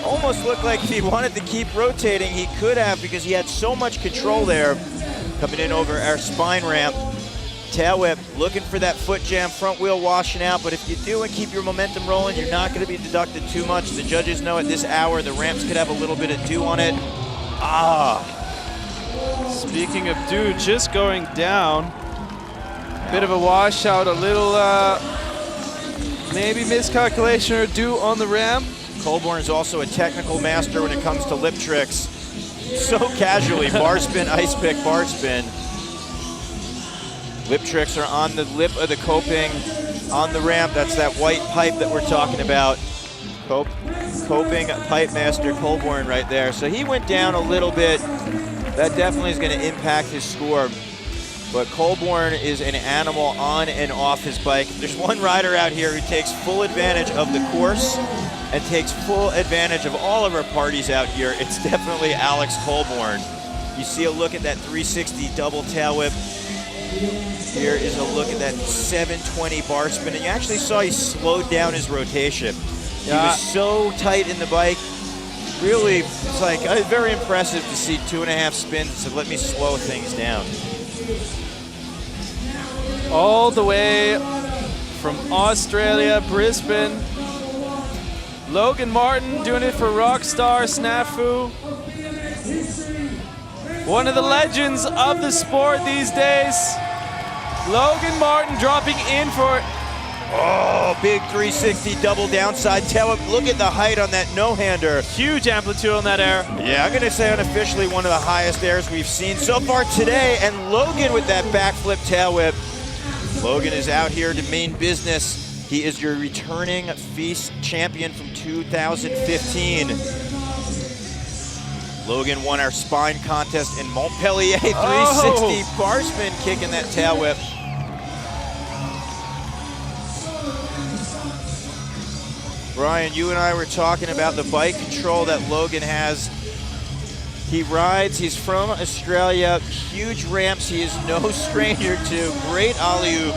Almost looked like if he wanted to keep rotating, he could have because he had so much control there. Coming in over our spine ramp. Tail whip, looking for that foot jam, front wheel washing out, but if you do and keep your momentum rolling, you're not going to be deducted too much. The judges know at this hour the ramps could have a little bit of dew on it. Speaking of dew, just going down. Bit of a washout, a little maybe miscalculation or dew on the ramp. Colborn is also a technical master when it comes to lip tricks. So casually, bar spin, ice pick, bar spin. Lip tricks are on the lip of the coping, on the ramp. That's that white pipe that we're talking about. Coping pipe master Colborn right there. So he went down a little bit That definitely is going to impact his score. But Colborn is an animal on and off his bike. There's one rider out here who takes full advantage of the course and takes full advantage of all of our parties out here. It's definitely Alex Colborn. You see a look at that 360 double tail whip. Here is a look at that 720 bar spin. And you actually saw he slowed down his rotation. He was so tight in the bike. Really, it's like very impressive to see 2.5 spins. So let me slow things down. All the way from Australia, Brisbane. Logan Martin doing it for Rockstar Snafu. One of the legends of the sport these days. Logan Martin dropping in for... Oh, big 360 double downside tail whip. Look at the height on that no-hander. Huge amplitude on that air. Yeah, I'm going to say unofficially one of the highest airs we've seen so far today. And Logan with that backflip tail whip. Logan is out here to mean business. He is your returning FISE champion from 2015. Logan won our spine contest in Montpellier. 360 bar spin kicking that tail whip. Brian, you and I were talking about the bike control that Logan has. He rides, he's from Australia, huge ramps, he is no stranger to. Great alley-oop,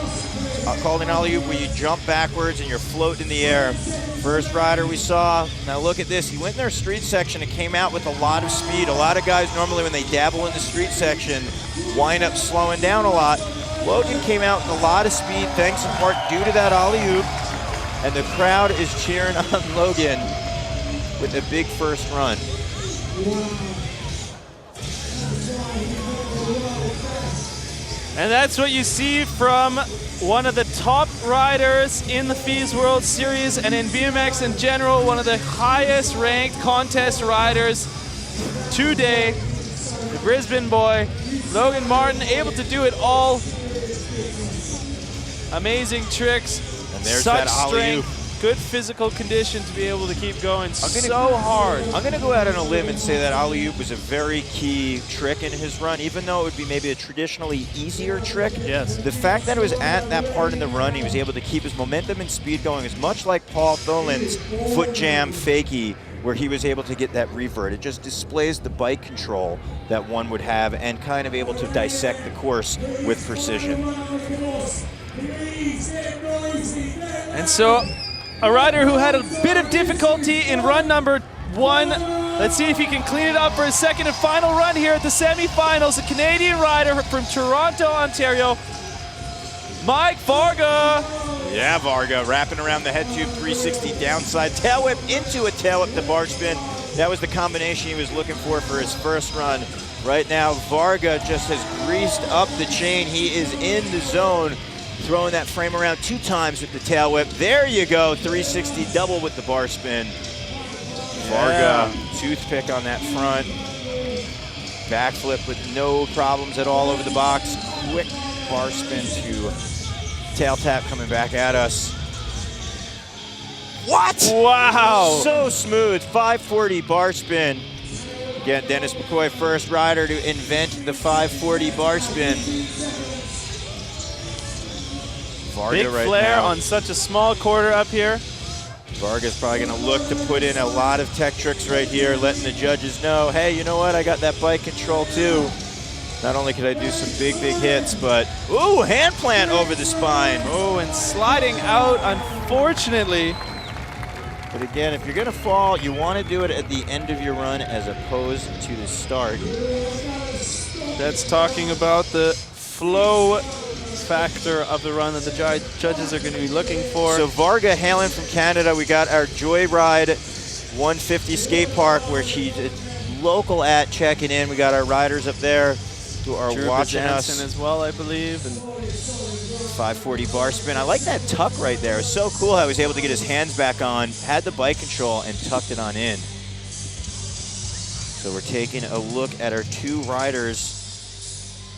called an alley-oop where you jump backwards and you're floating in the air. First rider we saw, now look at this, he went in their street section and came out with a lot of speed. A lot of guys normally when they dabble in the street section wind up slowing down a lot. Logan came out with a lot of speed, thanks in part due to that alley-oop. And the crowd is cheering on Logan with a big first run. And that's what you see from one of the top riders in the FISE World Series and in BMX in general, one of the highest ranked contest riders today, the Brisbane boy, Logan Martin, able to do it all. Amazing tricks. And there's such that alley-oop. strength, good physical condition to be able to keep going so hard. I'm going to go out on a limb and say that alley-oop was a very key trick in his run, even though it would be maybe a traditionally easier trick. Yes. The fact that it was at that part in the run, he was able to keep his momentum and speed going is much like Paul Tholen's foot jam fakie, where he was able to get that revert. It just displays the bike control that one would have and kind of able to dissect the course with precision. And so, a rider who had a bit of difficulty in run number 1. Let's see if he can clean it up for his second and final run here at the semifinals. A Canadian rider from Toronto, Ontario, Mike Varga. Yeah, Varga wrapping around the head tube 360 downside tail whip into a tail whip to bar spin. That was the combination he was looking for his first run. Right now, Varga just has greased up the chain. He is in the zone, throwing that frame around 2 times with the tail whip. There you go, 360 double with the bar spin. Varga, toothpick on that front. Backflip with no problems at all over the box. Quick bar spin to tail tap coming back at us. What? Wow. So smooth, 540 bar spin. Again, Dennis McCoy, first rider to invent the 540 bar spin. Varga Big right flare now. on such a small quarter up here. Varga's probably going to look to put in a lot of tech tricks right here, letting the judges know, hey, you know what? I got that bike control too. Not only could I do some big hits, but, ooh, hand plant over the spine. Oh, and sliding out, unfortunately. But again, if you're going to fall, you want to do it at the end of your run as opposed to the start. That's talking about the flow factor of the run that the judges are going to be looking for. So Varga hailing from Canada, we got our Joyride 150 skate park where she's local at checking in. We got our riders up there who are Drew watching Jansen us. as well, I believe. And 540 bar spin. I like that tuck right there. It's so cool how he was able to get his hands back on, had the bike control, and tucked it on in. So we're taking a look at our 2 riders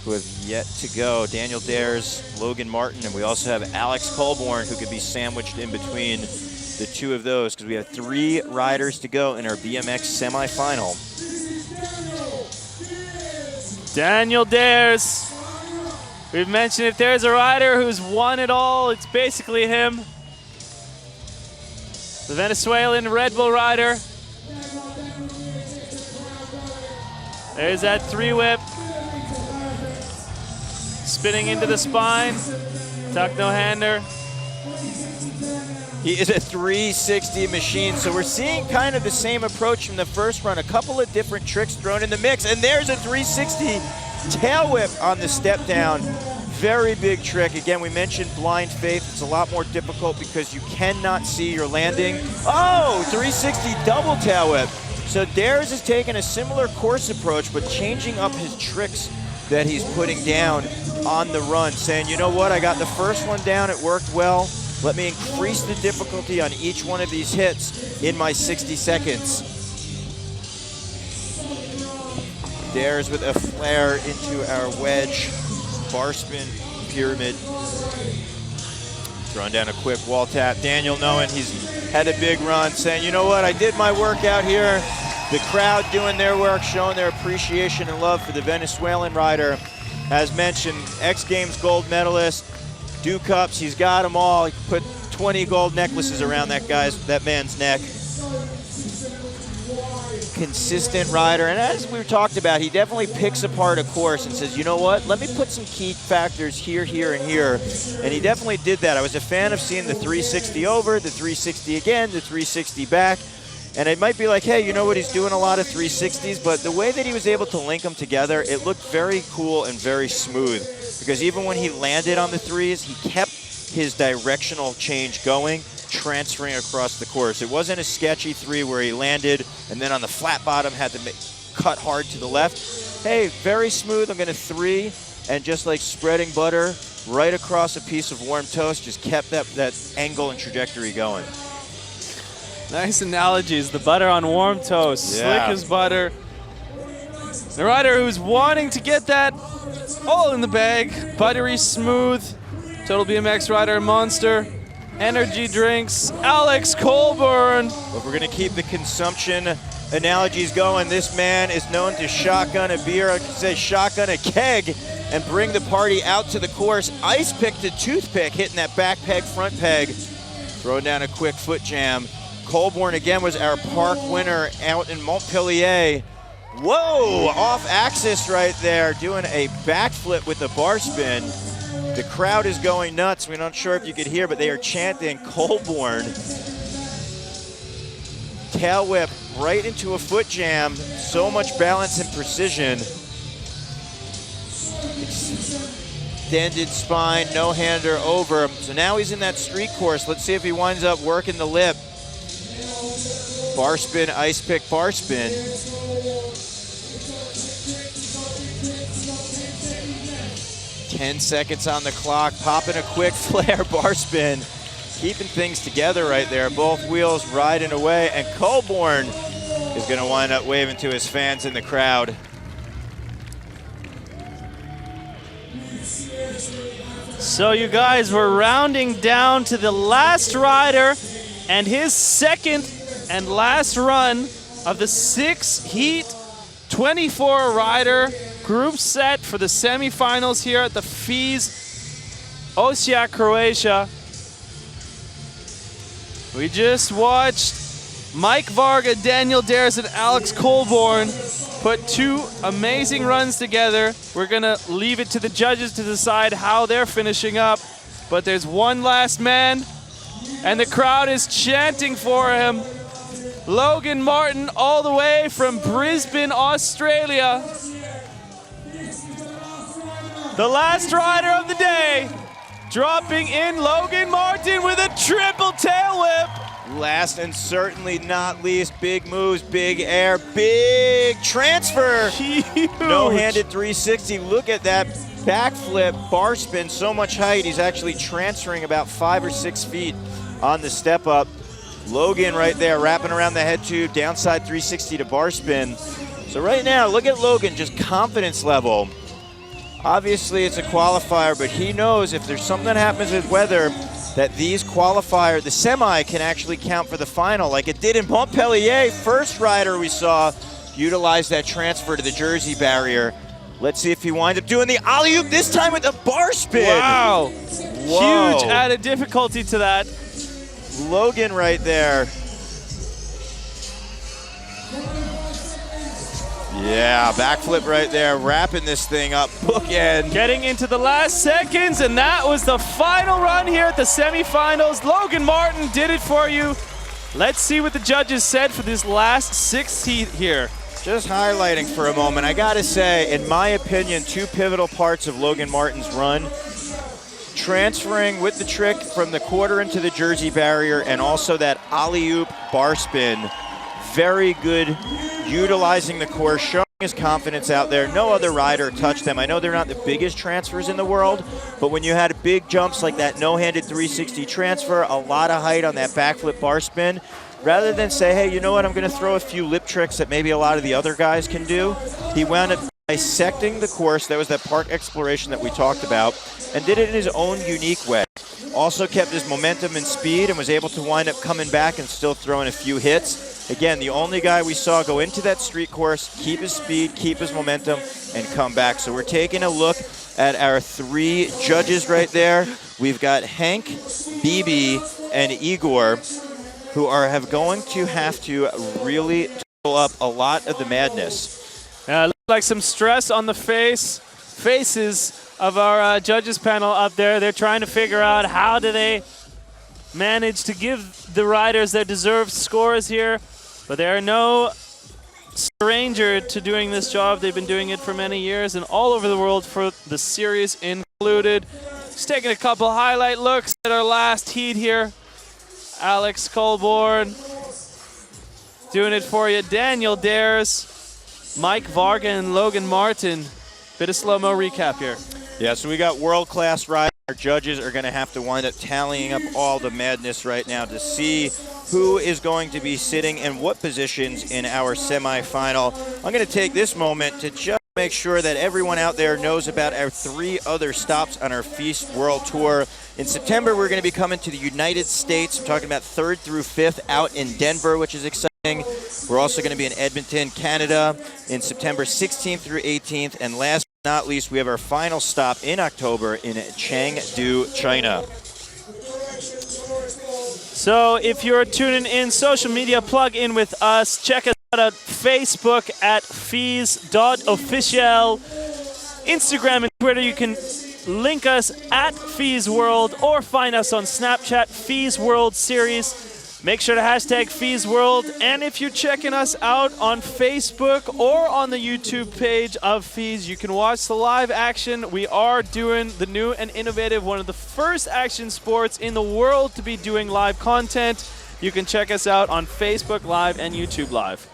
who have yet to go. Daniel Dares, Logan Martin, and we also have Alex Colborn, who could be sandwiched in between the 2 of those, because we have 3 riders to go in our BMX semifinal. Daniel Dares. We've mentioned if there's a rider who's won it all, it's basically him. The Venezuelan Red Bull rider. There's that 3-whip. Spinning into the spine. Tuck no hander. He is a 360 machine, so we're seeing kind of the same approach from the first run. A couple of different tricks thrown in the mix, and there's a 360 tail whip on the step down. Very big trick. Again, we mentioned blind faith. It's a lot more difficult because you cannot see your landing. Oh, 360 double tail whip. So Dares is taking a similar course approach, but changing up his tricks that he's putting down on the run, saying, you know what, I got the first one down, it worked well. Let me increase the difficulty on each one of these hits in my 60 seconds. Dares with a flare into our wedge. Bar spin, pyramid. Throwing down a quick wall tap. Daniel knowing he's had a big run, saying, you know what, I did my work out here. The crowd doing their work, showing their appreciation and love for the Venezuelan rider. As mentioned, X Games gold medalist, Dew Cups, he's got them all. He put 20 gold necklaces around that man's neck. Consistent rider, and as we talked about, he definitely picks apart a course and says, you know what, let me put some key factors here, here, and here. And he definitely did that. I was a fan of seeing the 360 over, the 360 again, the 360 back. And it might be like, hey, you know what, he's doing a lot of 360s, but the way that he was able to link them together, it looked very cool and very smooth. Because even when he landed on the threes, he kept his directional change going, transferring across the course. It wasn't a sketchy 3 where he landed and then on the flat bottom had to cut hard to the left. Hey, very smooth. I'm going to 3, and just like spreading butter right across a piece of warm toast, just kept that angle and trajectory going. Nice analogies. The butter on warm toast. Yeah. Slick as butter. The rider who's wanting to get that all in the bag. Buttery smooth. Total BMX rider monster. Energy drinks. Alex Colburn. But we're going to keep the consumption analogies going. This man is known to shotgun a beer, I could say shotgun a keg, and bring the party out to the course. Ice pick to toothpick, hitting that back peg, front peg. Throwing down a quick foot jam. Colburn again was our park winner out in Montpellier. Whoa, off axis right there, doing a backflip with the bar spin. The crowd is going nuts. We're not sure if you could hear, but they are chanting Colburn. Tail whip right into a foot jam. So much balance and precision. Extended spine, no-hander over. So now he's in that street course. Let's see if he winds up working the lip. Bar spin, ice pick, bar spin. 10 seconds on the clock, popping a quick flare bar spin. Keeping things together right there. Both wheels riding away, and Colburn is gonna wind up waving to his fans in the crowd. So you guys, we're rounding down to the last rider and his second and last run of the 6-heat 24-rider group set for the semifinals here at the FISE Osijek, Croatia. We just watched Mike Varga, Daniel Dares, and Alex Colburn put 2 amazing runs together. We're gonna leave it to the judges to decide how they're finishing up. But there's one last man, and the crowd is chanting for him. Logan Martin, all the way from Brisbane, Australia. The last rider of the day, dropping in Logan Martin with a triple tail whip. Last and certainly not least, big moves, big air, big transfer. Huge. No-handed 360. Look at that backflip, bar spin, so much height. He's actually transferring about 5 or 6 feet on the step up. Logan right there, wrapping around the head tube, downside 360 to bar spin. So right now, look at Logan, just confidence level. Obviously, it's a qualifier, but he knows if there's something that happens with weather, that these qualifier, the semi, can actually count for the final, like it did in Montpellier. First rider we saw utilize that transfer to the Jersey barrier. Let's see if he winds up doing the alley-oop, this time with a bar spin. Wow. Whoa. Huge added difficulty to that. Logan right there. Yeah, backflip right there, wrapping this thing up, bookend. Getting into the last seconds, and that was the final run here at the semifinals. Logan Martin did it for you. Let's see what the judges said for this last 6 heat here. Just highlighting for a moment, I gotta say, in my opinion, 2 pivotal parts of Logan Martin's run. Transferring with the trick from the quarter into the jersey barrier, and also that alley-oop bar spin. Very good, utilizing the course, showing his confidence out there. No other rider touched them. I know they're not the biggest transfers in the world, but when you had big jumps like that no-handed 360 transfer, a lot of height on that backflip bar spin, rather than say, hey, you know what, I'm gonna throw a few lip tricks that maybe a lot of the other guys can do, he wound up dissecting the course. That was that park exploration that we talked about, and did it in his own unique way. Also kept his momentum and speed and was able to wind up coming back and still throwing a few hits. Again, the only guy we saw go into that street course, keep his speed, keep his momentum, and come back. So we're taking a look at our 3 judges right there. We've got Hank, BB, and Igor, who are going to have to really pull up a lot of the madness. Looks like some stress on the faces of our judges panel up there. They're trying to figure out how do they manage to give the riders their deserved scores here. But they are no stranger to doing this job. They've been doing it for many years and all over the world, for the series included. Just taking a couple highlight looks at our last heat here. Alex Colborn doing it for you. Daniel Dares, Mike Varga, and Logan Martin. Bit of slow-mo recap here. Yeah, so we got world-class riders. Our judges are going to have to wind up tallying up all the madness right now to see who is going to be sitting in what positions in our semifinal. I'm going to take this moment to just make sure that everyone out there knows about our 3 other stops on our FISE World Tour. In September, we're going to be coming to the United States. I'm talking about 3rd through 5th out in Denver, which is exciting. We're also going to be in Edmonton, Canada, in September 16th through 18th. And last but not least, we have our final stop in October in Chengdu, China. So if you're tuning in, social media, plug in with us. Check us out at Facebook at FISE.official. Instagram and Twitter, you can link us at FISE World, or find us on Snapchat, FISE World Series. Make sure to hashtag FISE World. And if you're checking us out on Facebook or on the YouTube page of FISE, you can watch the live action. We are doing the new and innovative, one of the first action sports in the world to be doing live content. You can check us out on Facebook Live and YouTube Live.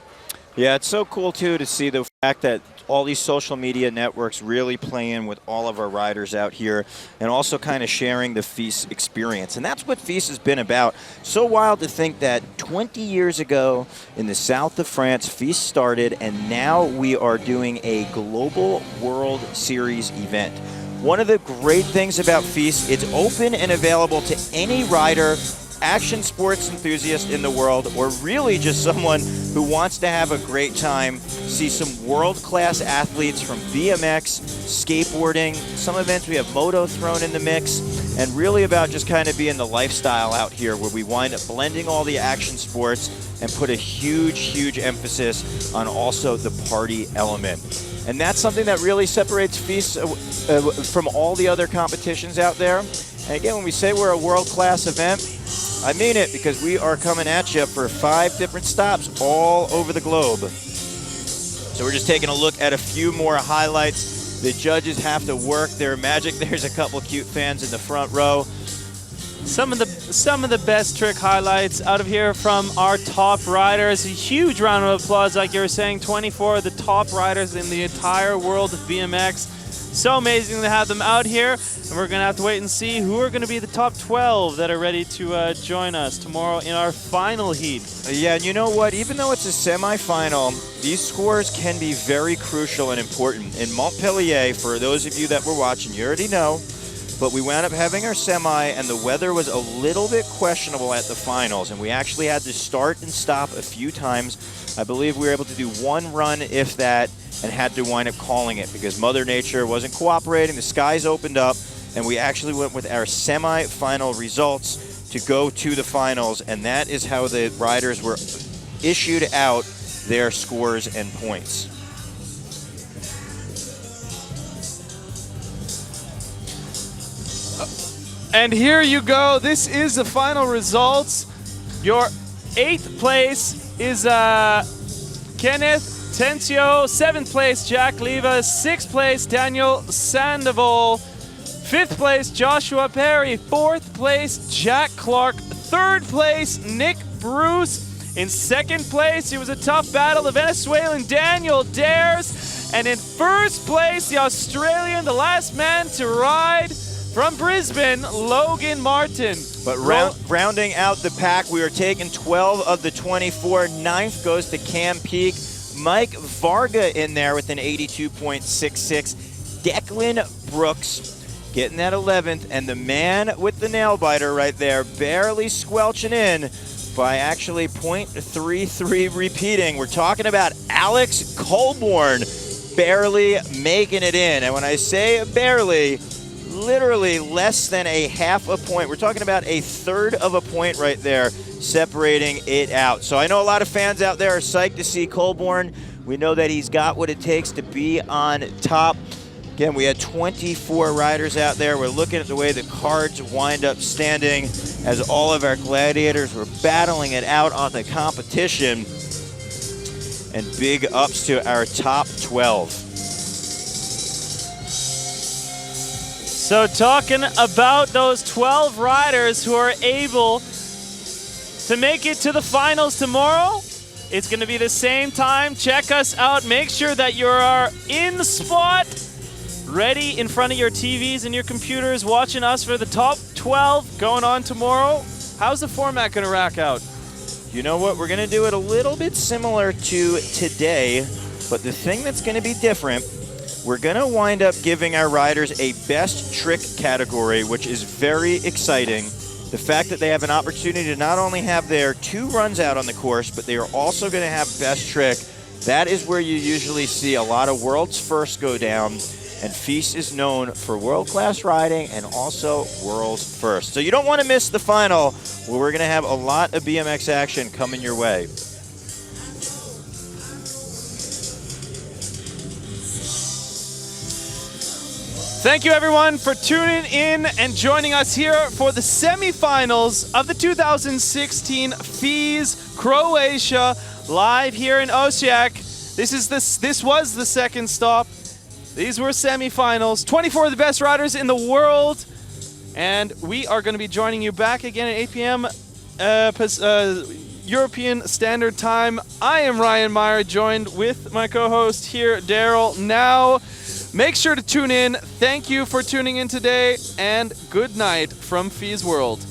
Yeah, it's so cool, too, to see the fact that all these social media networks really play in with all of our riders out here, and also kind of sharing the FISE experience. And that's what FISE has been about. So wild to think that 20 years ago in the south of France, FISE started, and now we are doing a global World Series event. One of the great things about FISE, it's open and available to any rider, action sports enthusiast in the world, or really just someone who wants to have a great time, see some world-class athletes from BMX, skateboarding, some events we have moto thrown in the mix, and really about just kind of being the lifestyle out here where we wind up blending all the action sports and put a huge emphasis on also the party element. And that's something that really separates FISE from all the other competitions out there. And again, when we say we're a world-class event, I mean it, because we are coming at you for 5 different stops all over the globe. So we're just taking a look at a few more highlights. The judges have to work their magic. There's a couple cute fans in the front row. Some of the best trick highlights out of here from our top riders. A huge round of applause, like you were saying, 24 of the top riders in the entire world of BMX. So amazing to have them out here, and we're going to have to wait and see who are going to be the top 12 that are ready to join us tomorrow in our final heat. Yeah, and you know what? Even though it's a semifinal, these scores can be very crucial and important. In Montpellier, for those of you that were watching, you already know, but we wound up having our semi, and the weather was a little bit questionable at the finals, and we actually had to start and stop a few times. I believe we were able to do 1 run, if that, and had to wind up calling it because Mother Nature wasn't cooperating. The skies opened up, and we actually went with our semi-final results to go to the finals, and that is how the riders were issued out their scores and points. And here you go. This is the final results. Your 8th place is Kenneth Tencio. 7th place, Jack Leva. 6th place, Daniel Sandoval. 5th place, Joshua Perry. 4th place, Jack Clark. 3rd place, Nick Bruce. In 2nd place, it was a tough battle, the Venezuelan Daniel Dares. And in 1st place, the Australian, the last man to ride, from Brisbane, Logan Martin. But rounding out the pack, we are taking 12 of the 24. 9th goes to Cam Peak. Mike Varga in there with an 82.66. Declan Brooks getting that 11th. And the man with the nail biter right there, barely squelching in by actually .33 repeating. We're talking about Alex Colborn barely making it in. And when I say barely, literally less than a half a point. We're talking about a third of a point right there separating it out. So I know a lot of fans out there are psyched to see Colborn. We know that he's got what it takes to be on top. Again, we had 24 riders out there. We're looking at the way the cards wind up standing as all of our gladiators were battling it out on the competition. And big ups to our top 12. So talking about those 12 riders who are able to make it to the finals tomorrow, it's going to be the same time. Check us out. Make sure that you are in the spot, ready in front of your TVs and your computers, watching us for the top 12 going on tomorrow. How's the format going to rack out? You know what? We're going to do it a little bit similar to today, but the thing that's going to be different, we're going to wind up giving our riders a best trick category, which is very exciting. The fact that they have an opportunity to not only have their 2 runs out on the course, but they are also going to have best trick. That is where you usually see a lot of world's first go down, and FISE is known for world-class riding and also world's first. So you don't want to miss the final, where we're going to have a lot of BMX action coming your way. Thank you, everyone, for tuning in and joining us here for the semifinals of the 2016 FISE Croatia, live here in Osijek. This was the 2nd stop. These were semifinals. 24 of the best riders in the world, and we are going to be joining you back again at 8 p.m. European Standard Time. I am Ryan Meyer, joined with my co-host here, Daryl. Now, make sure to tune in. Thank you for tuning in today, and good night from FISE World.